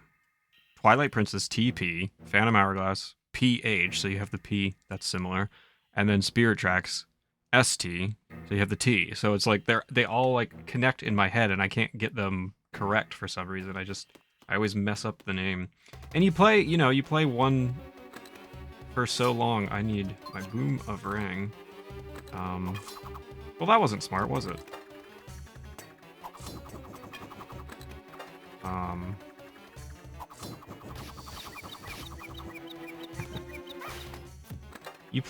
Twilight Princess TP, Phantom Hourglass PH, so you have the P, that's similar, and then Spirit Tracks ST, so you have the T. So it's like they all like connect in my head, and I can't get them correct for some reason. I always mess up the name. And you play one for so long. I need my Boom of Rang. Well, that wasn't smart, was it? You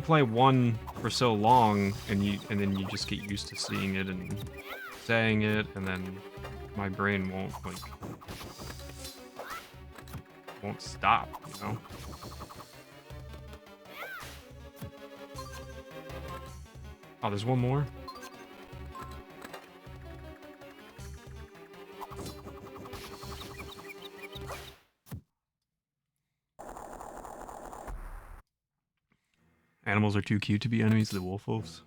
play one for so long, and then you just get used to seeing it and saying it, and then my brain won't, like, won't stop, you know? Oh, there's one more? Animals are too cute to be enemies of the wolf wolves.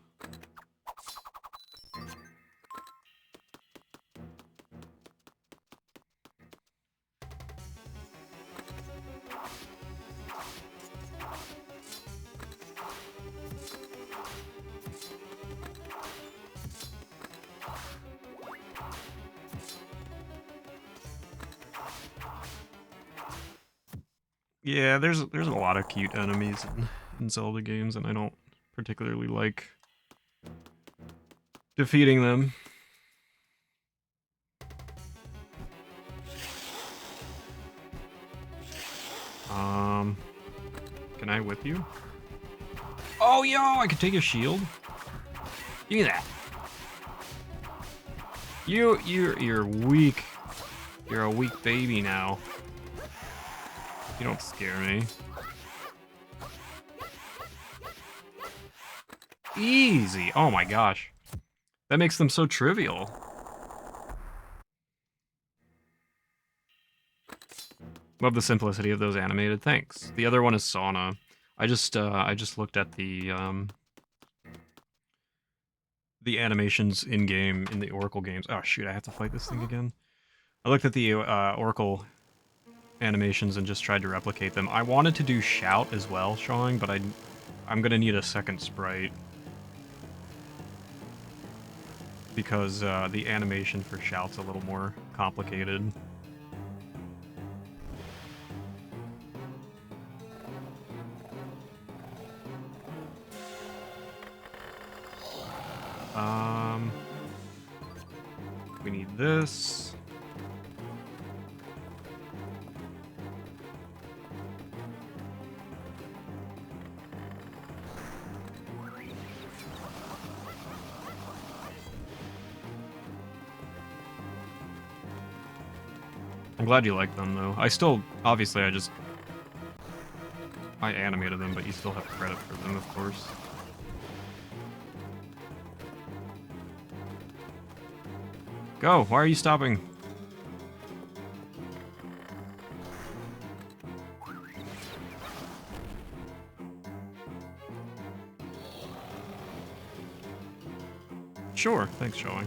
Yeah, there's a lot of cute enemies in Zelda games, and I don't particularly like defeating them. Can I whip you? Oh, yo, I could take a shield. Give me that. You're weak. You're a weak baby now. You don't scare me. Easy. Oh my gosh. That makes them so trivial. Love the simplicity of those animated things. The other one is Sauna. I just looked at the animations in game in the Oracle games. Oh shoot, I have to fight this thing again. I looked at the Oracle animations and just tried to replicate them. I wanted to do Shout as well, showing, but I'm gonna need a second sprite because the animation for Shout's a little more complicated. We need this. I'm glad you like them, though. I still, obviously, I animated them, but you still have credit for them, of course. Go! Why are you stopping? Sure, thanks, showing.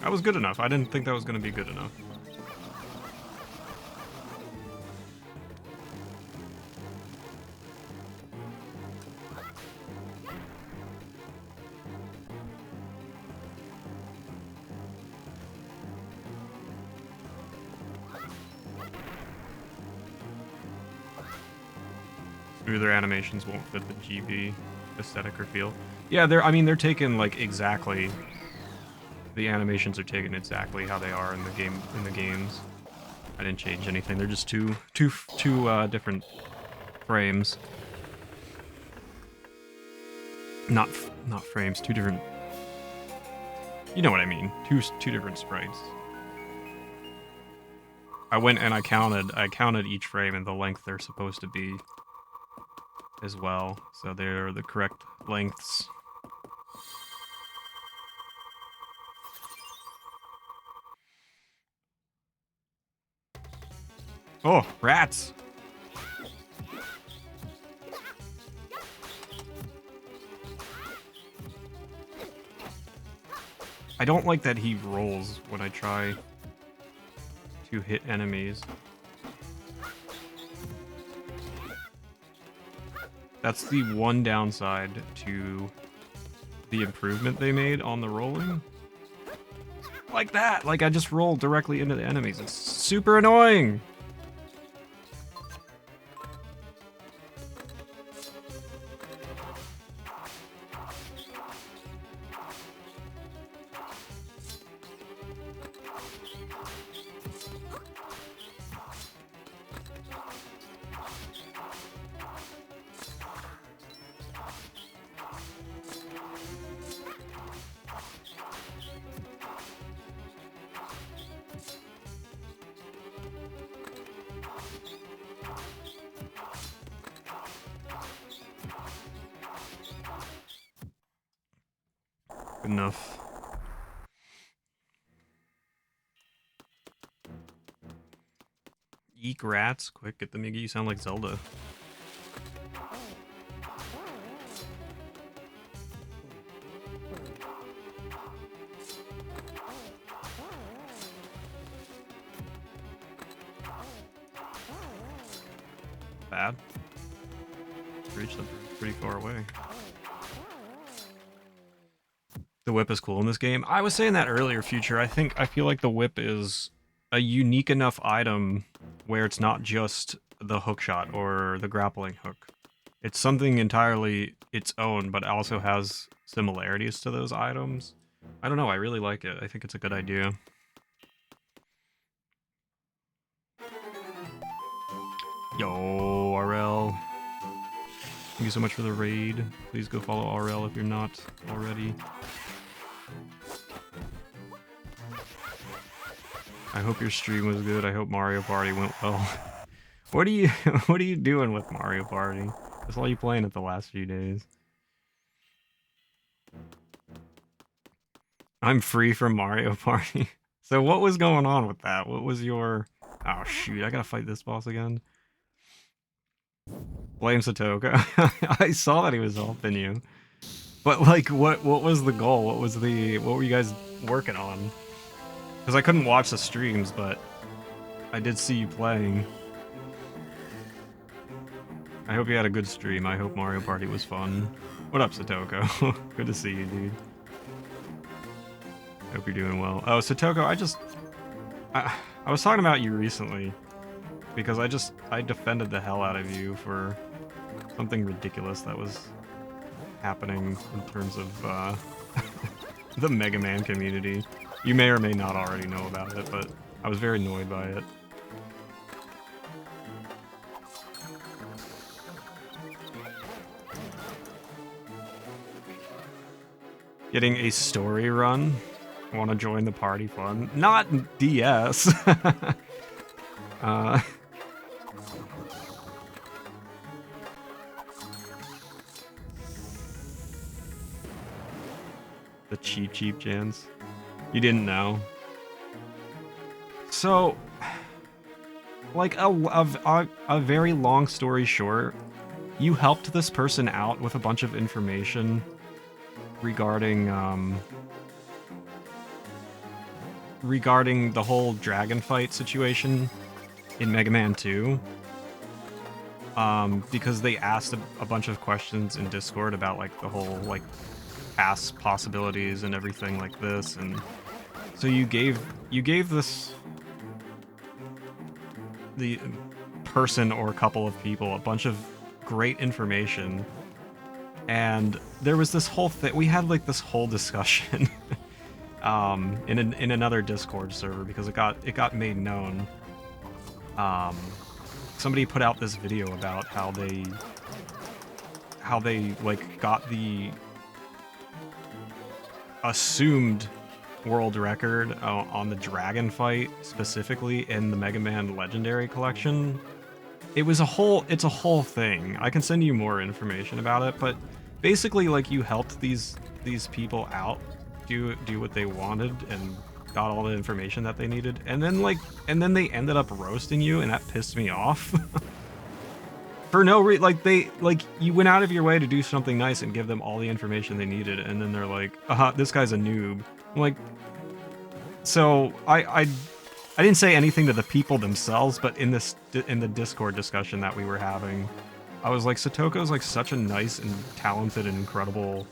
That was good enough. I didn't think that was going to be good enough. Smoother animations won't fit the GB aesthetic or feel. Yeah, they're taken like exactly. The animations are taken exactly how they are in the games. I didn't change anything. They're just two different frames. Not frames. Two different. You know what I mean? Two different sprites. I went and I counted each frame and the length they're supposed to be as well. So they're the correct lengths. Oh, rats! I don't like that he rolls when I try to hit enemies. That's the one downside to the improvement they made on the rolling. Like that. Like I just rolled directly into the enemies. It's super annoying. Good enough. Eek rats. Quick, get the Miggy. You sound like Zelda. Bad. Reach them pretty far away. The whip is cool in this game. I was saying that earlier, Future. I feel like the whip is a unique enough item where it's not just the hook shot or the grappling hook. It's something entirely its own, but also has similarities to those items. I don't know, I really like it. I think it's a good idea. Yo, RL. Thank you so much for the raid. Please go follow RL if you're not already. I hope your stream was good. I hope Mario Party went well. What are you doing with Mario Party? That's all you playing it the last few days. I'm free from Mario Party. So what was going on with that? What was your... Oh shoot, I gotta fight this boss again. Blame Satoko. I saw that he was helping you. But like, what was the goal? What were you guys working on? Because I couldn't watch the streams, but I did see you playing. I hope you had a good stream. I hope Mario Party was fun. What up, Satoko? Good to see you, dude. Hope you're doing well. Oh, Satoko, I was talking about you recently because I defended the hell out of you for something ridiculous that was happening in terms of the Mega Man community. You may or may not already know about it, but I was very annoyed by it. Getting a story run? Want to join the party fun? Not DS! The cheap Jans. You didn't know. So, like a very long story short, you helped this person out with a bunch of information regarding regarding the whole dragon fight situation in Mega Man 2. Because they asked a bunch of questions in Discord about like the whole like past possibilities and everything like this, and so you gave the person or a couple of people a bunch of great information, and there was this whole thing. We had like this whole discussion in another Discord server because it got made known. Somebody put out this video about how they like got the assumed world record on the dragon fight, specifically in the Mega Man Legendary Collection. It's a whole thing. I can send you more information about it, but basically like you helped these people out do what they wanted and got all the information that they needed, and then they ended up roasting you, and that pissed me off. For no reason. Like you went out of your way to do something nice and give them all the information they needed, and then they're like, this guy's a noob. I'm like, so I didn't say anything to the people themselves, but in the Discord discussion that we were having, I was like, Satoko's like such a nice and talented and incredible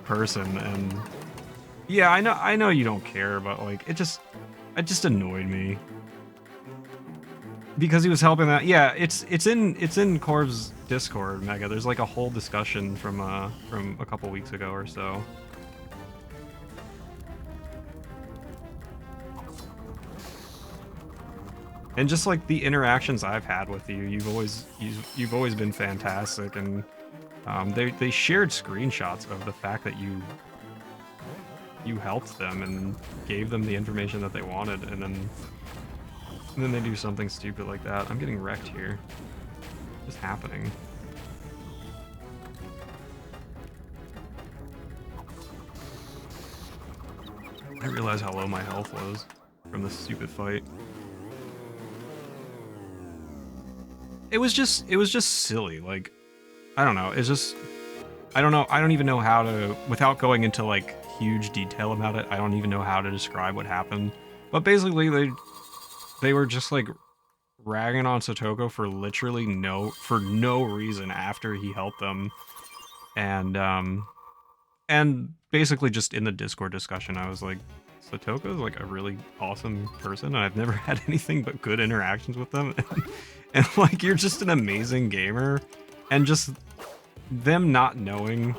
person, and Yeah, I know you don't care, but like it just annoyed me. Because he was helping that. Yeah, it's in Corv's Discord, Mega. There's like a whole discussion from a couple weeks ago or so. And just like the interactions I've had with you, you've always been fantastic, and they shared screenshots of the fact that you helped them and gave them the information that they wanted, and then they do something stupid like that. I'm getting wrecked here. What's happening? I didn't realize how low my health was from this stupid fight. It was just silly. Like, I don't know. It's just, I don't know. I don't even know how to, without going into like huge detail about it, I don't even know how to describe what happened. But basically, they were just like ragging on Satoko for literally no reason after he helped them, and basically just in the Discord discussion, I was like, Satoko is like a really awesome person, and I've never had anything but good interactions with them. And like, you're just an amazing gamer, and just them not knowing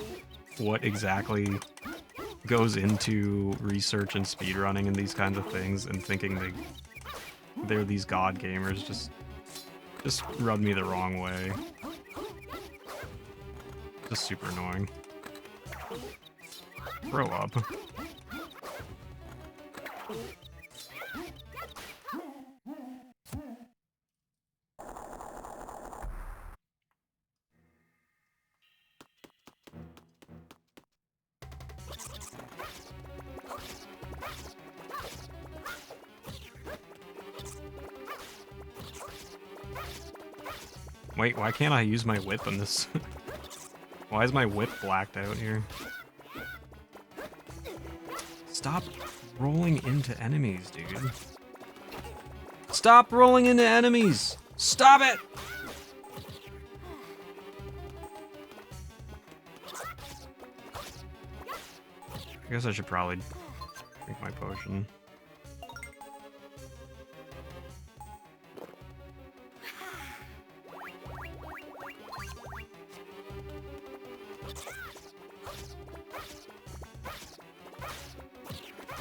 what exactly goes into research and speedrunning and these kinds of things, and thinking they're these god gamers, just rubbed me the wrong way. Just super annoying. Grow up. Wait, why can't I use my whip on this? Why is my whip blacked out here? Stop rolling into enemies, dude. Stop rolling into enemies! Stop it! I guess I should probably drink my potion.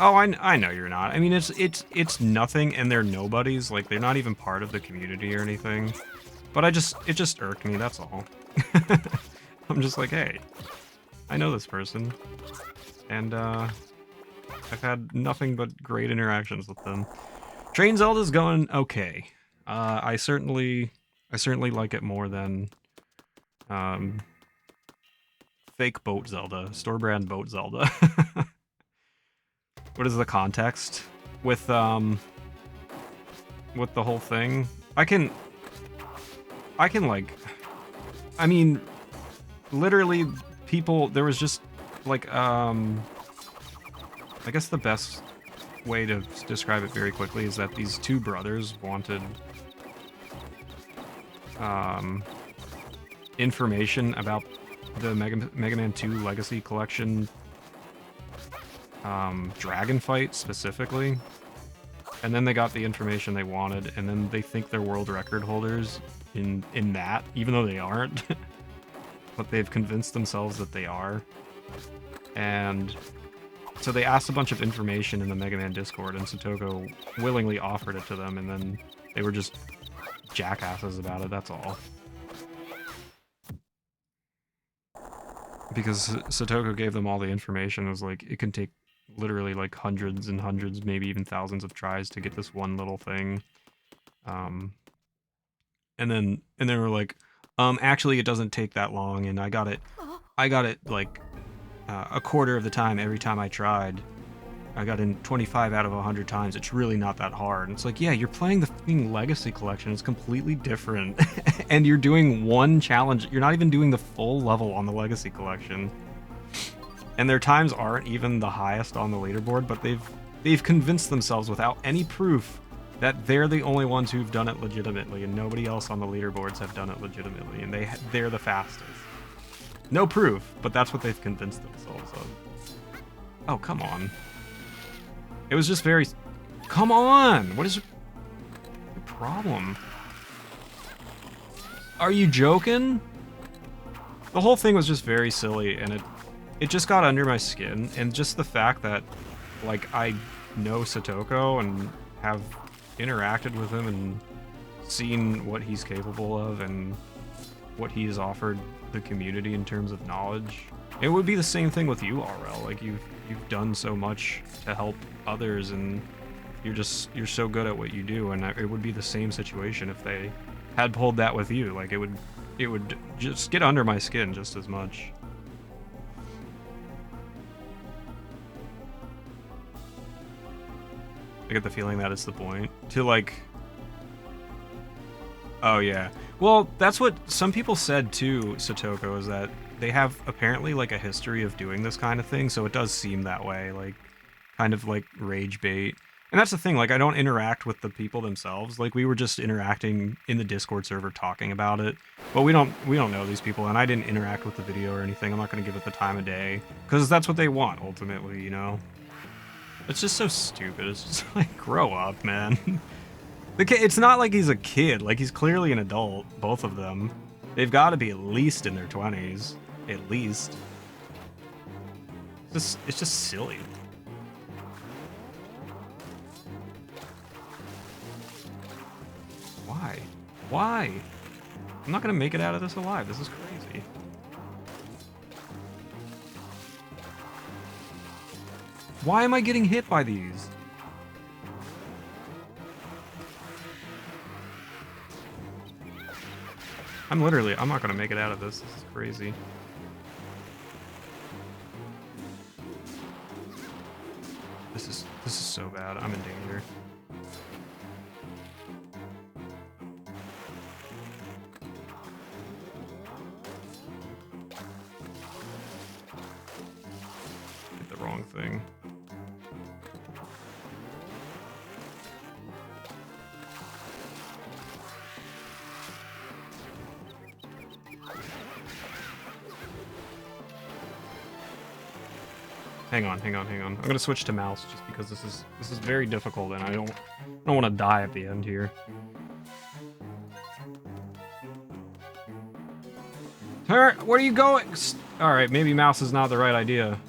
Oh, I know you're not. I mean, it's nothing, and they're nobodies. Like, they're not even part of the community or anything. But it just irked me. That's all. I'm just like, hey, I know this person, and I've had nothing but great interactions with them. Train Zelda's going okay. I certainly like it more than fake boat Zelda, store brand boat Zelda. What is the context with the whole thing? I can like, I mean, literally people, there was just like, I guess the best way to describe it very quickly is that these two brothers wanted information about the Mega Man 2 Legacy Collection dragon fight specifically, and then they got the information they wanted, and then they think they're world record holders in that, even though they aren't. But they've convinced themselves that they are, and so they asked a bunch of information in the Mega Man Discord, and Satoko willingly offered it to them, and then they were just jackasses about it, that's all. Because Satoko gave them all the information. It was like, it can take literally like hundreds and hundreds, maybe even thousands of tries to get this one little thing. And then they were like, actually it doesn't take that long, and I got it like a quarter of the time every time I tried. I got in 25 out of 100 times. It's really not that hard. And it's like, yeah, you're playing the fucking Legacy Collection. It's completely different. And you're doing one challenge. You're not even doing the full level on the Legacy Collection. And their times aren't even the highest on the leaderboard, but they've convinced themselves without any proof that they're the only ones who've done it legitimately, and nobody else on the leaderboards have done it legitimately, and they're the fastest. No proof, but that's what they've convinced themselves of. Oh, come on. It was just very... Come on! What is your problem? Are you joking? The whole thing was just very silly, and it just got under my skin, and just the fact that, like, I know Satoko and have interacted with him and seen what he's capable of and what he has offered the community in terms of knowledge. It would be the same thing with you, RL. Like, you've done so much to help others, and you're so good at what you do, and it would be the same situation if they had pulled that with you. Like, it would just get under my skin just as much. I get the feeling that it's the point. To, like... Oh, yeah. Well, that's what some people said, too, Satoko, is that they have, apparently, like, a history of doing this kind of thing, so it does seem that way, like, kind of, like, rage bait. And that's the thing, like, I don't interact with the people themselves. Like, we were just interacting in the Discord server talking about it. But we don't know these people, and I didn't interact with the video or anything. I'm not going to give it the time of day. Because that's what they want, ultimately, you know? It's just so stupid. It's just like, grow up, man. It's not like he's a kid. Like, he's clearly an adult, both of them. They've got to be at least in their 20s. At least. It's just silly. Why? Why? I'm not gonna make it out of this alive. This is crazy. Why am I getting hit by these? I'm not gonna make it out of this. This is crazy. This is so bad. I'm in danger. Hit the wrong thing. Hang on. I'm gonna switch to mouse just because this is very difficult, and I don't want to die at the end here. Where are you going? All right, maybe mouse is not the right idea.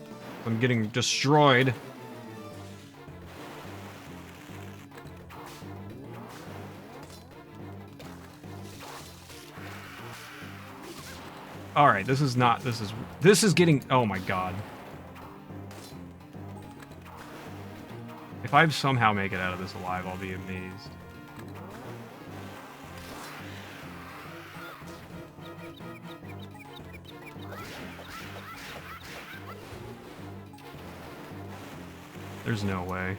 I'm getting destroyed. All right, this is getting. Oh my god. If I somehow make it out of this alive, I'll be amazed. There's no way.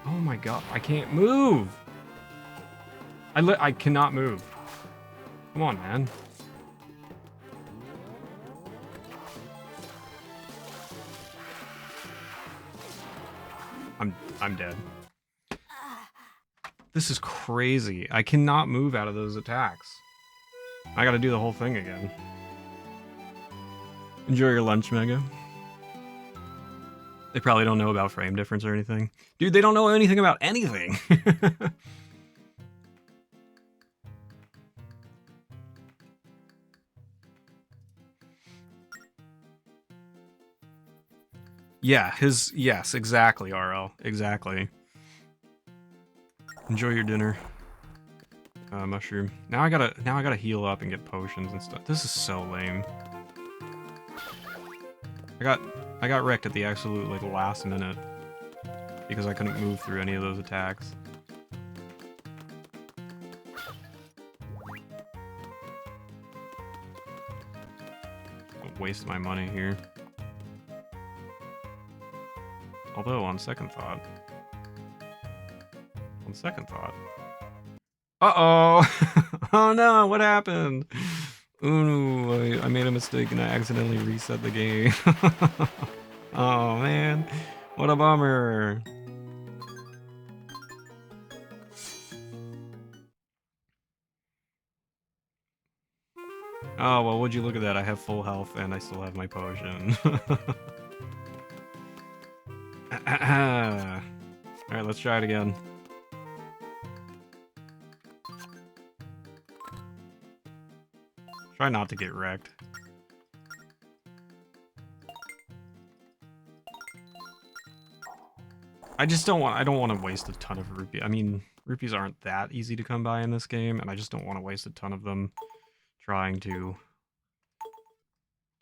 Oh my god, I can't move! I cannot move. Come on, man. I'm dead. This is crazy. I cannot move out of those attacks. I gotta do the whole thing again. Enjoy your lunch, Mega. They probably don't know about frame difference or anything. Dude, they don't know anything about anything. Yeah, yes, exactly, RL. Exactly. Enjoy your dinner. Mushroom. Now I gotta heal up and get potions and stuff. This is so lame. I got wrecked at the absolute, like, last minute because I couldn't move through any of those attacks. Don't waste my money here. Although, on second thought... Uh-oh! Oh no, what happened? Ooh, I made a mistake and I accidentally reset the game. Oh man, what a bummer. Oh, well, would you look at that? I have full health and I still have my potion. Alright, let's try it again. Try not to get wrecked. I don't want to waste a ton of rupees. I mean, rupees aren't that easy to come by in this game, and I just don't want to waste a ton of them trying to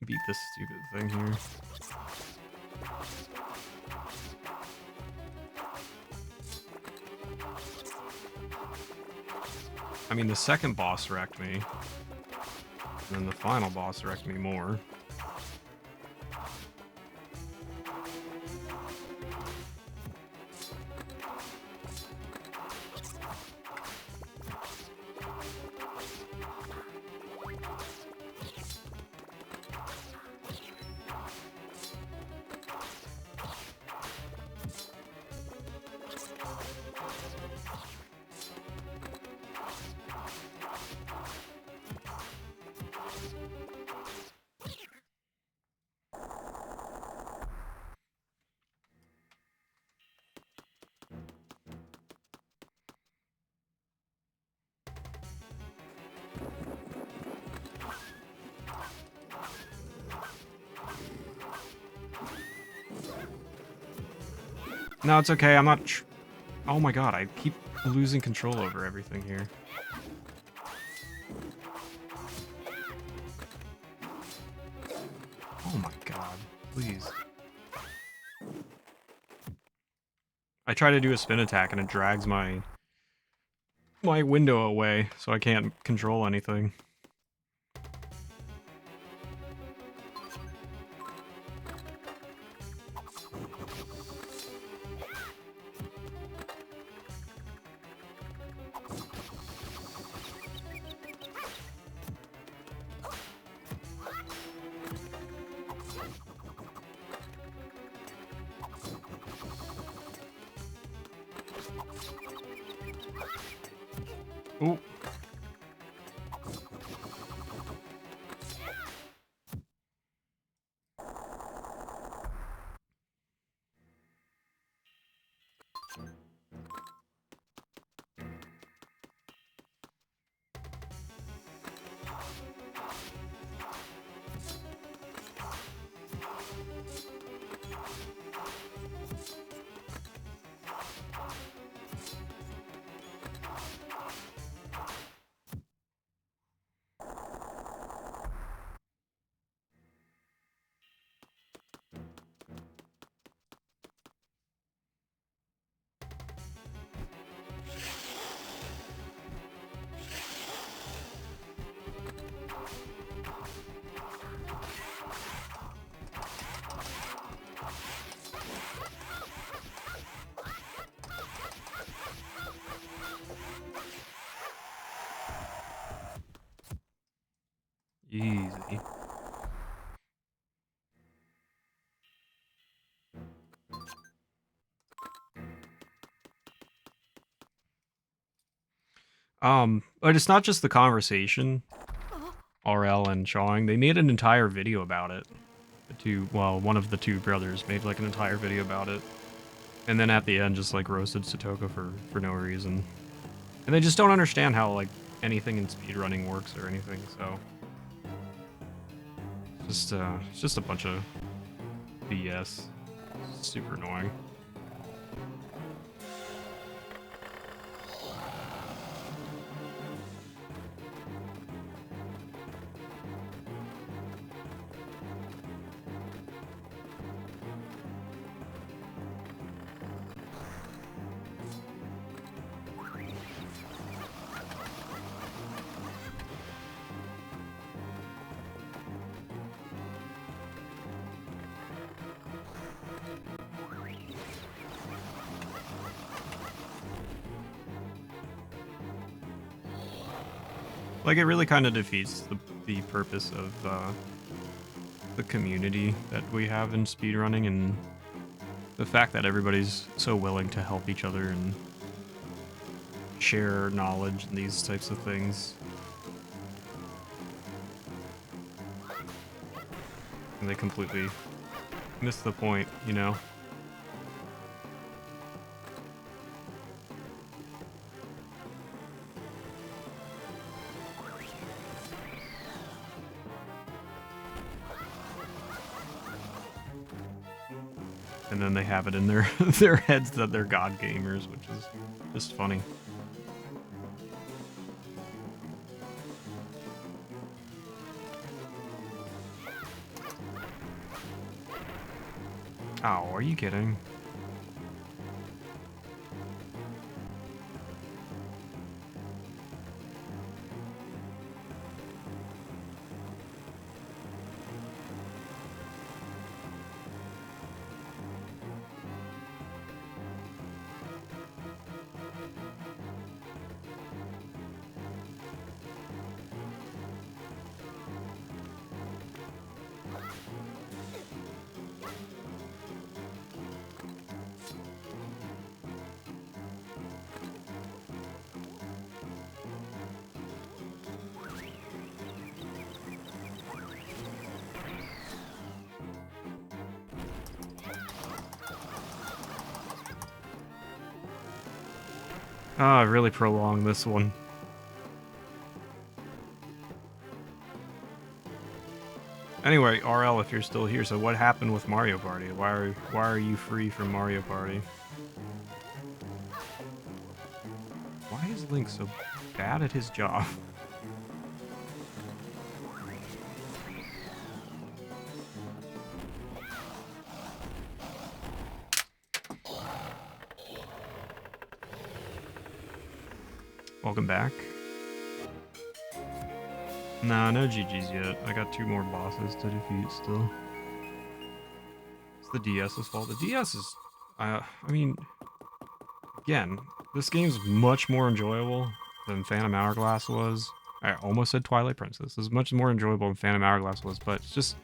beat this stupid thing here. I mean, the second boss wrecked me, and then the final boss wrecked me more. No, it's okay. I'm not. Oh my god, I keep losing control over everything here. Oh my god, please. I try to do a spin attack and it drags my window away, so I can't control anything. Ooh. Easy. But it's not just the conversation. RL and Chong, they made an entire video about it. One of the two brothers made like an entire video about it. And then at the end just like roasted Satoko for no reason. And they just don't understand how like anything in speedrunning works or anything, so it's just a bunch of BS. Super annoying. Like, it really kind of defeats the purpose of the community that we have in speedrunning, and the fact that everybody's so willing to help each other and share knowledge and these types of things. And they completely miss the point, you know? And then they have it in their their heads that they're god gamers, which is just funny. Oh, are you kidding? Ah, I really prolonged this one. Anyway, RL, if you're still here, so what happened with Mario Party? Why are you free from Mario Party? Why is Link so bad at his job? Welcome back. Nah, no GG's yet. I got 2 more bosses to defeat still. It's the DS's fault. The DS is... I mean... Again, this game's much more enjoyable than Phantom Hourglass was. I almost said Twilight Princess. It's much more enjoyable than Phantom Hourglass was, but it's just...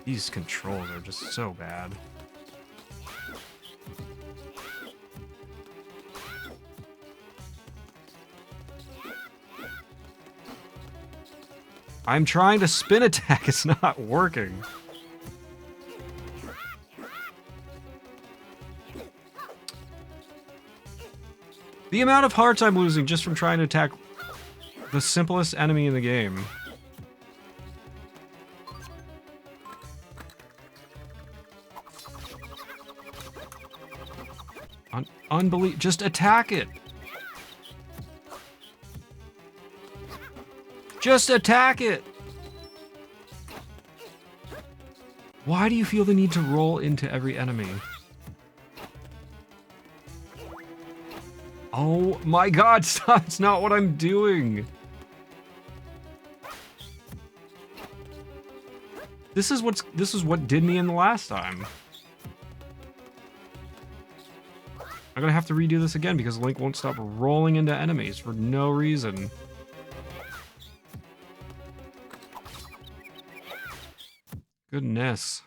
These controls are just so bad. I'm trying to spin attack, it's not working. The amount of hearts I'm losing just from trying to attack the simplest enemy in the game. Unbelievable. Just attack it. Just attack it! Why do you feel the need to roll into every enemy? Oh my god, stop! It's not what I'm doing! This is what did me in the last time. I'm gonna have to redo this again because Link won't stop rolling into enemies for no reason. Goodness.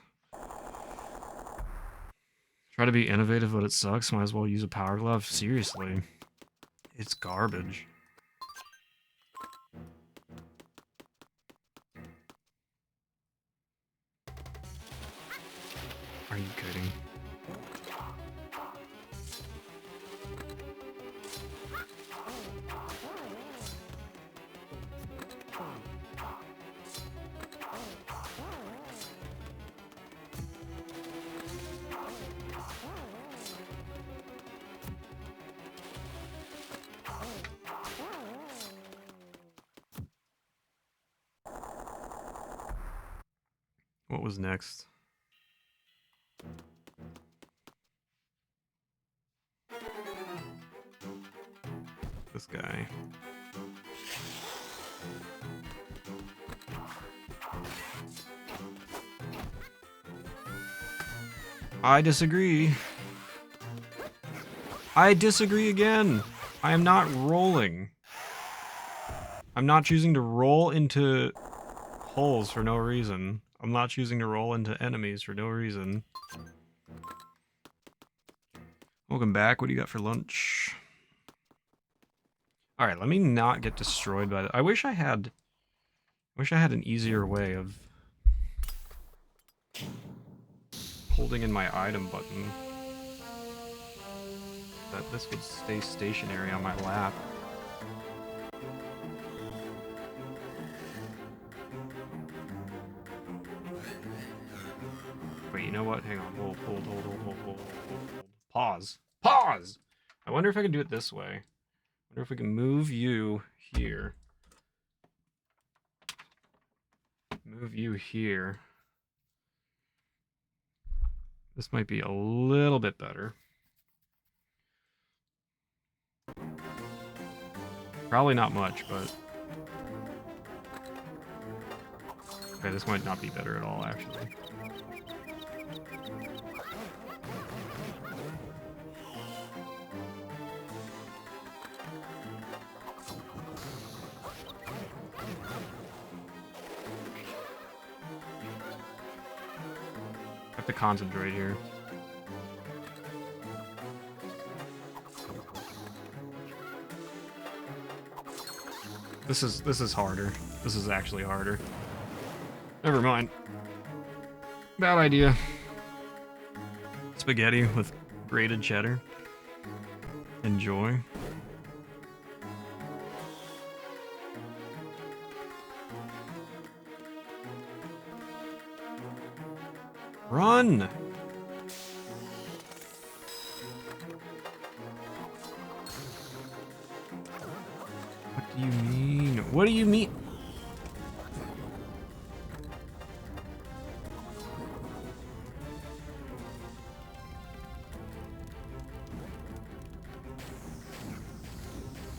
Try to be innovative, but it sucks. Might as well use a power glove. Seriously. It's garbage. Are you kidding? What was next? This guy. I disagree. I disagree again. I am not rolling. I'm not choosing to roll into holes for no reason. I'm not choosing to roll into enemies for no reason. Welcome back. What do you got for lunch? All right, let me not get destroyed by the... I wish I had an easier way of holding in my item button. That this would stay stationary on my lap. Wait, you know what? Hang on. Hold. Pause. Pause! I wonder if I can do it this way. I wonder if we can move you here. Move you here. This might be a little bit better. Probably not much, but... Okay, this might not be better at all, actually. I have to concentrate here. This is harder. This is actually harder. Never mind. Bad idea. Spaghetti with grated cheddar. Enjoy. Run! What do you mean? What do you mean?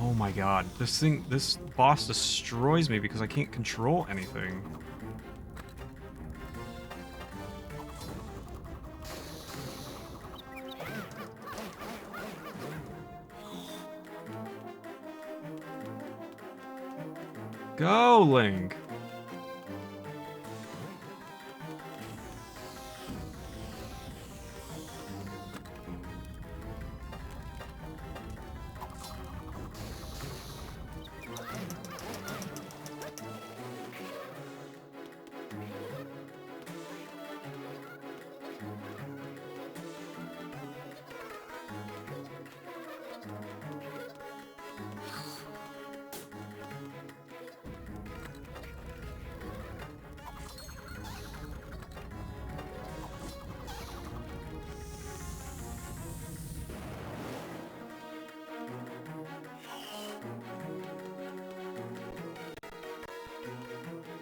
Oh my god, this boss destroys me because I can't control anything. Go, Link!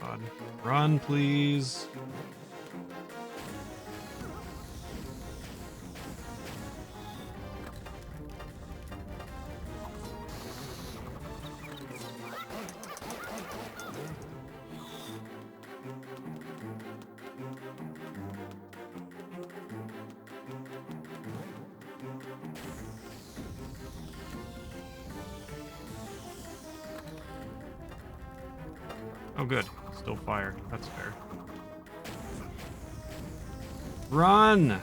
God. Run, please. Oh, good. Still fire. That's fair. Run!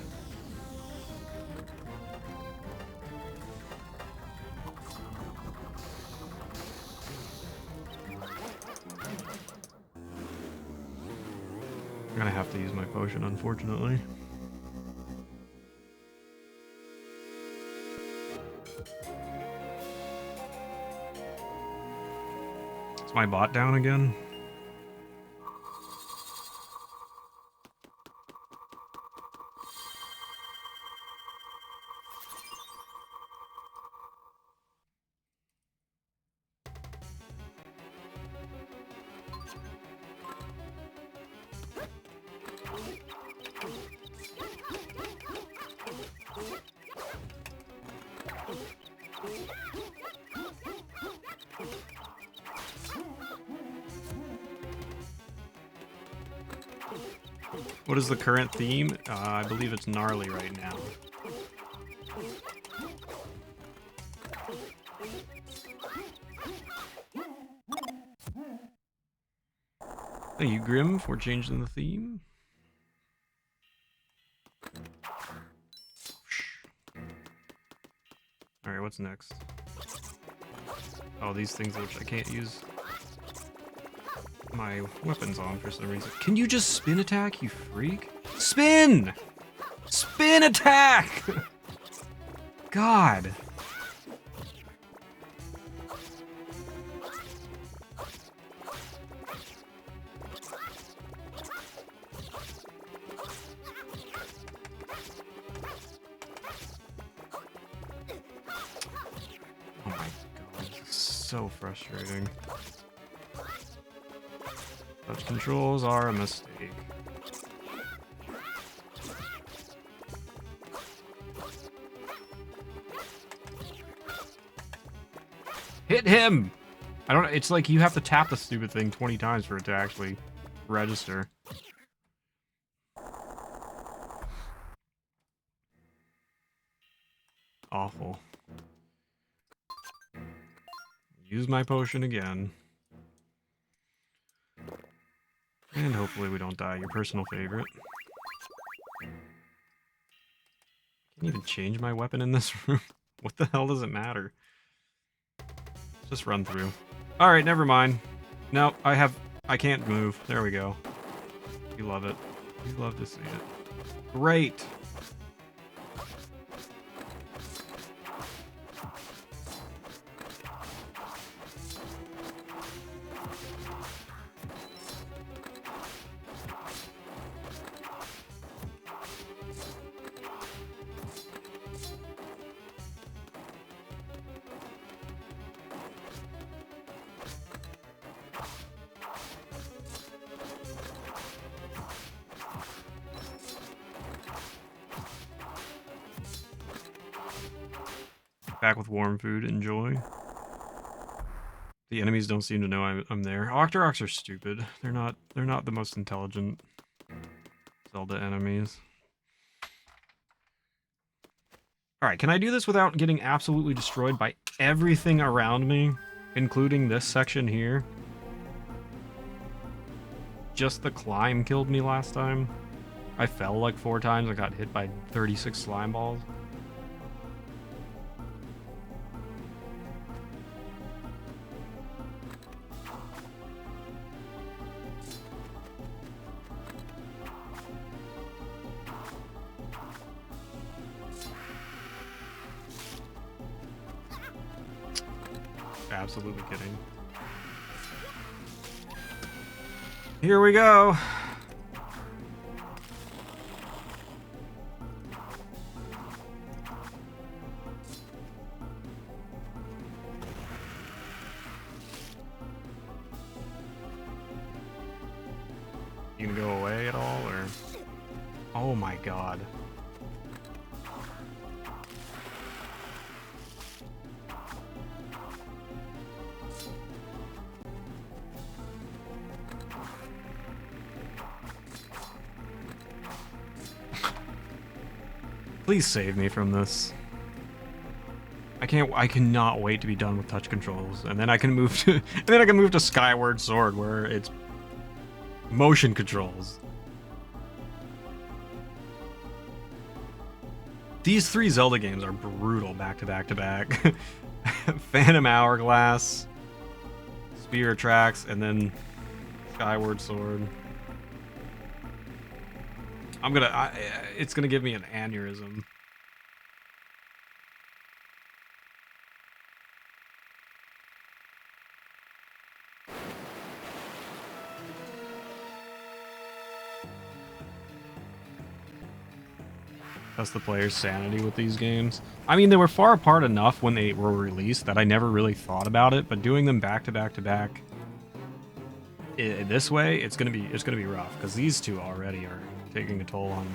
I'm gonna have to use my potion, unfortunately. Is my bot down again? What is the current theme? I believe it's gnarly right now. Thank you, Grim, for changing the theme. Alright, what's next? Oh, these things which I can't use my weapons on for some reason. Can you just spin attack, you freak? Spin! Spin attack! God. Oh my god, this is so frustrating. Touch controls are a mistake. Hit him! I don't. It's like you have to tap the stupid thing 20 times for it to actually register. Awful. Use my potion again. And hopefully we don't die. Your personal favorite. Can you even change my weapon in this room? What the hell does it matter? Just run through. Alright, never mind. No, I can't move. There we go. You love it. You love to see it. Great! Back with warm food, enjoy. The enemies don't seem to know I'm there. Octoroks are stupid. They're not the most intelligent Zelda enemies. Alright, can I do this without getting absolutely destroyed by everything around me? Including this section here? Just the climb killed me last time. I fell like 4 times and got hit by 36 slime balls. Absolutely kidding. Here we go. You gonna go away at all, or? Oh my god. Please save me from this. I cannot wait to be done with touch controls, and then I can move to Skyward Sword, where it's motion controls. These 3 Zelda games are brutal back to back to back. Phantom Hourglass, Spear Tracks, and then Skyward Sword. It's gonna give me an aneurysm. That's the player's sanity with these games. I mean, they were far apart enough when they were released that I never really thought about it, but doing them back to back to back this way, it's gonna be rough, because these 2 already are taking a toll on me.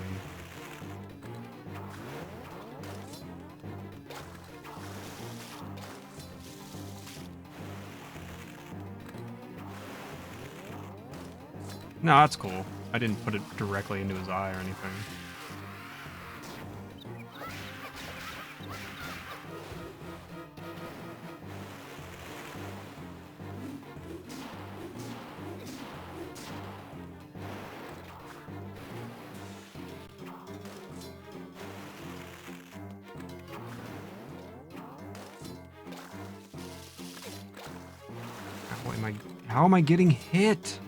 No, that's cool. I didn't put it directly into his eye or anything. How am I getting hit?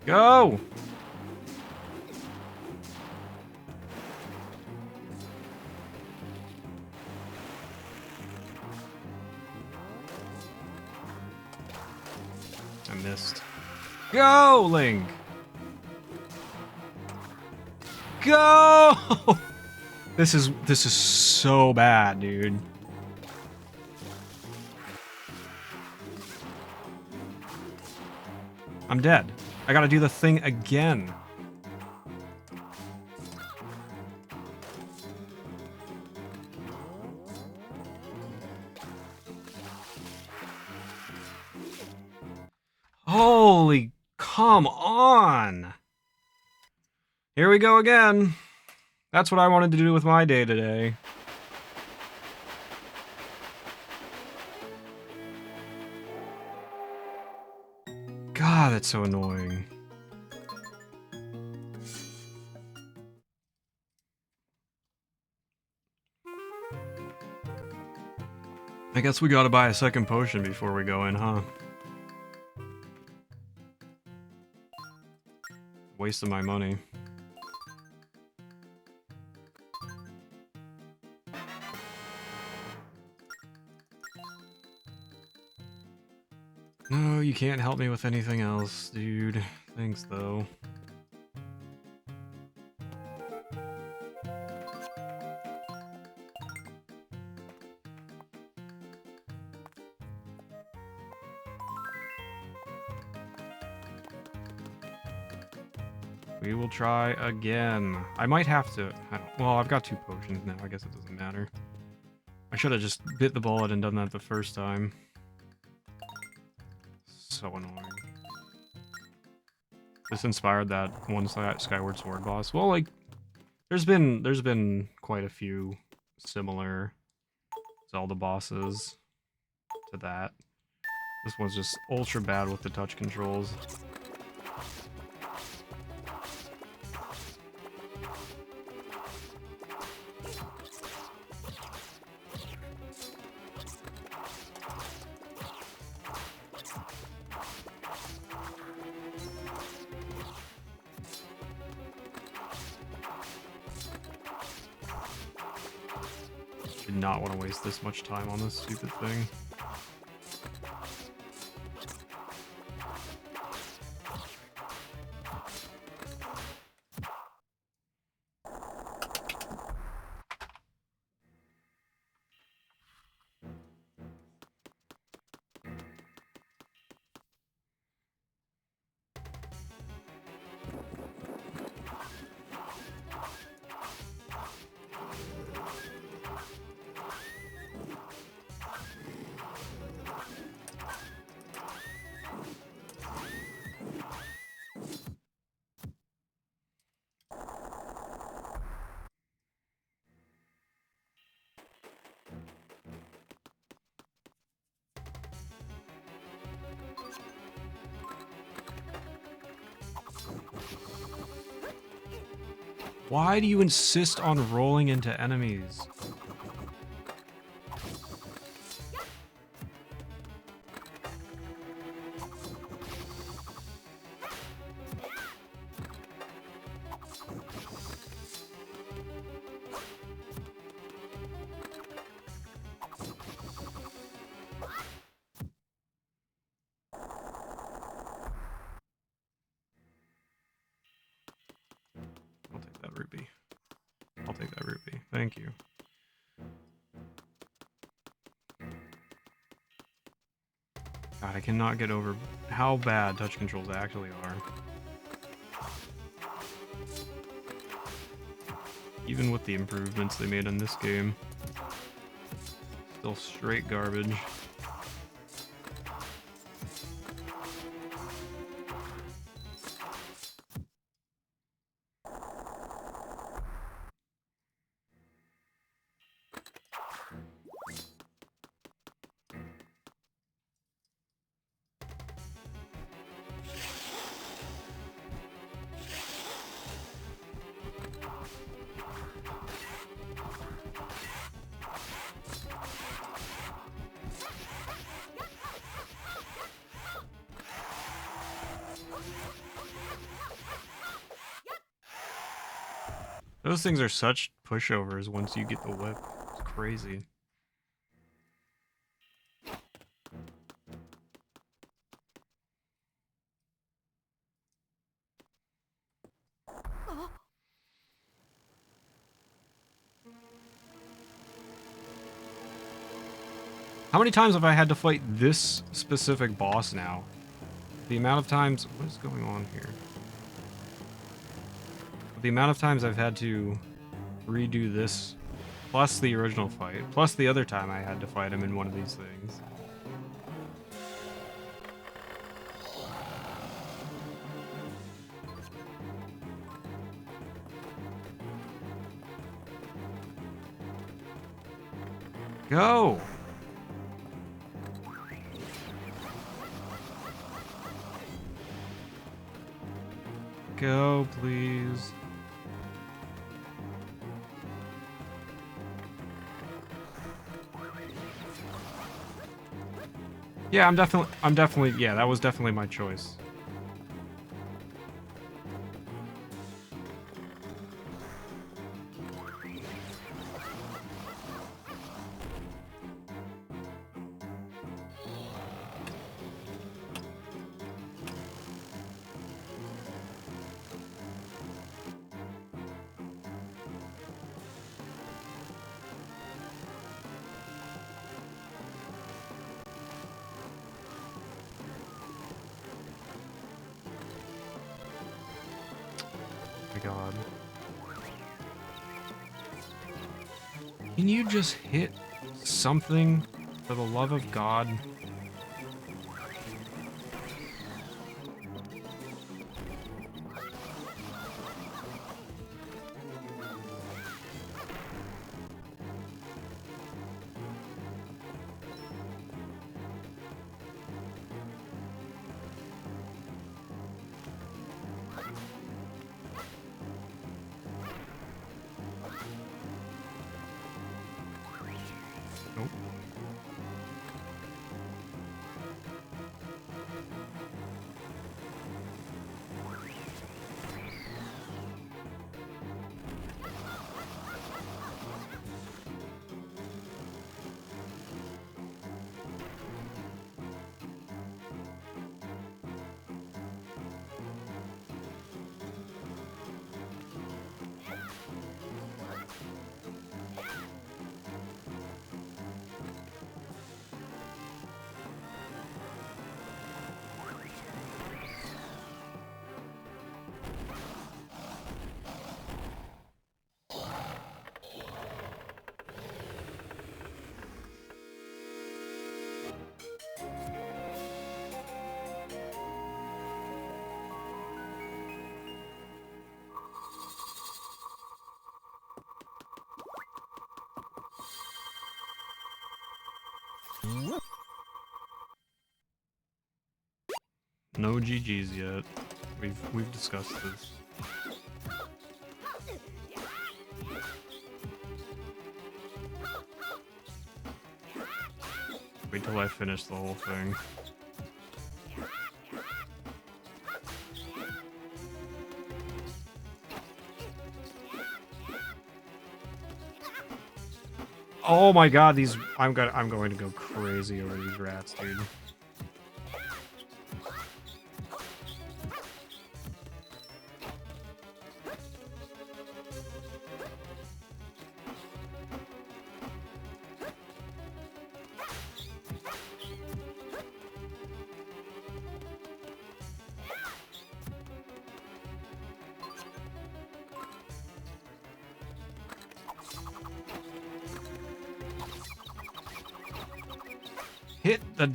Go! I missed. Go, Link! Go! This is so bad, dude. I'm dead. I gotta do the thing again. Holy, come on! Here we go again. That's what I wanted to do with my day today. God, that's so annoying. I guess we gotta buy a second potion before we go in, huh? Wasting my money. No, you can't help me with anything else, dude. Thanks, though. We will try again. I might have to... well, I've got 2 potions now. I guess it doesn't matter. I should have just bit the bullet and done that the first time. So annoying. This inspired that one Skyward Sword boss. Well, like, there's been quite a few similar Zelda bosses to that. This one's just ultra bad with the touch controls. Did not want to waste this much time on this stupid thing. Why do you insist on rolling into enemies? I'll take that rupee. I'll take that rupee. Thank you. God, I cannot get over how bad touch controls actually are. Even with the improvements they made in this game. Still straight garbage. Those things are such pushovers once you get the whip. It's crazy. How many times have I had to fight this specific boss now? The amount of times... What is going on here? The amount of times I've had to redo this, plus the original fight, plus the other time I had to fight him in one of these things. Go! Go, please. Yeah, I'm definitely, yeah, that was definitely my choice. God. Can you just hit something for the love of God? Nope. No GG's yet. We've discussed this. Wait till I finish the whole thing. Oh my god, these I'm going to go crazy over these rats, dude. hit the...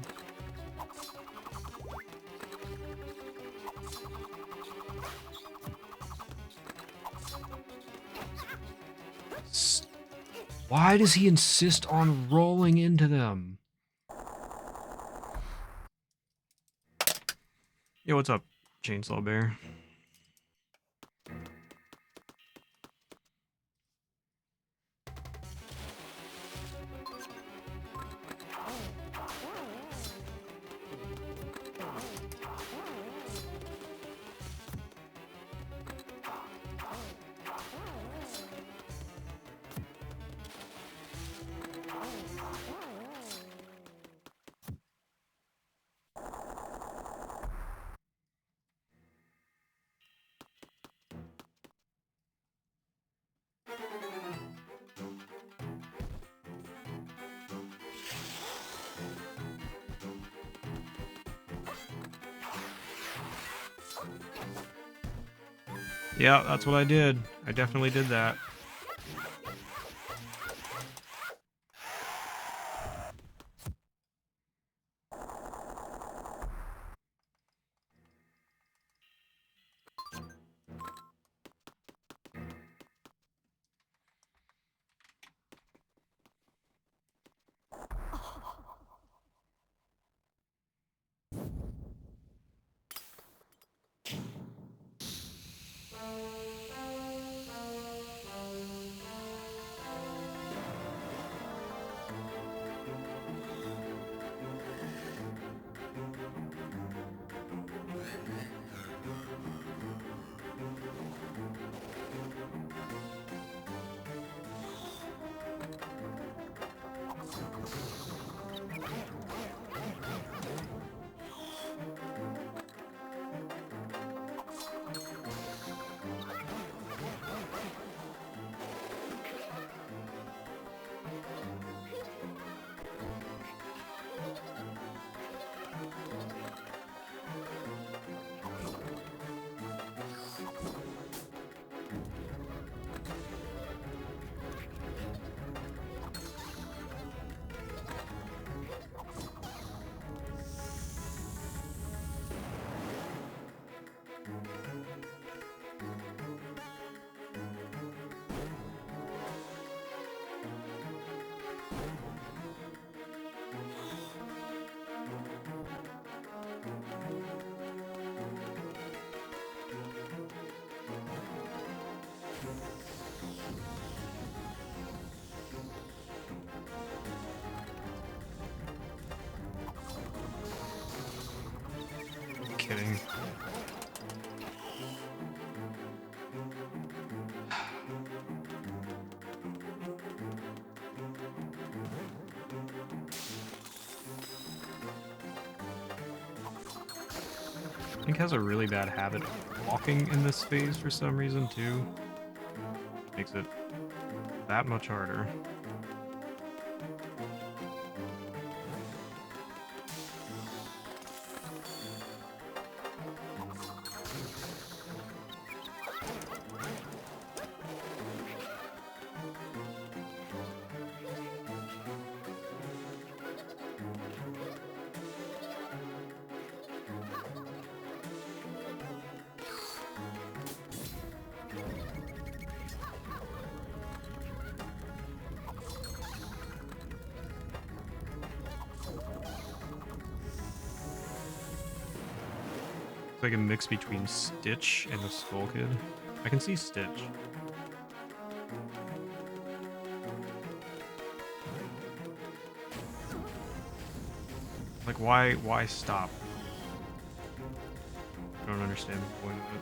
Why does he insist on rolling into them? Yo, what's up, Chainsaw Bear? Yeah, that's what I did. I definitely did that. Kidding. Link has a really bad habit of walking in this phase for some reason too. Makes it that much harder. It's like a mix between Stitch and the Skull Kid. I can see Stitch. Like, why stop? I don't understand the point of it.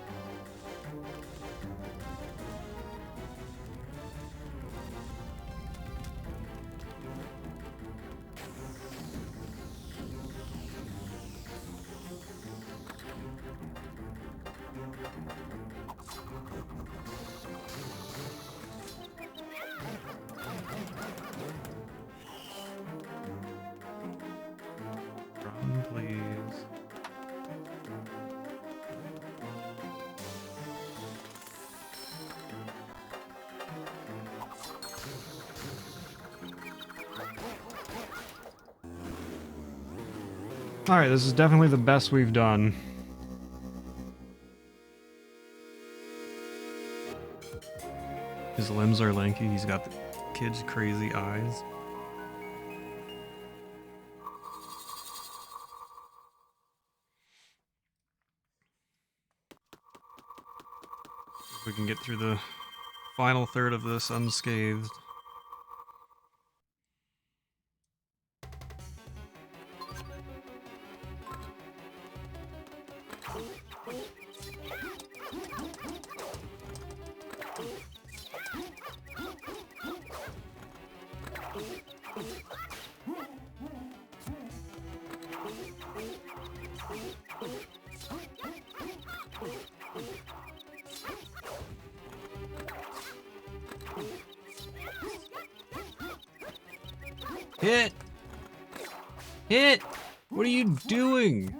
Run, please. Alright, this is definitely the best we've done. His limbs are lanky, he's got the kid's crazy eyes. If we can get through the final third of this unscathed. Hit! Hit! What are you doing?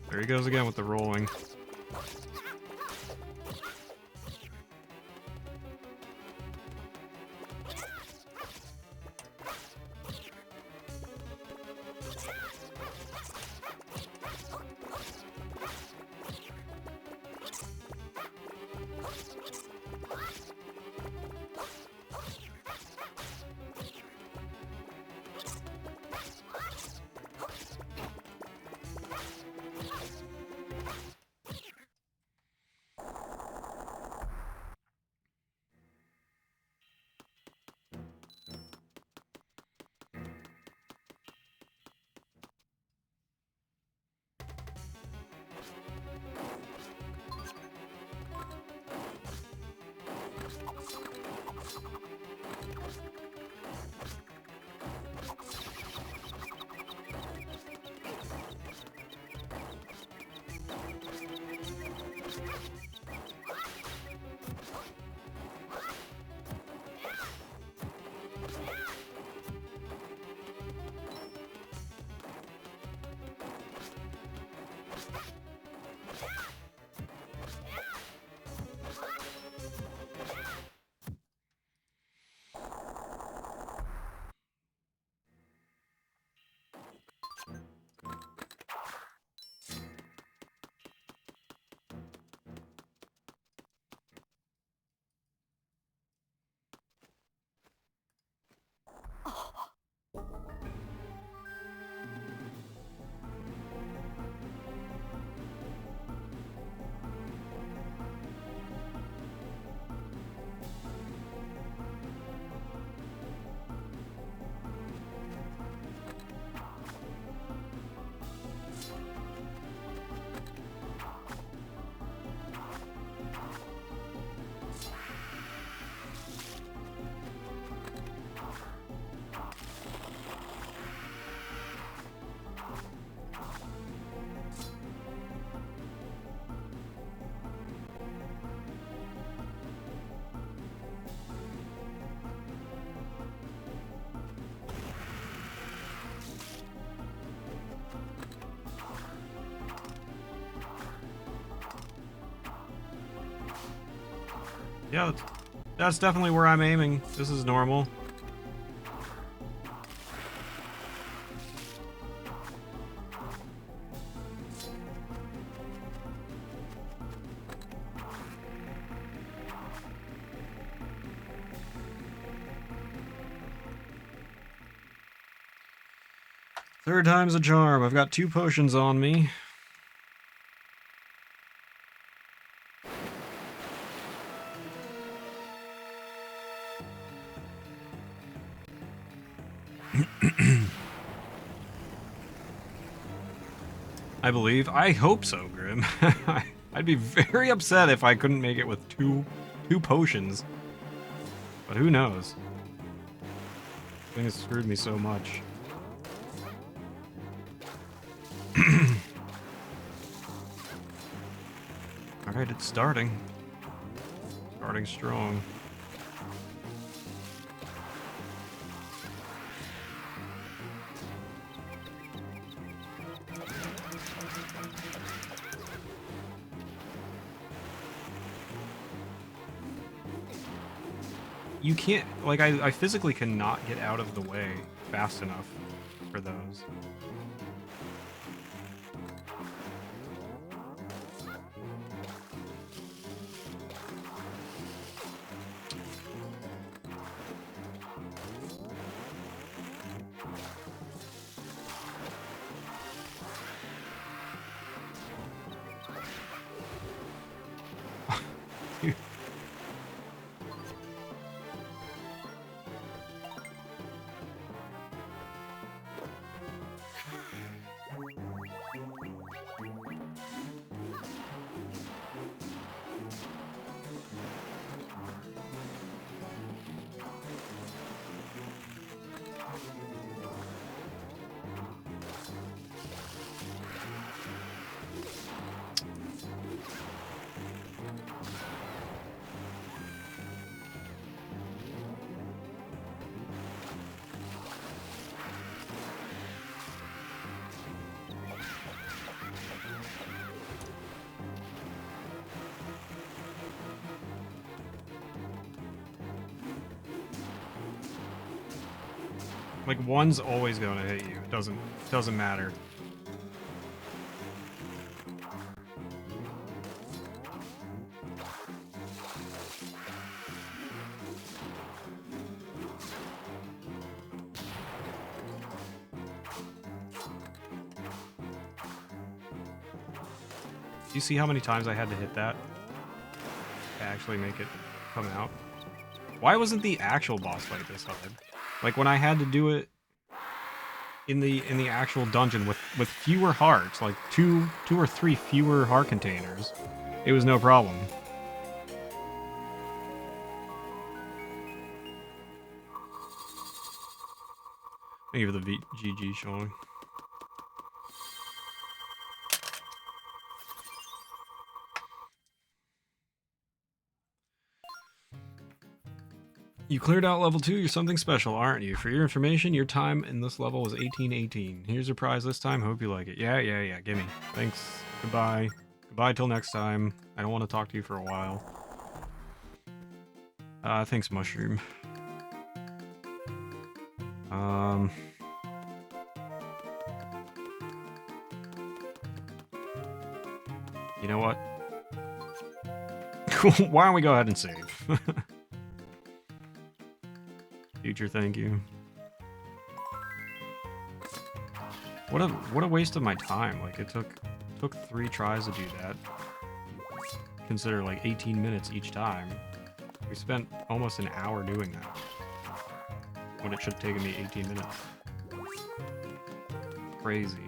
There he goes again with the rolling. Yeah, that's definitely where I'm aiming. This is normal. Third time's a charm. I've got 2 potions on me. I believe. I hope so, Grim. I'd be very upset if I couldn't make it with two potions. But who knows? This thing has screwed me so much. Alright, it's starting. Starting strong. You can't, like, I physically cannot get out of the way fast enough for those. Like, one's always going to hit you. It doesn't matter. Do you see how many times I had to hit that to actually make it come out? Why wasn't the actual boss fight this hard? Like, when I had to do it in the actual dungeon with fewer hearts, like two or three fewer heart containers, it was no problem. Thank you for the GG, Sean. You cleared out level 2, you're something special, aren't you? For your information, your time in this level was 1818. Here's your prize this time, hope you like it. Yeah, gimme. Thanks, goodbye. Goodbye till next time. I don't want to talk to you for a while. Thanks, Mushroom. You know what? Why don't we go ahead and save? Future, thank you. What a waste of my time. Like, it took 3 tries to do that. Consider like 18 minutes each time. We spent almost an hour doing that, when it should have taken me 18 minutes. Crazy.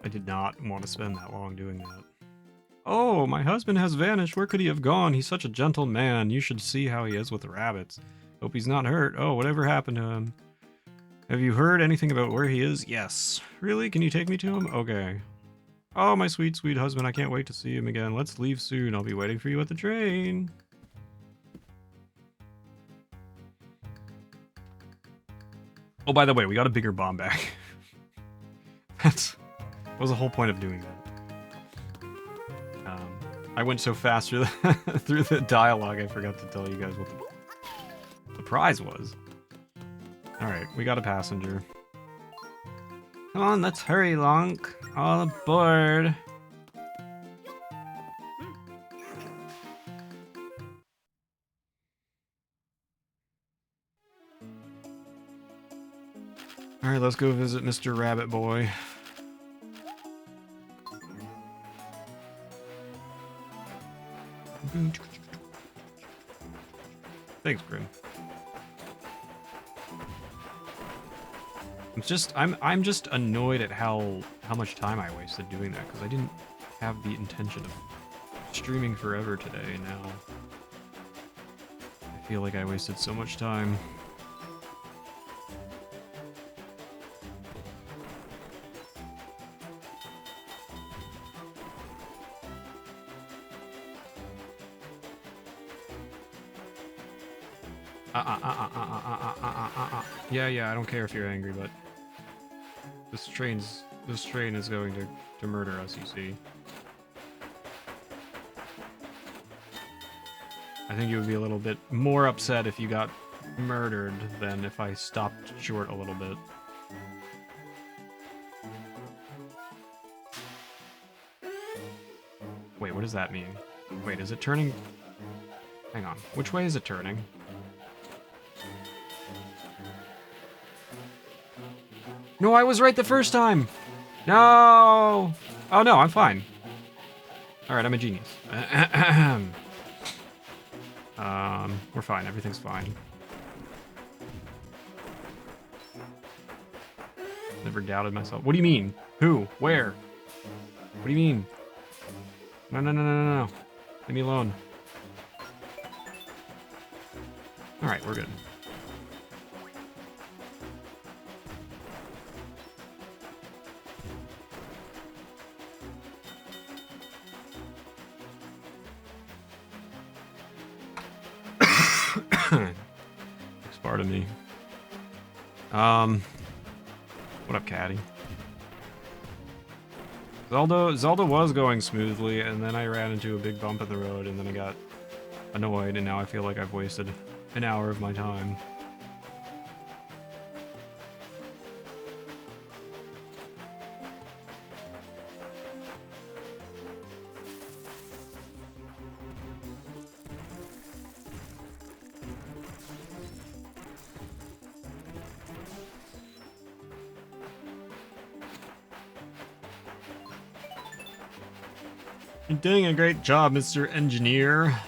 I did not want to spend that long doing that. Oh, my husband has vanished. Where could he have gone? He's such a gentle man. You should see how he is with the rabbits. Hope he's not hurt. Oh, whatever happened to him? Have you heard anything about where he is? Yes. Really? Can you take me to him? Okay. Oh, my sweet, sweet husband. I can't wait to see him again. Let's leave soon. I'll be waiting for you at the train. Oh, by the way, we got a bigger bomb back. That was the whole point of doing that. I went so fast through the dialogue, I forgot to tell you guys what the prize was. Alright, we got a passenger. Come on, let's hurry, Lonk. All aboard. Alright, let's go visit Mr. Rabbit Boy. Thanks, Grim. I'm just annoyed at how how much time I wasted doing that, because I didn't have the intention of streaming forever today. Now I feel like I wasted so much time. Yeah, I don't care if you're angry, but this train is going to murder us, you see. I think you would be a little bit more upset if you got murdered than if I stopped short a little bit. Wait, what does that mean? Wait, is it turning? Hang on. Which way is it turning? No, I was right the first time! No! Oh no, I'm fine. Alright, I'm a genius. We're fine. Everything's fine. Never doubted myself. What do you mean? Who? Where? What do you mean? No. Leave me alone. Alright, we're good. Pardon me. What up, Caddy? Zelda was going smoothly, and then I ran into a big bump in the road, and then I got annoyed, and now I feel like I've wasted an hour of my time. You're doing a great job, Mr. Engineer.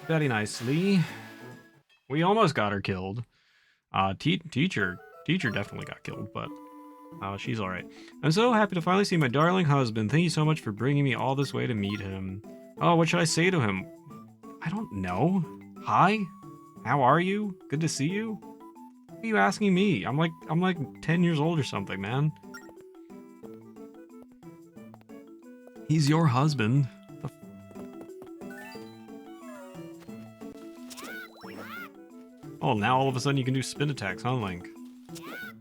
Very nicely. We almost got her killed. Teacher definitely got killed, but she's all right. I'm so happy to finally see my darling husband. Thank you so much for bringing me all this way to meet him. Oh, what should I say to him? I don't know. Hi? How are you? Good to see you? What are you asking me? I'm like 10 years old or something, man. He's your husband. Oh, now all of a sudden you can do spin attacks, huh, Link?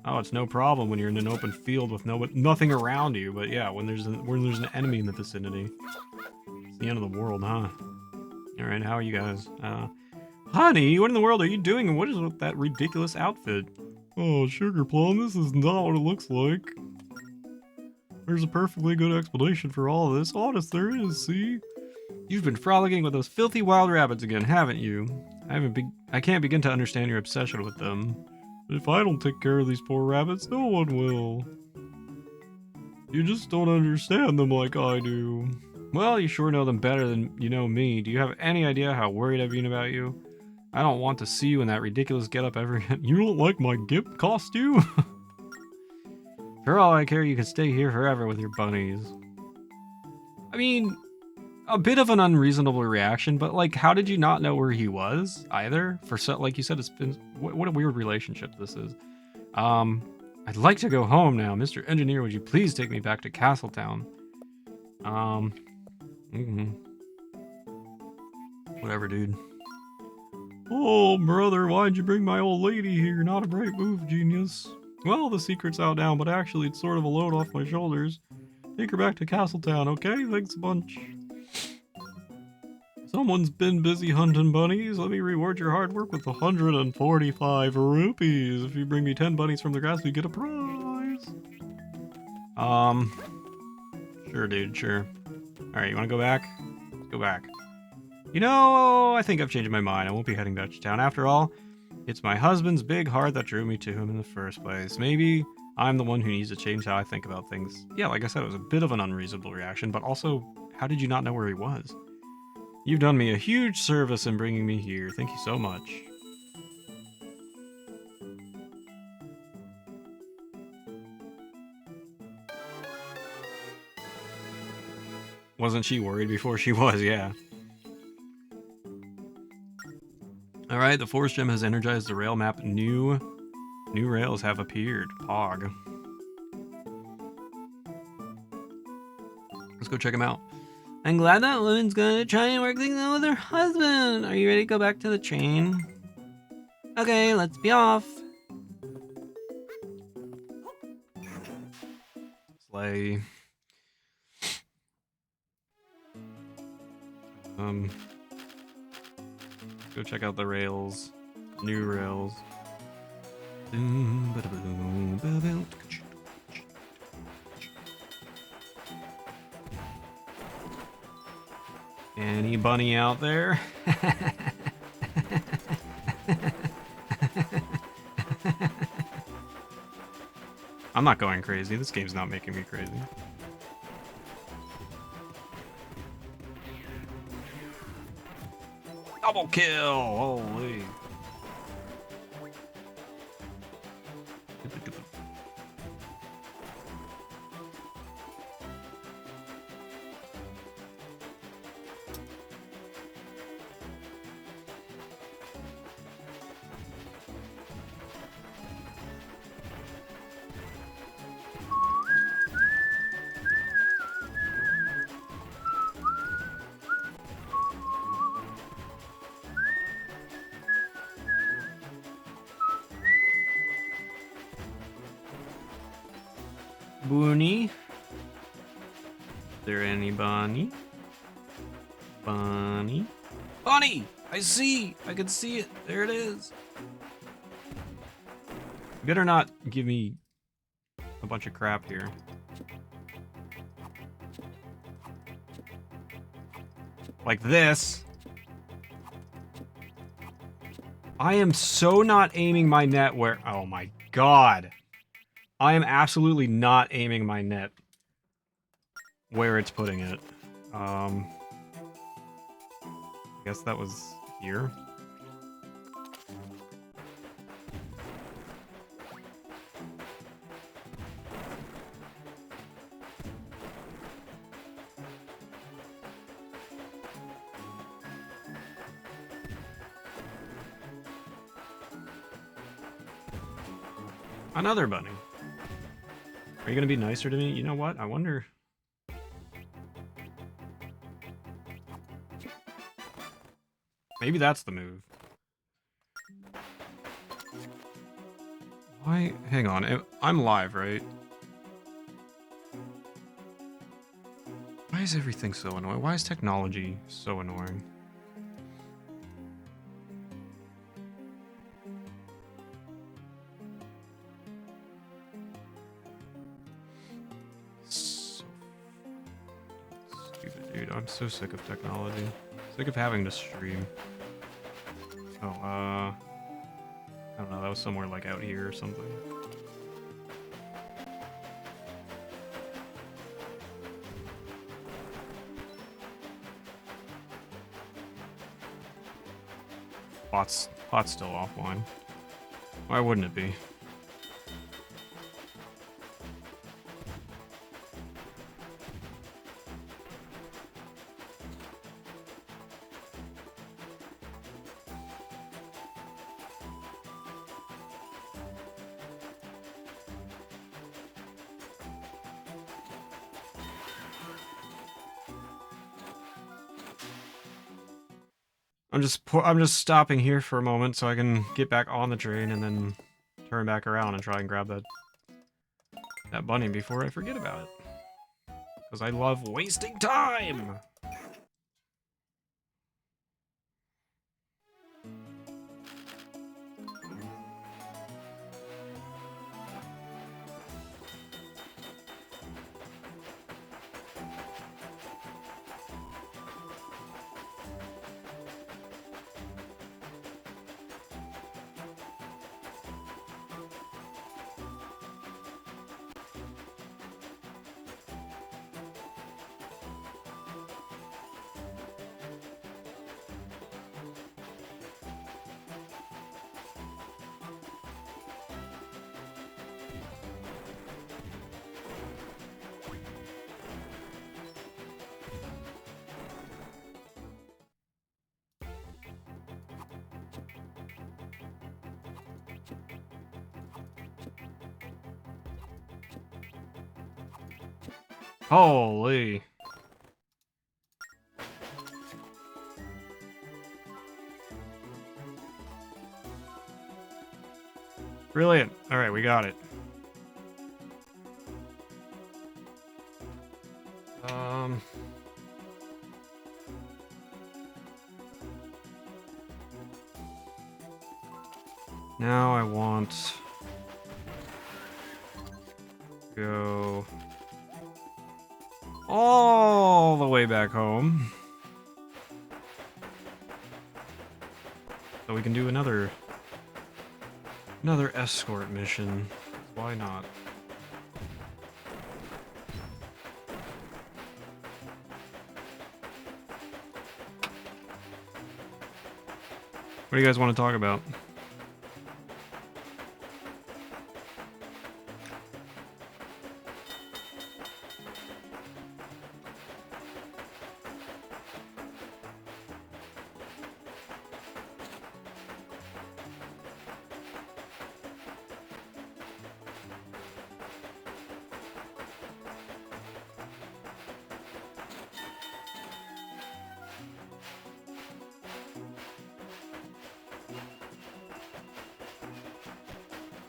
Oh, it's no problem when you're in an open field with nothing around you. But yeah, when there's an enemy in the vicinity, it's the end of the world, huh? All right, how are you guys? Honey, what in the world are you doing? And what is with that ridiculous outfit? Oh, Sugar Plum, this is not what it looks like. There's a perfectly good explanation for all this. Honest, there is. See, you've been frolicking with those filthy wild rabbits again, haven't you? I can't begin to understand your obsession with them. If I don't take care of these poor rabbits, no one will. You just don't understand them like I do. Well, you sure know them better than you know me. Do you have any idea how worried I've been about you? I don't want to see you in that ridiculous getup ever again. You don't like my GIMP costume? For all I care, you can stay here forever with your bunnies. I mean, a bit of an unreasonable reaction, but like, how did you not know where he was either? For so, like you said, it's been what a weird relationship this is. I'd like to go home now, Mr. Engineer. Would you please take me back to Castletown? Whatever, dude. Oh, brother, why'd you bring my old lady here? Not a bright move, genius. Well, the secret's out now, but actually it's sort of a load off my shoulders. Take her back to Castletown, okay? Thanks a bunch. Someone's been busy hunting bunnies. Let me reward your hard work with 145 rupees. If you bring me 10 bunnies from the grass, we get a prize. Sure, dude, sure. Alright, you wanna go back? Let's go back. You know, I think I've changed my mind. I won't be heading back to town. After all, it's my husband's big heart that drew me to him in the first place. Maybe I'm the one who needs to change how I think about things. Yeah, like I said, it was a bit of an unreasonable reaction, but also, how did you not know where he was? You've done me a huge service in bringing me here. Thank you so much. Wasn't she worried before she was? Yeah. Alright, the Force Gem has energized the rail map. New rails have appeared. Pog. Let's go check them out. I'm glad that woman's gonna try and work things out with her husband. Are you ready to go back to the train? Okay, let's be off. Slay. Go check out the rails. New rails. Any bunny out there? I'm not going crazy. This game's not making me crazy. Double kill! Holy. Booney? Is there any bunny? Bunny? Bunny! I see! I can see it! There it is! You better not give me a bunch of crap here. Like this. I am so not aiming my net where... Oh my god. I am absolutely not aiming my net where it's putting it. I guess that was here. Another bunny. Are you gonna be nicer to me? You know what? I wonder... Maybe that's the move. Why? Hang on. I'm live, right? Why is everything so annoying? Why is technology so annoying? I'm so sick of technology. Sick of having to stream. Oh, I don't know, that was somewhere like out here or something. Pot's still offline. Why wouldn't it be? I'm just stopping here for a moment so I can get back on the train and then turn back around and try and grab that bunny before I forget about it. Because I love wasting time! Holy. Brilliant. Alright, we got it. Now I want to go all the way back home. So we can do another escort mission. Why not? What do you guys want to talk about?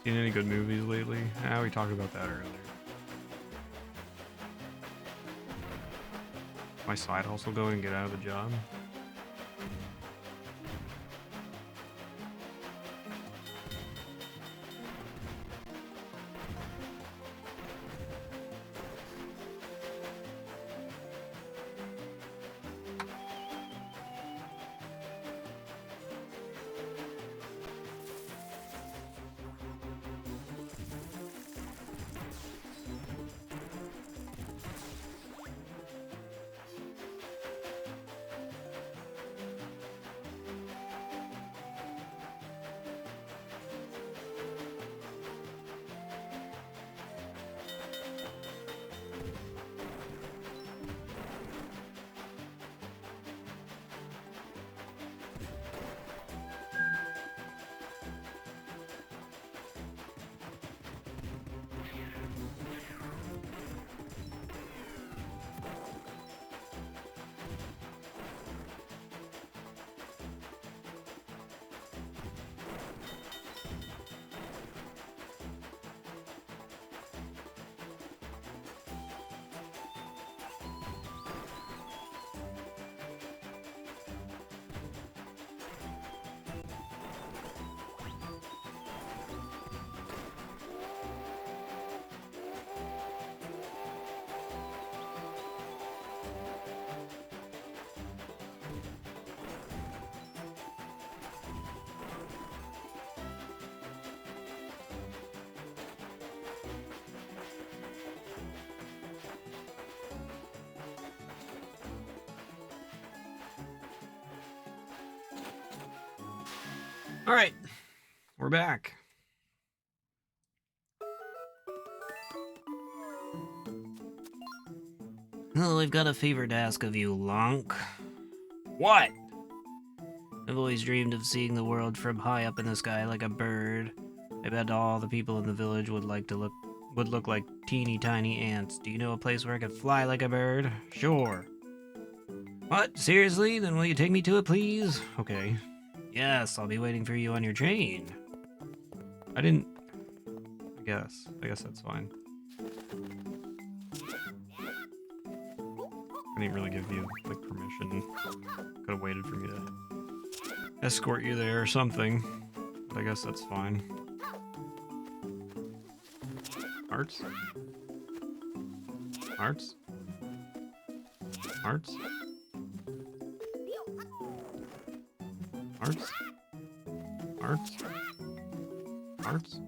Seen any good movies lately? Ah, we talked about that earlier. My side hustle going and get out of the job. All right, we're back. Oh, I've got a favor to ask of you, Lonk. What? I've always dreamed of seeing the world from high up in the sky like a bird. I bet all the people in the village would look like teeny tiny ants. Do you know a place where I could fly like a bird? Sure. What? Seriously? Then will you take me to it, please? Okay. Yes, I'll be waiting for you on your train. I didn't... I guess that's fine. I didn't really give you, like, permission. Could have waited for me to escort you there or something. But I guess that's fine. Hearts? Hearts? Hearts? Hearts? Hearts? Hearts?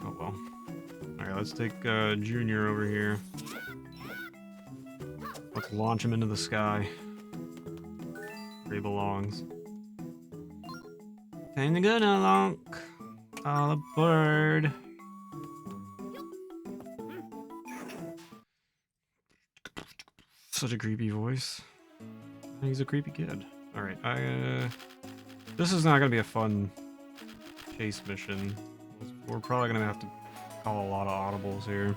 Oh well. Alright, let's take Junior over here. Let's launch him into the sky. Where he belongs. Time to go now, Lonk. All aboard. Such a creepy voice. He's a creepy kid. Alright, this is not gonna be a fun chase mission. We're probably gonna have to call a lot of audibles here.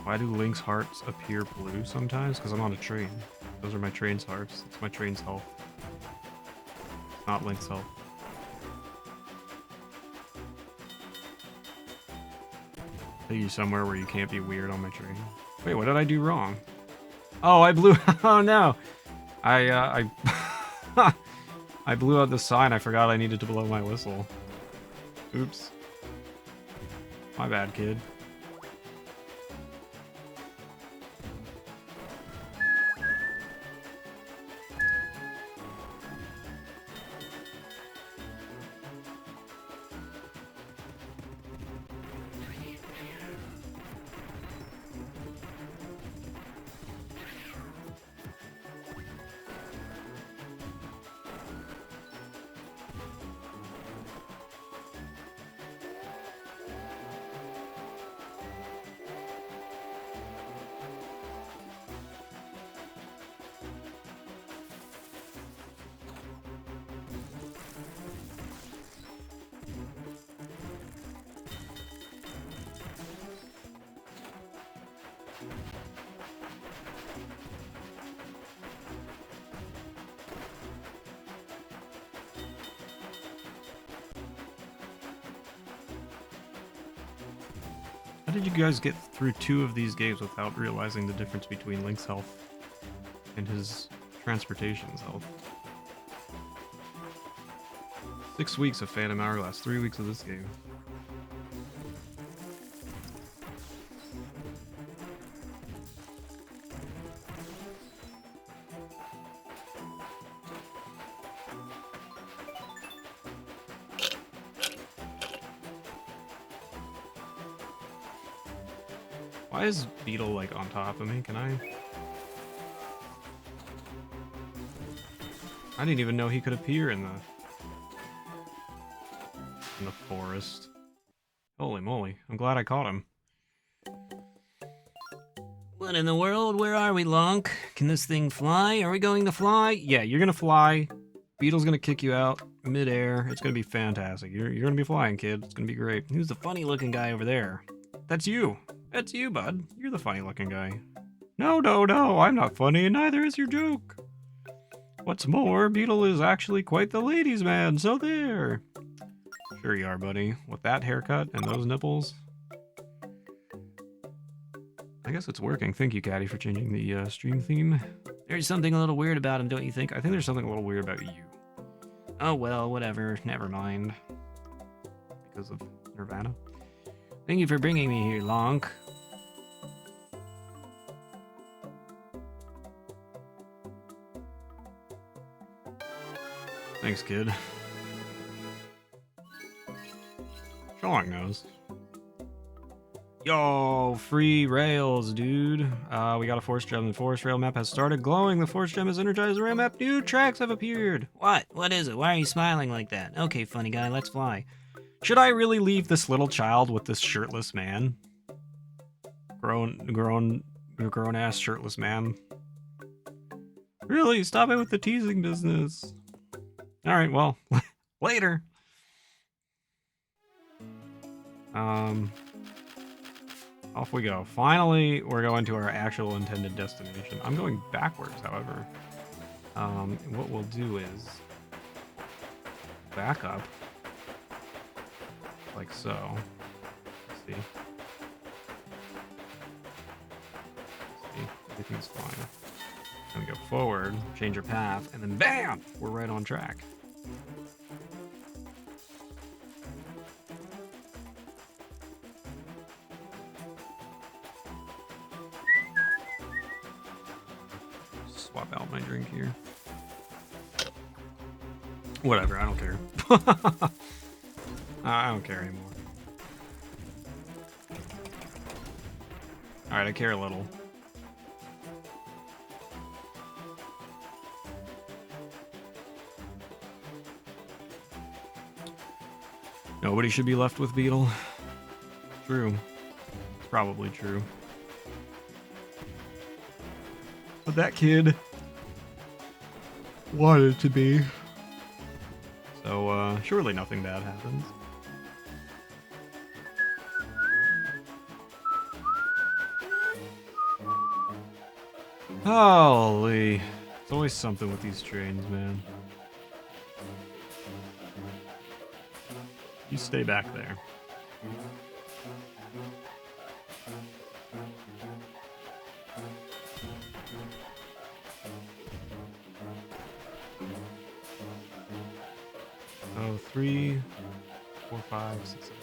Why do Link's hearts appear blue sometimes? Because I'm on a train. Those are my train's hearts. It's my train's health. Not Link's health. Take you somewhere where you can't be weird on my train. Wait, what did I do wrong? Oh, I blew... Oh, no! I I blew out the sign. I forgot I needed to blow my whistle. Oops. My bad, kid. How did you guys get through 2 of these games without realizing the difference between Link's health and his transportation's health? 6 weeks of Phantom Hourglass, 3 weeks of this game. Why is Beetle, like, on top of me? Can I didn't even know he could appear in the forest. Holy moly. I'm glad I caught him. What in the world? Where are we, Lonk? Can this thing fly? Are we going to fly? Yeah, you're gonna fly. Beetle's gonna kick you out midair. It's gonna be fantastic. You're gonna be flying, kid. It's gonna be great. Who's the funny-looking guy over there? That's you. That's you, bud. You're the funny-looking guy. No, I'm not funny, and neither is your joke. What's more, Beetle is actually quite the ladies' man, so there. Sure you are, buddy. With that haircut and those nipples. I guess it's working. Thank you, Caddy, for changing the stream theme. There's something a little weird about him, don't you think? I think there's something a little weird about you. Oh well, whatever. Never mind. Because of Nirvana. Thank you for bringing me here, Lonk. Thanks, kid. Sherlock knows. Yo, free rails, dude. We got a force gem. The forest rail map has started glowing. The force gem is energized. The rail map. New tracks have appeared. What? What is it? Why are you smiling like that? Okay, funny guy, let's fly. Should I really leave this little child with this shirtless man? Grown ass shirtless man. Really? Stop it with the teasing business. Alright, well, later. Off we go. Finally, we're going to our actual intended destination. I'm going backwards, however. What we'll do is back up, like so. Let's see. Everything's fine. Then we go forward, change your path, and then BAM! We're right on track. Swap out my drink here. Whatever, I don't care. I don't care anymore. Alright, I care a little. Nobody should be left with Beetle. True. It's probably true. But that kid wanted to be. So, surely nothing bad happens. Holy. It's always something with these trains, man. You stay back there. Oh, 3, 4, 5, 6, 7.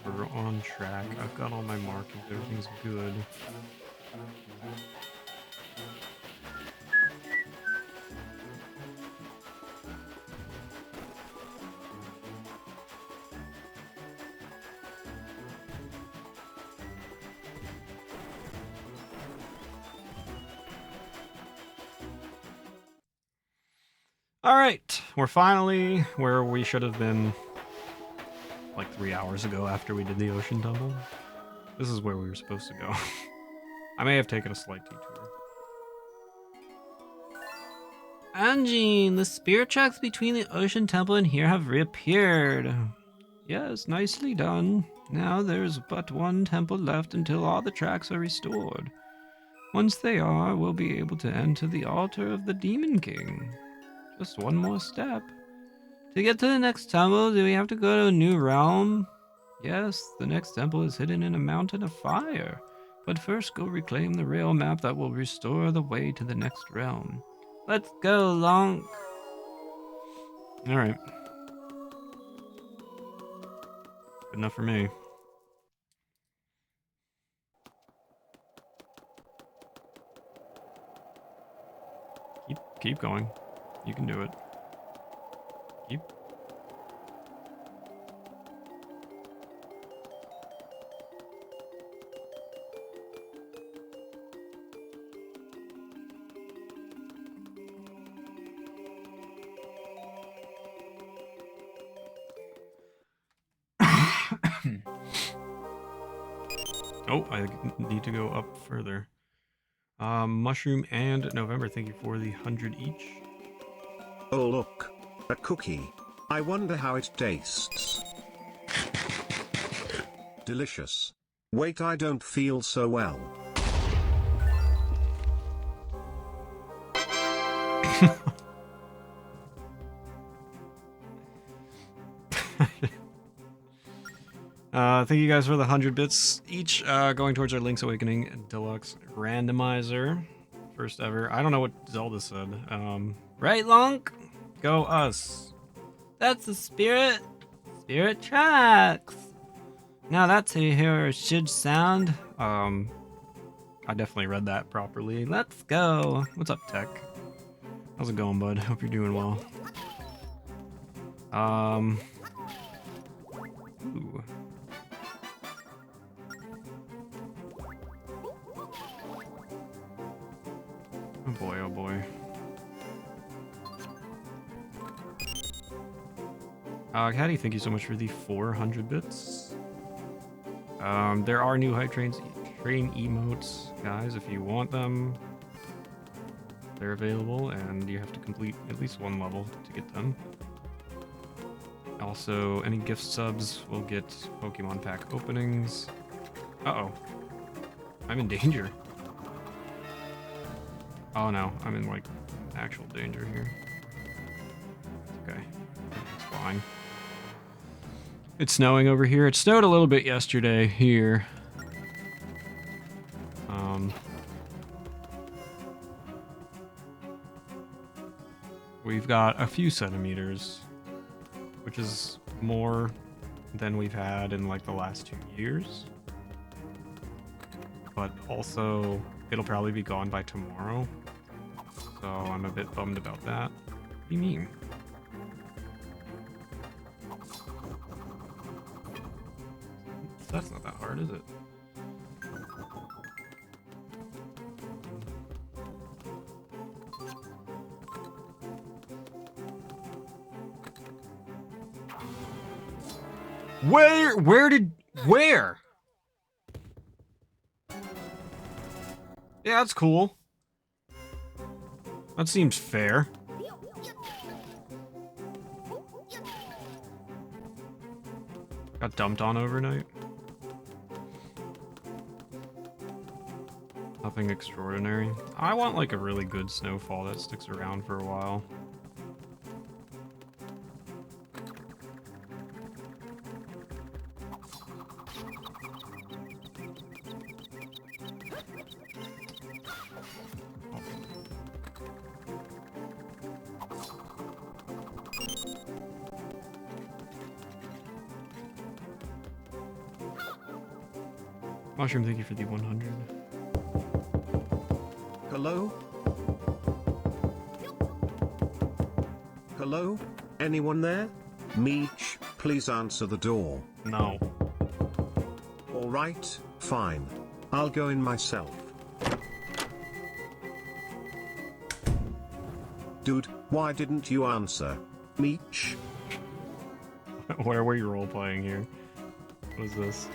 We're on track. I've got all my markings. Everything's good. Alright, we're finally where we should have been like 3 hours ago after we did the Ocean Tumble. This is where we were supposed to go. I may have taken a slight detour. Anjean, the spirit tracks between the Ocean Temple and here have reappeared. Yes, nicely done. Now there's but one temple left until all the tracks are restored. Once they are, we'll be able to enter the altar of the Demon King. Just one more step. To get to the next temple, do we have to go to a new realm? Yes, the next temple is hidden in a mountain of fire. But first go reclaim the rail map that will restore the way to the next realm. Let's go, Lonk! Alright. Good enough for me. Keep going. You can do it. Keep. Oh, I need to go up further. Mushroom and November, thank you for the 100 each. Oh look, a cookie. I wonder how it tastes. Delicious. Wait, I don't feel so well. Thank you guys for the 100 bits each, going towards our Link's Awakening Deluxe Randomizer. First ever. I don't know what Zelda said. Right, Lonk? Go us. That's the spirit. Spirit tracks. Now that's how you hear a should sound. I definitely read that properly. Let's go. What's up, Tech? How's it going, bud? Hope you're doing well. Ooh. Oh boy, oh boy. Caddy, thank you so much for the 400 bits. There are new hype train emotes, guys, if you want them. They're available, and you have to complete at least one level to get them. Also, any gift subs will get Pokemon pack openings. Uh-oh. I'm in danger. Oh no, I'm in like actual danger here. Okay, it's fine. It's snowing over here. It snowed a little bit yesterday here. We've got a few centimeters, which is more than we've had in like the last 2 years. But also, it'll probably be gone by tomorrow. So I'm a bit bummed about that. What do you mean? That's not that hard, is it? Where? Yeah, that's cool. That seems fair. Got dumped on overnight. Nothing extraordinary. I want like a really good snowfall that sticks around for a while. Mushroom, thank you for the 100. Hello? Hello? Anyone there? Meech, please answer the door. No. Alright, fine. I'll go in myself. Dude, why didn't you answer? Meech? Where were you role playing here? What is this?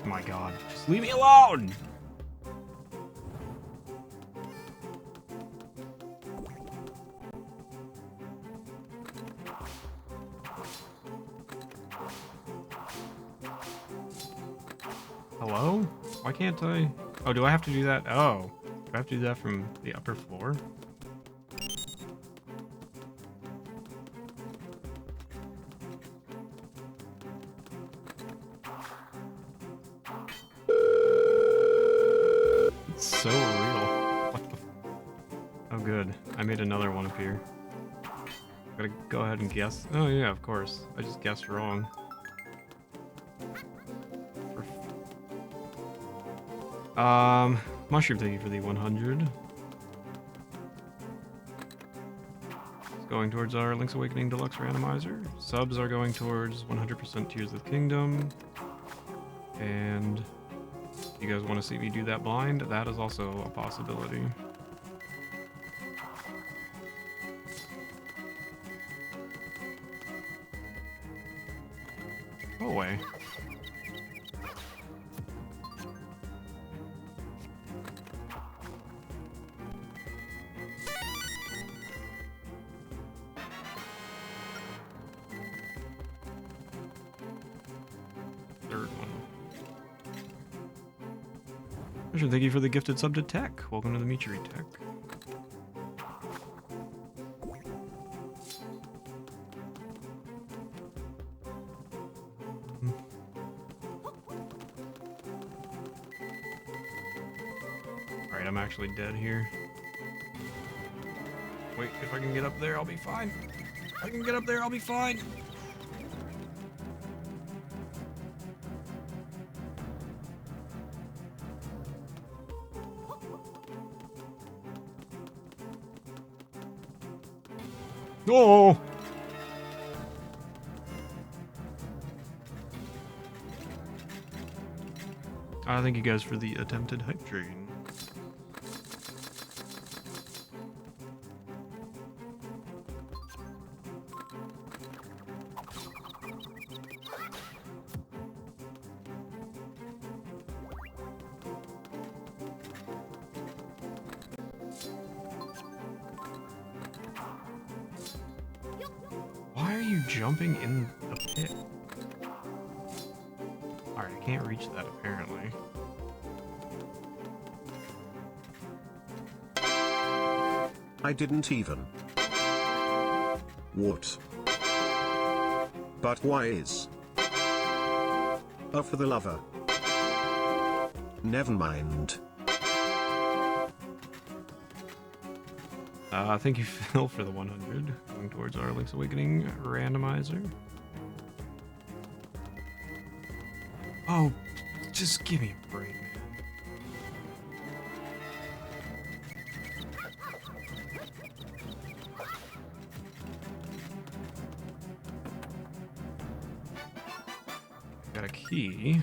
Oh my god, just leave me alone! Hello? Why can't I? Oh, do I have to do that? Oh, do I have to do that from the upper floor? It's so real. What the oh, good. I made another one appear. Gotta go ahead and guess. Oh, yeah, of course. I just guessed wrong. Mushroom, thank you for the 100. It's going towards our Link's Awakening Deluxe Randomizer. Subs are going towards 100% Tears of the Kingdom. And if you guys want to see me do that blind, that is also a possibility. Go away. Third one. Richard, thank you for the gifted sub to Tech. Welcome to the Meachery Tech. Alright, I'm actually dead here. Wait, if I can get up there, I'll be fine. If I can get up there, I'll be fine. Oh! Thank you guys for the attempted hype train. Why are you jumping in the pit? Alright, I can't reach that apparently. I didn't even. What? But why is? Oh, for the lover. Never mind. Thank you, Phil, for the 100. Going towards our Link's Awakening randomizer. Oh, just give me a break, man. Got a key.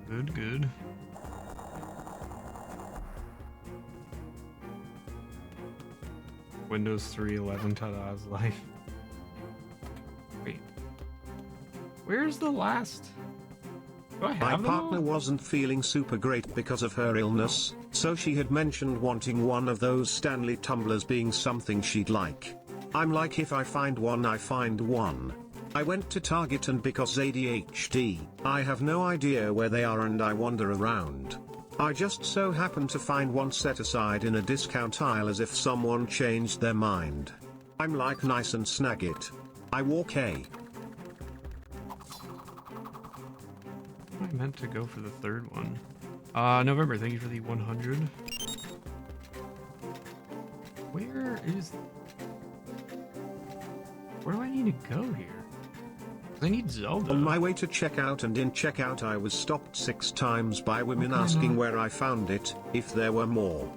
Good, good. Windows 3.11 Tada's life. Wait. Where's the last? Do I My have them partner all? wasn't feeling super great because of her illness, so she had mentioned wanting one of those Stanley tumblers being something she'd like. I'm like, if I find one, I find one. I went to Target, and because ADHD, I have no idea where they are and I wander around. I just so happened to find one set aside in a discount aisle as if someone changed their mind. I'm like, nice, and snag it. I walk a. I meant to go for the third one. November, thank you for the 100. Where do I need to go here? 'Cause I need Zelda. On my way to checkout, and in checkout I was stopped 6 times by women Okay, asking no. where I found it, if there were more.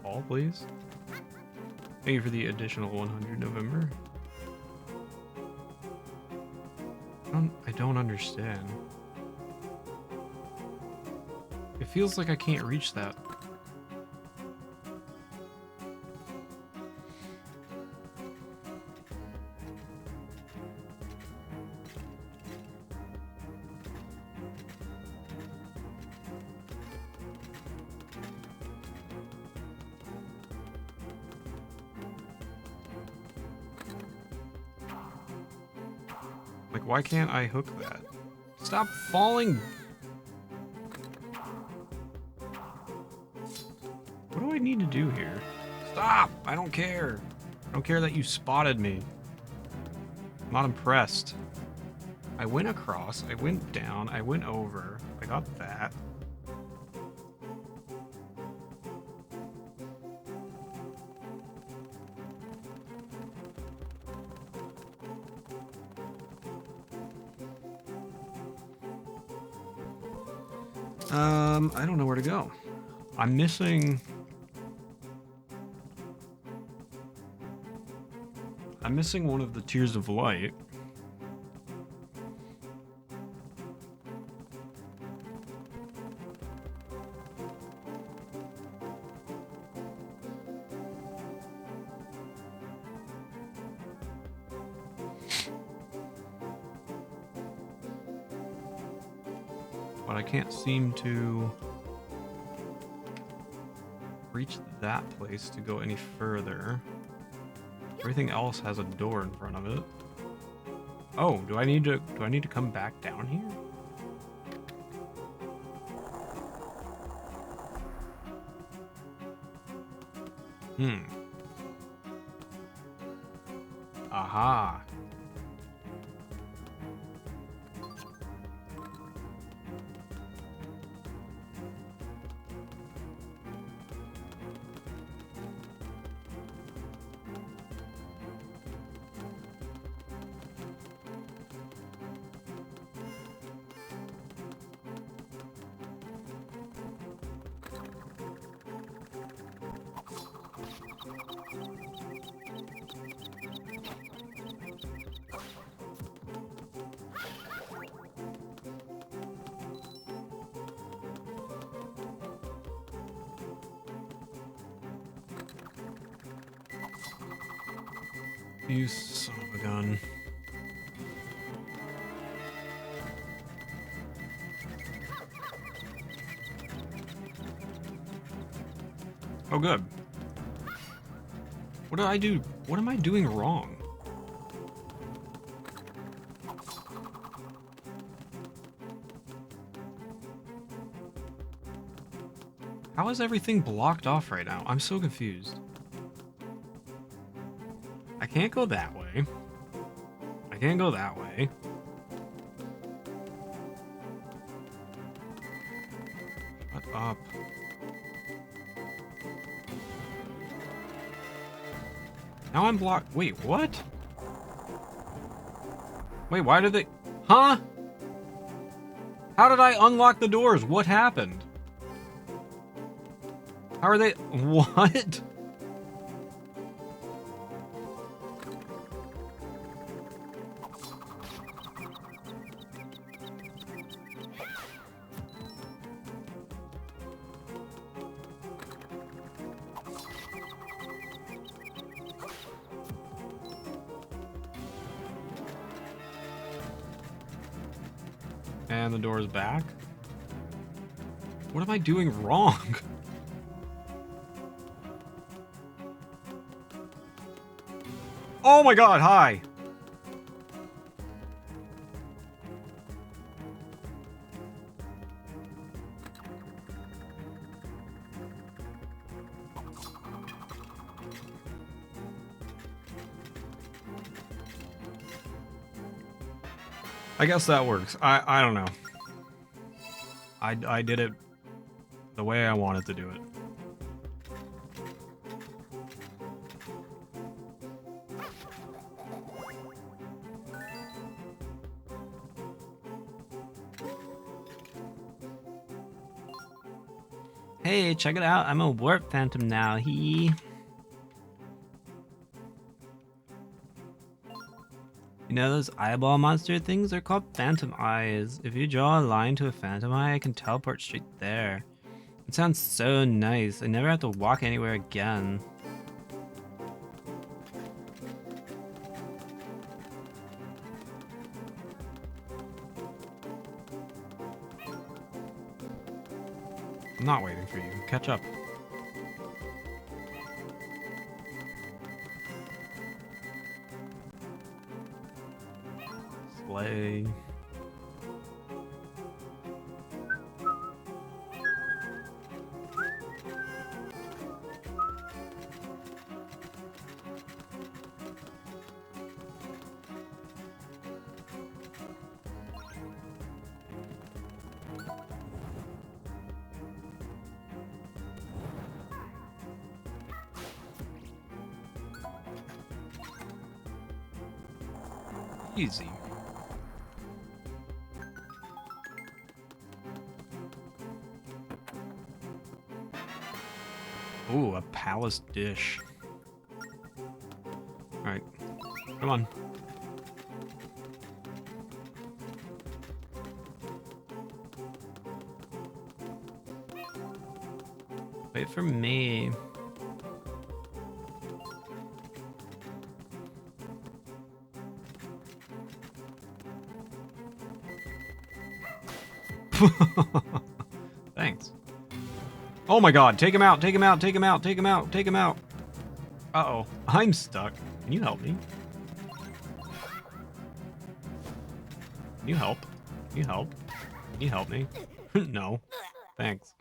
All, please. Thank you for the additional 100, November. I don't understand. It feels like I can't reach that. Like, why can't I hook that? Stop falling! What do I need to do here? Stop! I don't care. I don't care that you spotted me. I'm not impressed. I went across, I went down, I went over. I got that. I don't know where to go. I'm missing one of the Tears of Light. But I can't seem to reach that place to go any further. Everything else has a door in front of it. Oh, do I need to come back down here? Aha. You son of a gun. Oh, good. What did I do? What am I doing wrong? How is everything blocked off right now? I'm so confused. I can't go that way. I can't go that way. Shut up. Now I'm blocked. Wait, what? Wait, why did they... Huh? How did I unlock the doors? What happened? How are they... What? And the door is back. What am I doing wrong? Oh my god, hi! I guess that works. I don't know. I did it the way I wanted to do it. Hey, check it out. I'm a warp phantom now. You know those eyeball monster things? They're called phantom eyes. If you draw a line to a phantom eye, I can teleport straight there. It sounds so nice. I never have to walk anywhere again. I'm not waiting for you. Catch up. Slay. Easy. Ooh, a palace dish. Alright. Come on. Wait for me. Thanks. Oh my god, take him out, take him out, take him out, take him out, take him out. Uh-oh, I'm stuck. Can you help me? Can you help? Can you help? Can you help me? No. Thanks.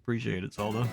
Appreciate it, Zelda.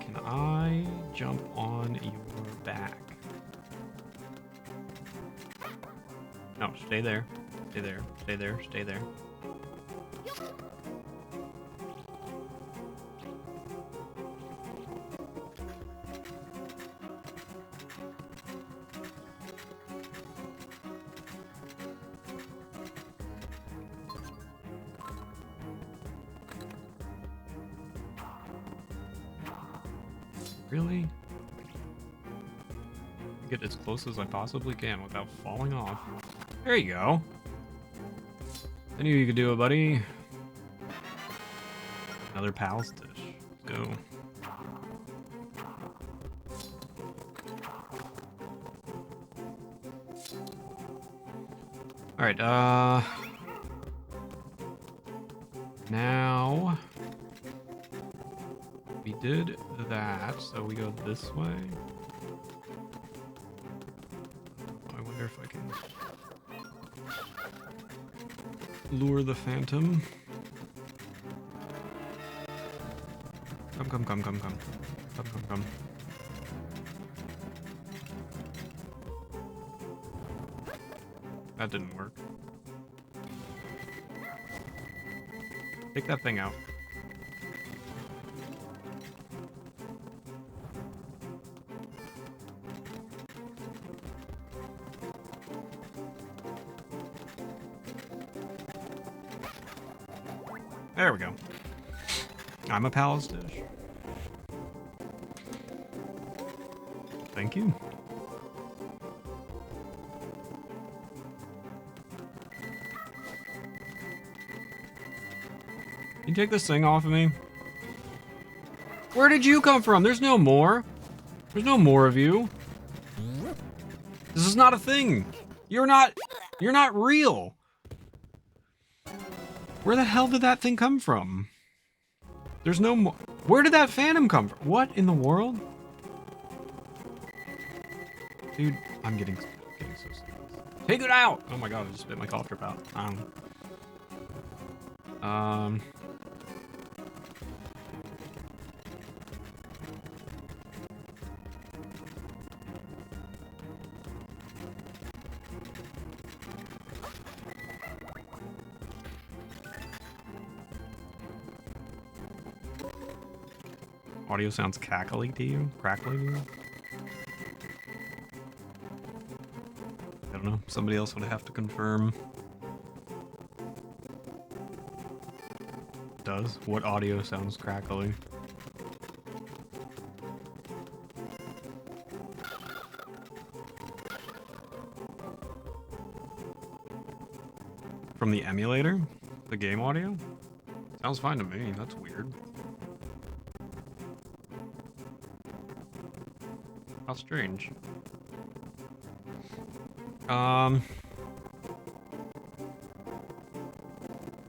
Can I jump on your back? No, stay there. Stay there. Stay there. Stay there. Really? Get as close as I possibly can without falling off. There you go. I knew you could do it, buddy. Another pal's dish. Let's go. Alright, now we did that, so we go this way. I wonder if I can lure the phantom. Come. Come. That didn't work. Take that thing out. There we go. I'm a palace dish. Thank you. Can you take this thing off of me? Where did you come from? There's no more. There's no more of you. This is not a thing. You're not real. Where the hell did that thing come from? There's no more. Where did that phantom come from? What in the world? Dude, I'm getting so stupid. Take it out! Oh my god, I just spit my cough drop out. Audio sounds cackly to you? Crackly to you? I don't know. Somebody else would have to confirm. Does? What audio sounds crackly? From the emulator? The game audio? Sounds fine to me. That's weird. How strange.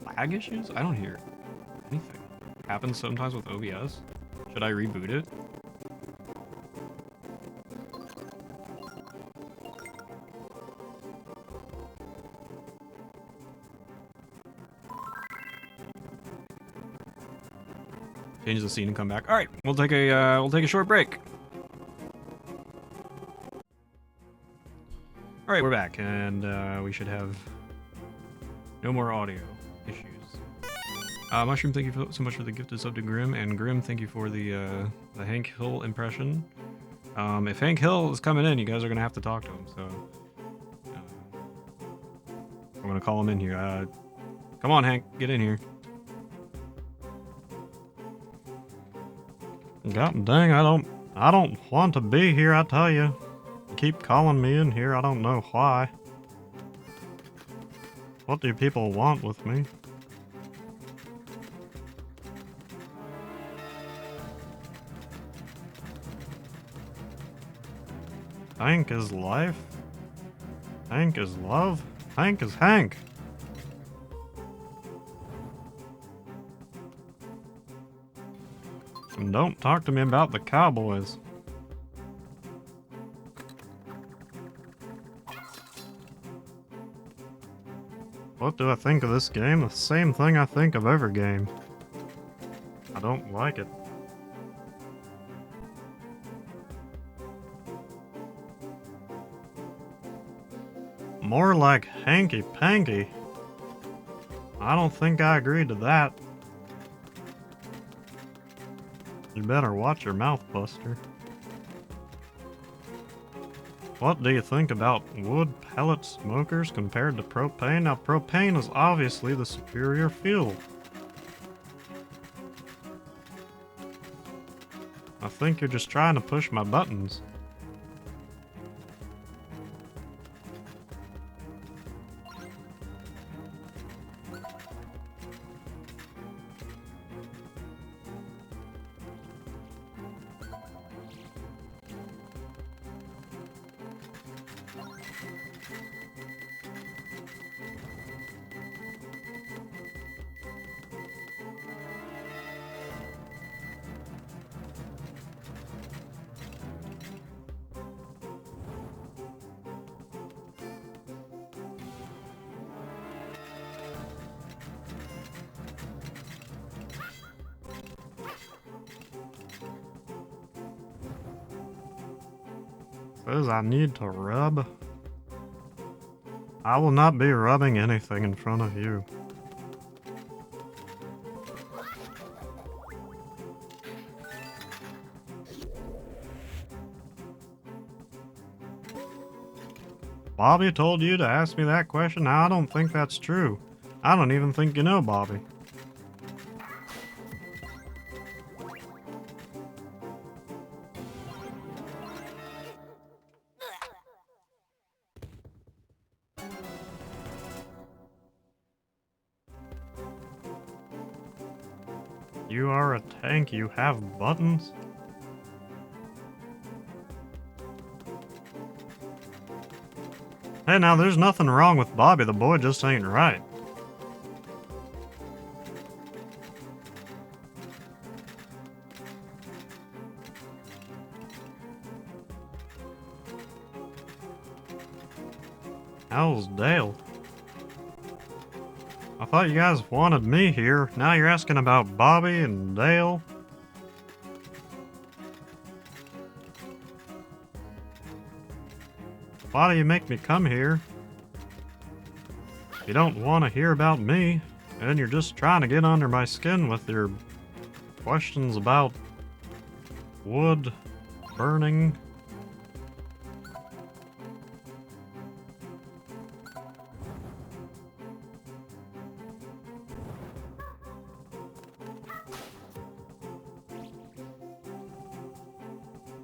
Lag issues? I don't hear anything. Happens sometimes with OBS. Should I reboot it? Change the scene and come back. All right, we'll take a short break. All right, we're back, and we should have no more audio issues. Mushroom, thank you so much for the gifted sub to Grim, and Grim, thank you for the Hank Hill impression. If Hank Hill is coming in, you guys are gonna have to talk to him. So I'm gonna call him in here. Come on, Hank, get in here. God dang, I don't want to be here. I tell you. Keep calling me in here. I don't know why. What do people want with me? Hank is life. Hank is love. Hank is Hank. And don't talk to me about the Cowboys. What do I think of this game? The same thing I think of every game. I don't like it. More like hanky-panky. I don't think I agree to that. You better watch your mouth, Buster. What do you think about wood pellet smokers compared to propane? Now, propane is obviously the superior fuel. I I think you're just trying to push my buttons. Says I need to rub. I will not be rubbing anything in front of you. Bobby told you to ask me that question? I don't think that's true. I don't even think you know Bobby. You are a tank, you have buttons? Hey, now there's nothing wrong with Bobby, the boy just ain't right. How's Dale? I thought you guys wanted me here. Now you're asking about Bobby and Dale? Why do you make me come here? You don't want to hear about me, and you're just trying to get under my skin with your questions about wood burning.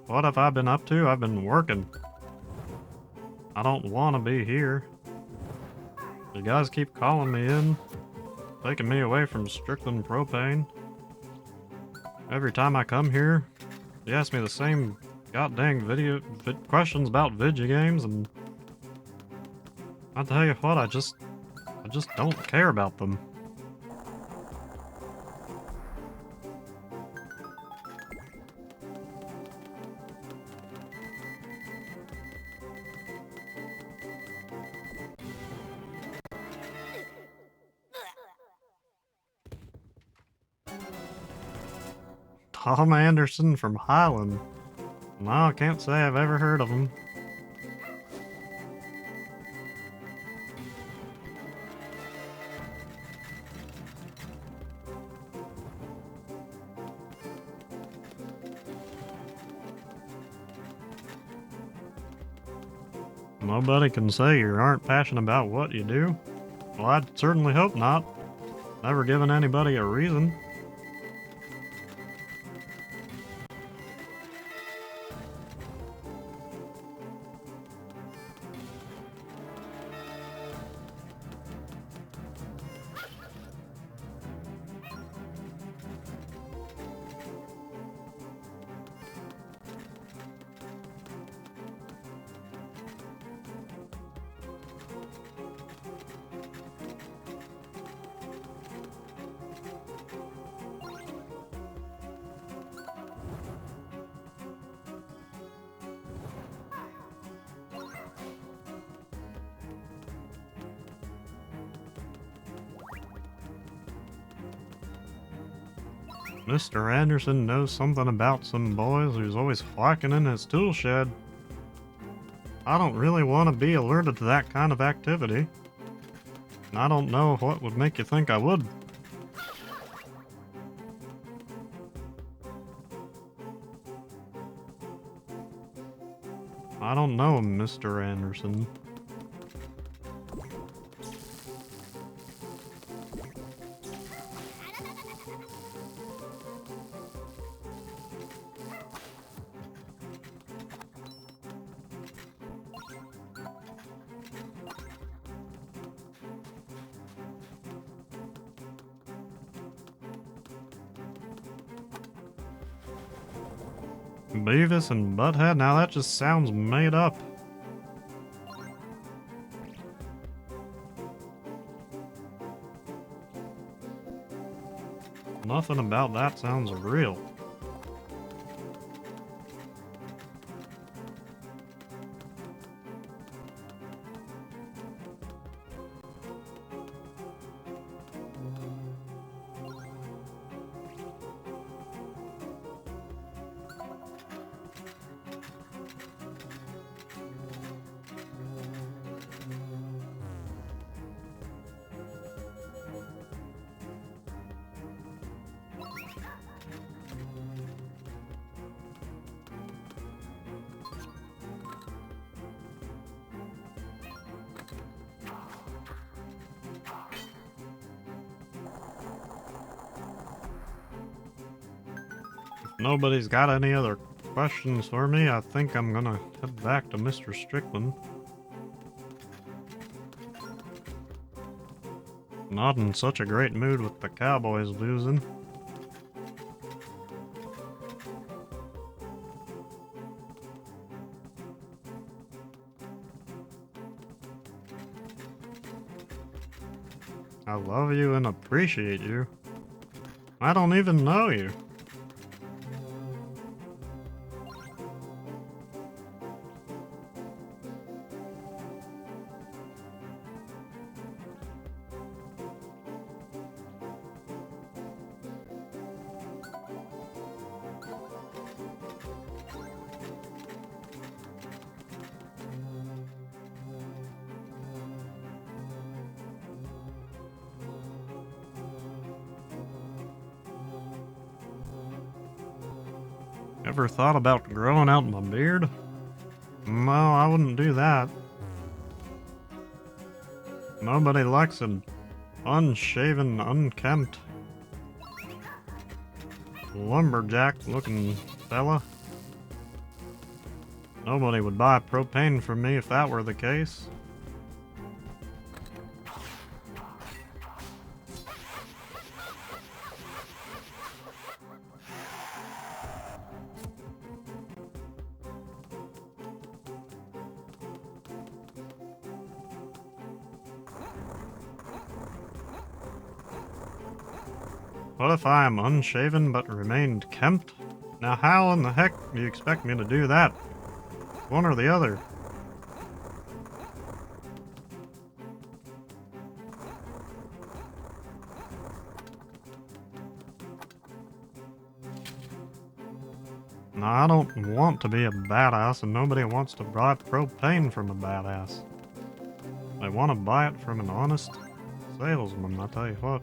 What have I been up to? I've been working. I don't want to be here. You guys keep calling me in, taking me away from Strickland Propane. Every time I come here, you ask me the same goddamn questions about video games, and I tell you what, I just don't care about them. Tom Anderson from Highland. No, I can't say I've ever heard of him. Nobody can say you aren't passionate about what you do. Well, I'd certainly hope not. Never given anybody a reason. Mr. Anderson knows something about some boys who's always whacking in his tool shed. I don't really want to be alerted to that kind of activity. And I don't know what would make you think I would. I don't know him, Mr. Anderson. Beavis and Butthead? Now that just sounds made up. Nothing about that sounds real. Nobody's got any other questions for me. I think I'm gonna head back to Mr. Strickland. Not in such a great mood with the Cowboys losing. I love you and appreciate you. I don't even know you. Ever thought about growing out my beard? No, I wouldn't do that. Nobody likes an unshaven, unkempt, lumberjack-looking fella. Nobody would buy propane from me if that were the case. What if I am unshaven but remained kempt? Now how in the heck do you expect me to do that? One or the other. Now I don't want to be a badass, and nobody wants to buy propane from a badass. They want to buy it from an honest salesman, I tell you what.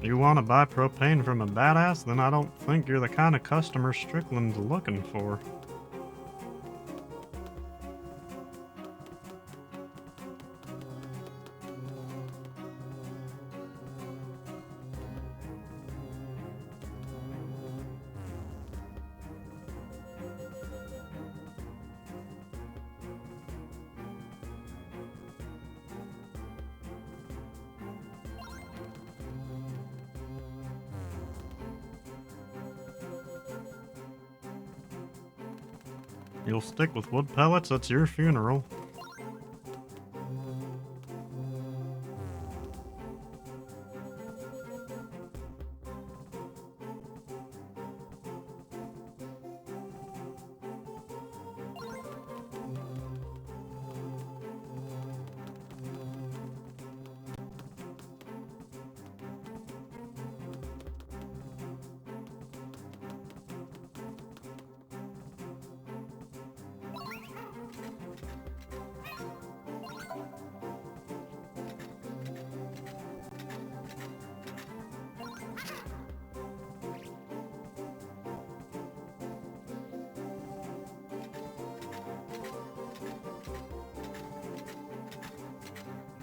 You want to buy propane from a badass? Then I don't think you're the kind of customer Strickland's looking for. You'll stick with wood pellets? That's your funeral.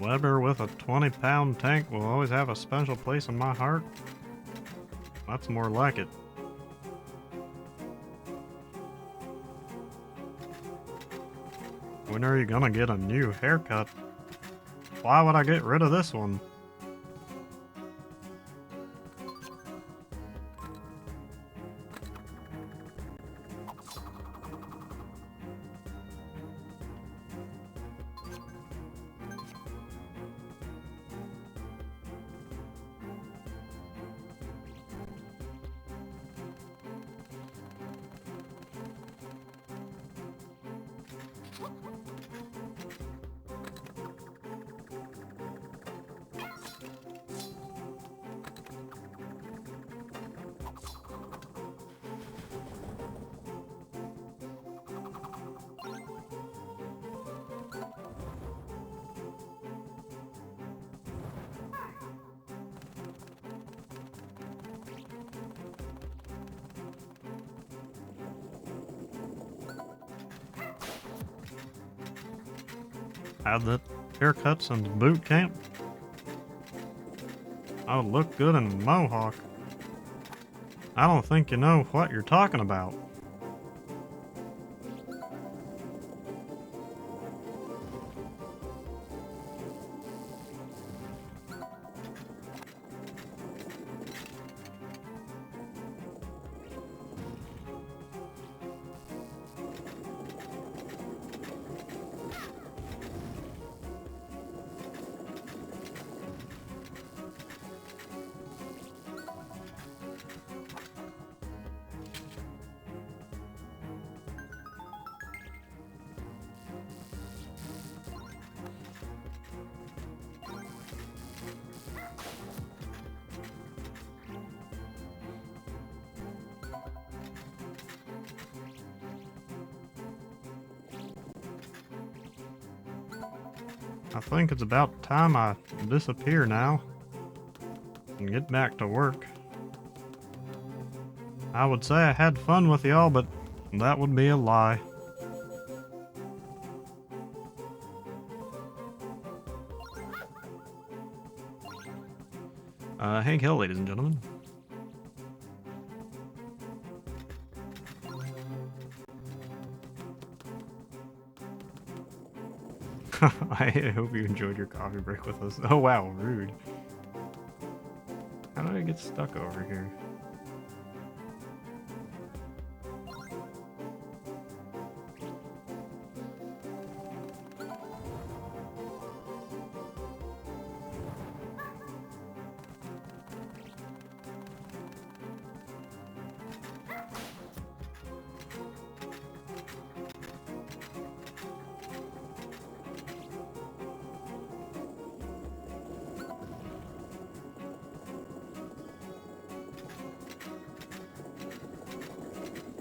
Weber with a 20-pound tank will always have a special place in my heart. That's more like it. When are you gonna get a new haircut? Why would I get rid of this one? Had that haircut since boot camp. I would look good in a mohawk. I don't think you know what you're talking about. I think it's about time I disappear now and get back to work. I would say I had fun with y'all, but that would be a lie. Hank Hill, ladies and gentlemen. I hope you enjoyed your coffee break with us. Oh wow, rude. How did I get stuck over here?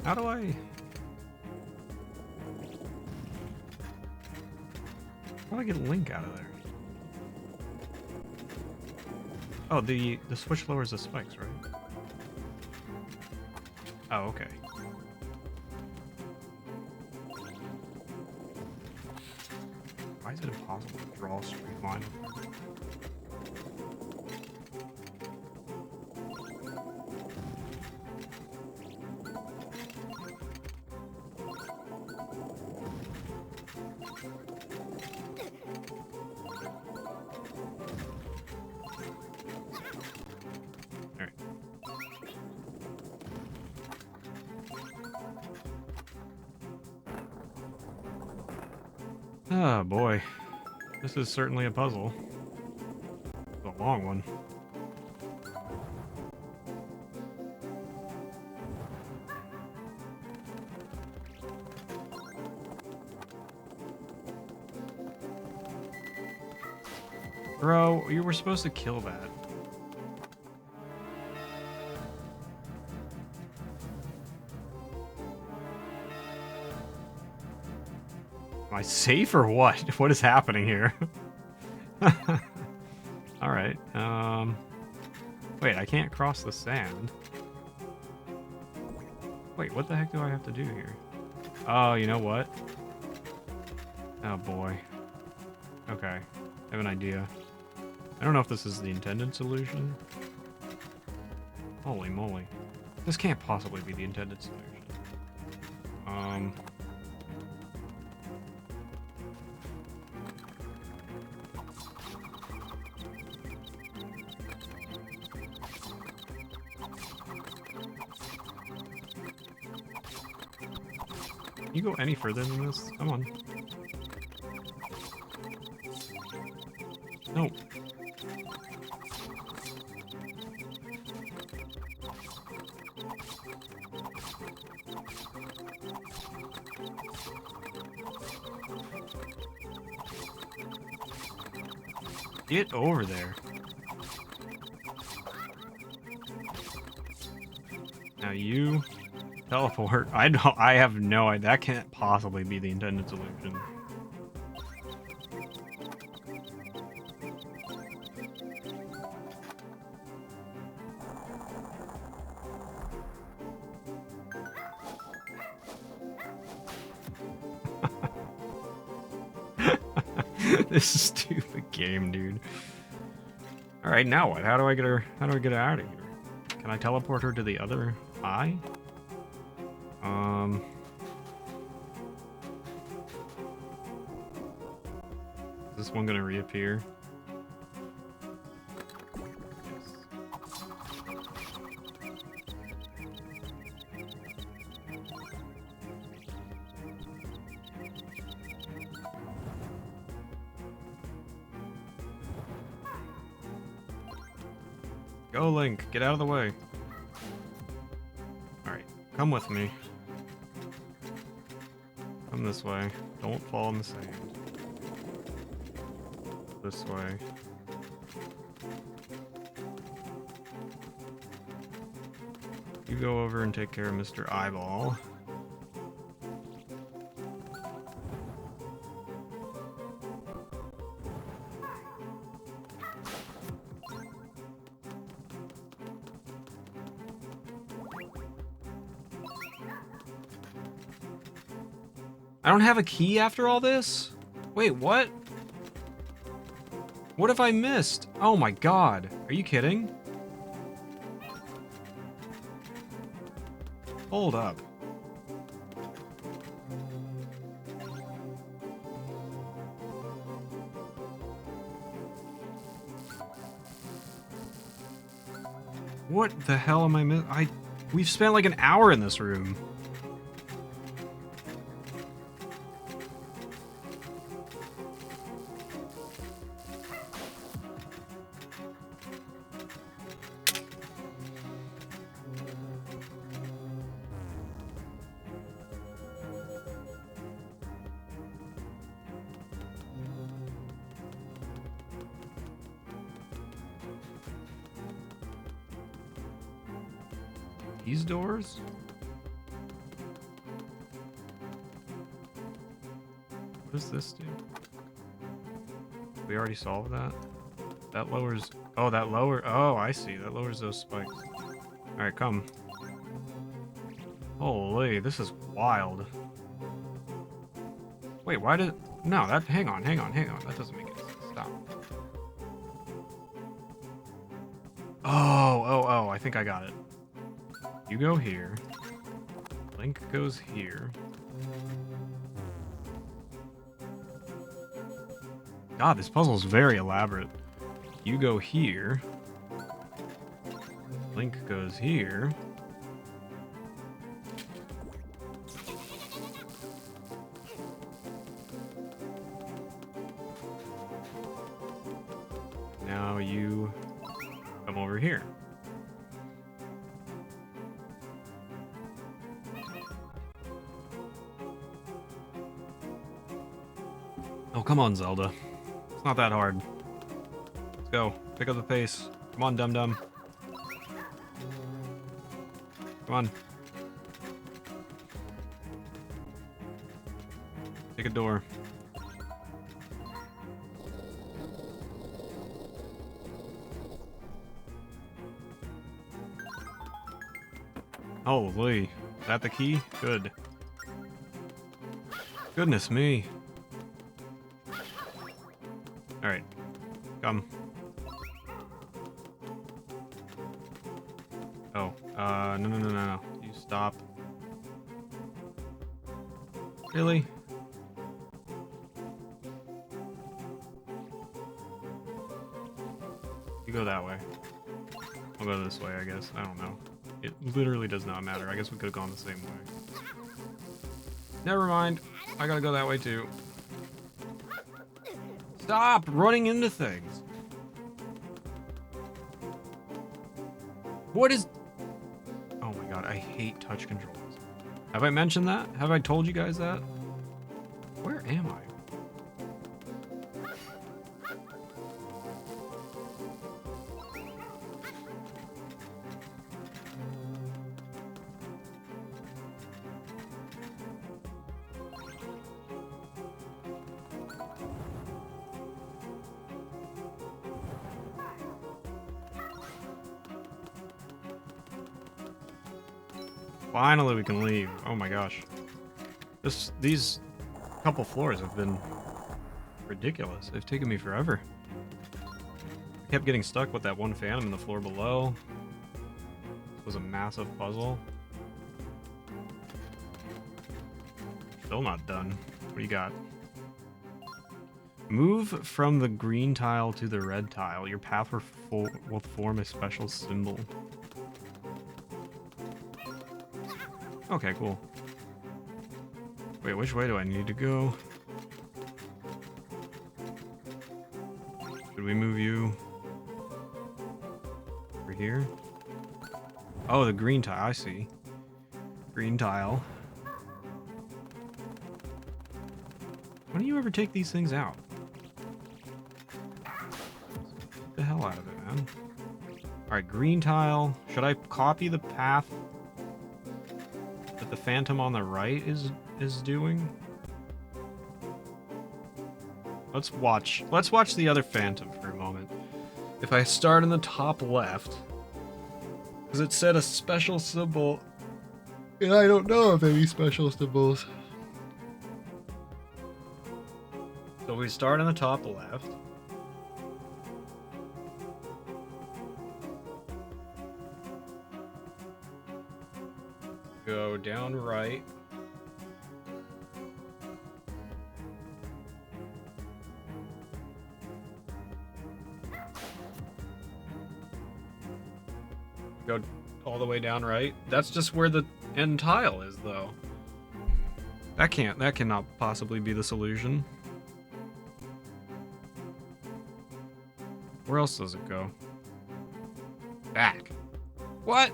How do I... How do I get Link out of there? Oh, the switch lowers the spikes, right? Oh, okay. Why is it impossible to draw a straight line? Oh boy, this is certainly a puzzle. It's a long one. Bro, you were supposed to kill that. Am I safe or what? What is happening here? Alright, wait, I can't cross the sand. Wait, what the heck do I have to do here? Oh, you know what? Oh boy. Okay, I have an idea. I don't know if this is the intended solution. Holy moly. This can't possibly be the intended solution. you go any further than this? Come on. No. Get over there. Now you teleport. I have no idea. That can't possibly be the intended solution. This is stupid game, dude. All right, now what? How do I get her? How do I get her out of here? Can I teleport her to the other eye? Is this one gonna reappear? Yes. Go, Link. Get out of the way. Alright, come with me. Come this way. Don't fall in the sand. This way. You go over and take care of Mr. Eyeball. I don't have a key after all this? Wait, what? What have I missed? Oh my god. Are you kidding? Hold up. What the hell am I missing? We've spent like an hour in this room. These doors? What does this do? We already solved that? That lowers... Oh, that lower... Oh, I see. That lowers those spikes. Alright, come. Holy, this is wild. Wait, why did... No, that... Hang on. That doesn't make any sense. Stop. Oh, I think I got it. You go here. Link goes here. God, this puzzle is very elaborate. You go here. Link goes here. Now you come over here. Oh, come on, Zelda. It's not that hard. Let's go. Pick up the pace. Come on, dum-dum. Come on. Take a door. Holy. Is that the key? Good. Goodness me. Alright. Come. Oh. No. You stop. Really? You go that way. I'll go this way, I guess. I don't know. It literally does not matter. I guess we could have gone the same way. Never mind. I gotta go that way too. Stop running into things. What is... Oh my god, I hate touch controls. Have I mentioned that? Have I told you guys that? Where am I? Finally, we can leave. Oh my gosh. These couple floors have been ridiculous. They've taken me forever. I kept getting stuck with that one phantom in the floor below. This was a massive puzzle. Still not done. What do you got? Move from the green tile to the red tile. Your path will form a special symbol. Okay, cool. Wait, which way do I need to go? Should we move you over here? Oh, the green tile, I see. Green tile. Why don't you ever take these things out? Get the hell out of it, man. Alright, green tile. Should I copy the path that the phantom on the right is doing? Let's watch the other phantom for a moment. If I start in the top left, because it said a special symbol, and I don't know of any special symbols. So we start in the top left. Go down right. Go all the way down right. That's just where the end tile is, though. That cannot possibly be the solution. Where else does it go? Back. What?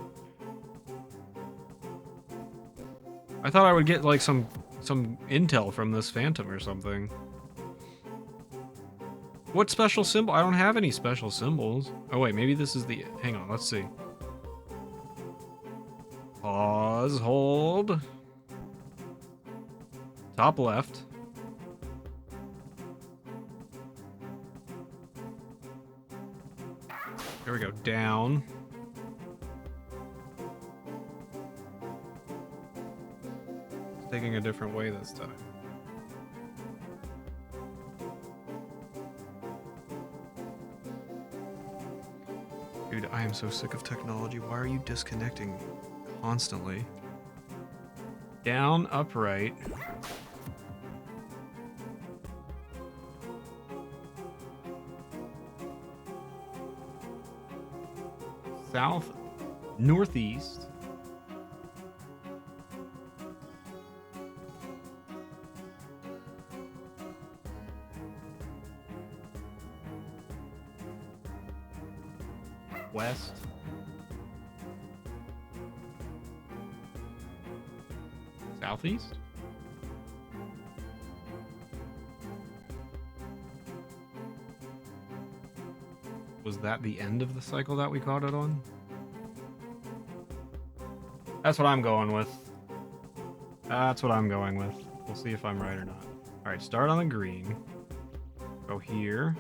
I thought I would get like some intel from this phantom or something. What special symbol? I don't have any special symbols. Oh wait, maybe this is the... Hang on, let's see. Pause, hold. Top left. There we go, down. It's taking a different way this time. Dude, I am so sick of technology. Why are you disconnecting constantly? Down, upright. South, northeast. West. Southeast? Was that the end of the cycle that we caught it on? That's what I'm going with. That's what I'm going with. We'll see if I'm right or not. Alright, start on the green. Go here.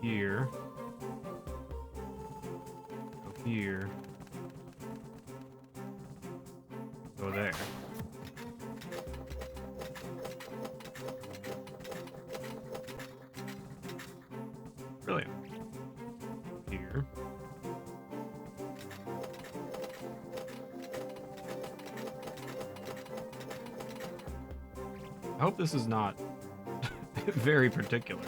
Here. Go here. Go there. Brilliant. Here. I hope this is not very particular.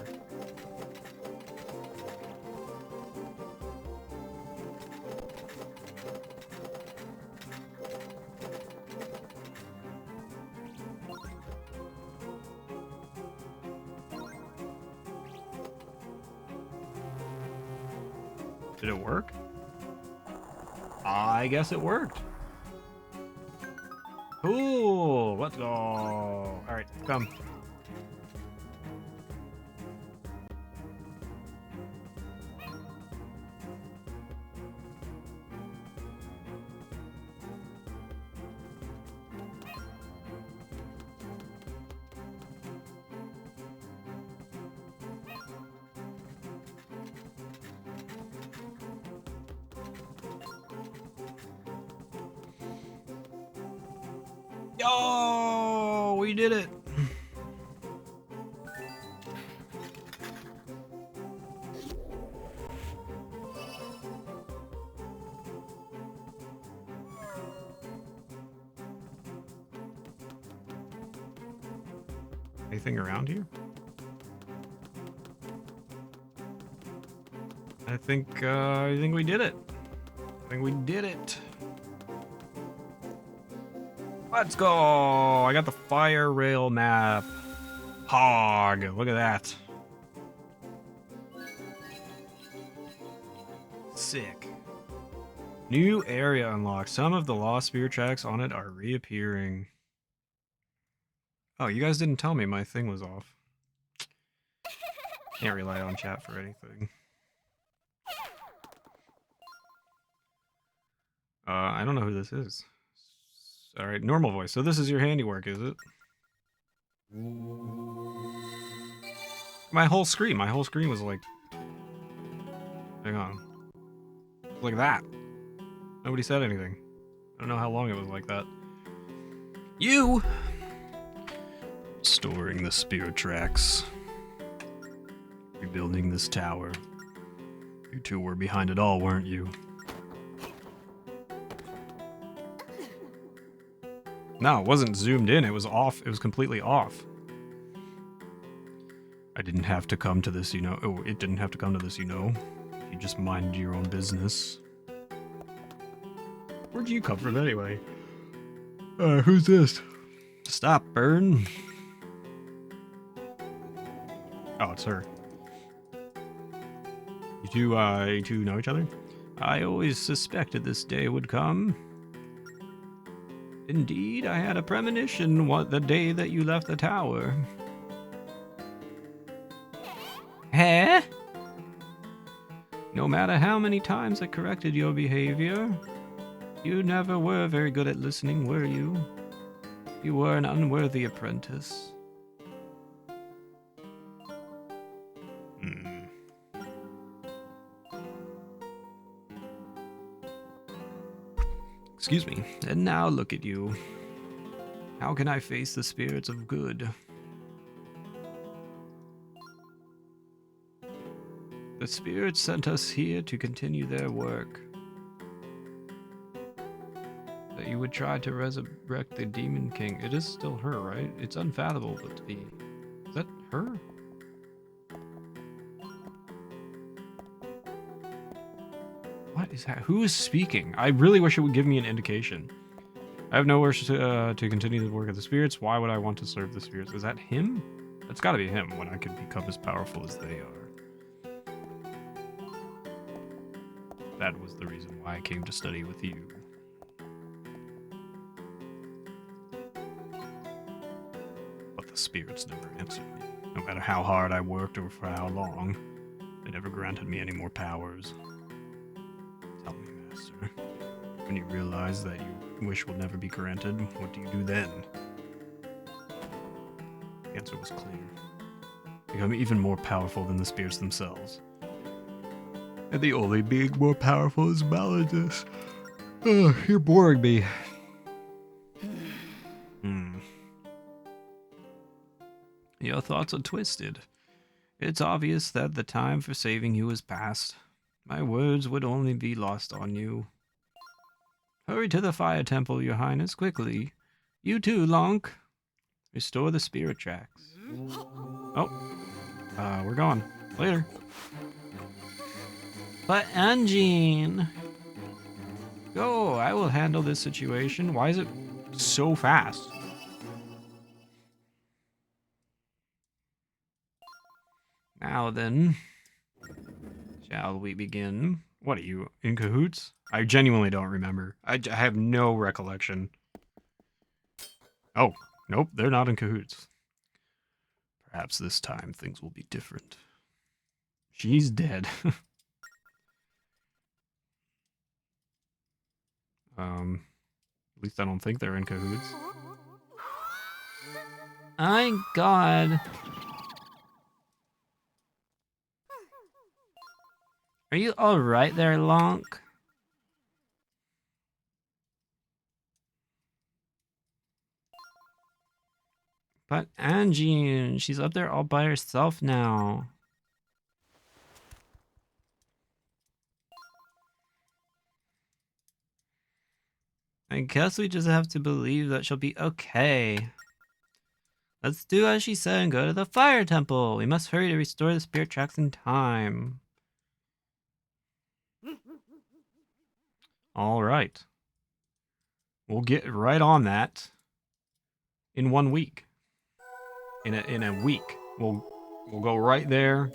Did it work? I guess it worked. Cool. Let's go. All right, come. Yo, we did it. Anything around here? I think we did it. I think we did it. Let's go! I got the fire rail map. Hog, look at that. Sick. New area unlocked. Some of the lost spirit tracks on it are reappearing. Oh, you guys didn't tell me my thing was off. Can't rely on chat for anything. I don't know who this is. Alright, normal voice. So this is your handiwork, is it? My whole screen was like... Hang on. Like that. Nobody said anything. I don't know how long it was like that. You! Storing the spirit tracks. Rebuilding this tower. You two were behind it all, weren't you? No, it wasn't zoomed in. It was off. It was completely off. I didn't have to come to this, you know. Oh, it didn't have to come to this, you know. You just minded your own business. Where'd you come from anyway? Who's this? Stop, Burn. Oh, it's her. You two know each other? I always suspected this day would come. Indeed, I had a premonition the day that you left the tower. Huh? No matter how many times I corrected your behavior, you never were very good at listening, were you? You were an unworthy apprentice. Excuse me. And now look at you. How can I face the spirits of good? The spirits sent us here to continue their work. That you would try to resurrect the Demon King. It is still her, right? It's unfathomable to be. Is that her? What is that? Who is speaking? I really wish it would give me an indication. I have no wish to continue the work of the spirits. Why would I want to serve the spirits? Is that him? That's gotta be him when I could become as powerful as they are. That was the reason why I came to study with you. But the spirits never answered me. No matter how hard I worked or for how long, they never granted me any more powers. Tell me, Master, when you realize that your wish will never be granted, what do you do then? The answer was clear. Become even more powerful than the spirits themselves. And the only being more powerful is Malladus. Ugh, you're boring me. Your thoughts are twisted. It's obvious that the time for saving you is past. My words would only be lost on you. Hurry to the fire temple, your highness, quickly. You too, Lonk. Restore the spirit tracks. Oh. We're gone. Later. But Anjean. Go, I will handle this situation. Why is it so fast? Now then, shall we begin? What are you, in cahoots? I genuinely don't remember. I have no recollection. Oh, nope, they're not in cahoots. Perhaps this time things will be different. She's dead. At least I don't think they're in cahoots. My God. Are you alright there, Lonk? But Angie, she's up there all by herself now. I guess we just have to believe that she'll be okay. Let's do as she said and go to the fire temple. We must hurry to restore the spirit tracks in time. All right. We'll get right on that in 1 week. In a week. We'll go right there,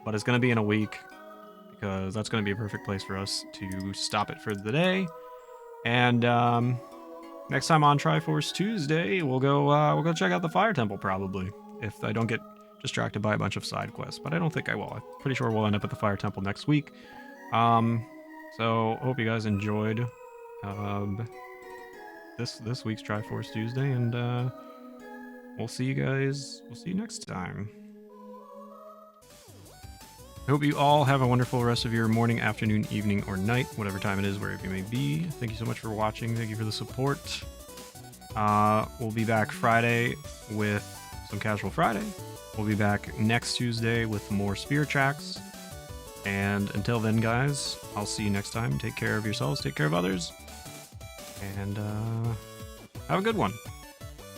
but it's going to be in a week because that's going to be a perfect place for us to stop it for the day. And next time on Triforce Tuesday, we'll go check out the Fire Temple probably, if I don't get distracted by a bunch of side quests. But I don't think I will. I'm pretty sure we'll end up at the Fire Temple next week. So hope you guys enjoyed this week's Triforce Tuesday, and we'll see you guys. We'll see you next time. I hope you all have a wonderful rest of your morning, afternoon, evening, or night, whatever time it is, wherever you may be. Thank you so much for watching. Thank you for the support. We'll be back Friday with some Casual Friday. We'll be back next Tuesday with more Spear Tracks. And until then, guys, I'll see you next time. Take care of yourselves, take care of others, and have a good one.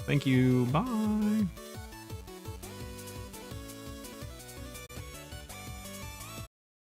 Thank you. Bye.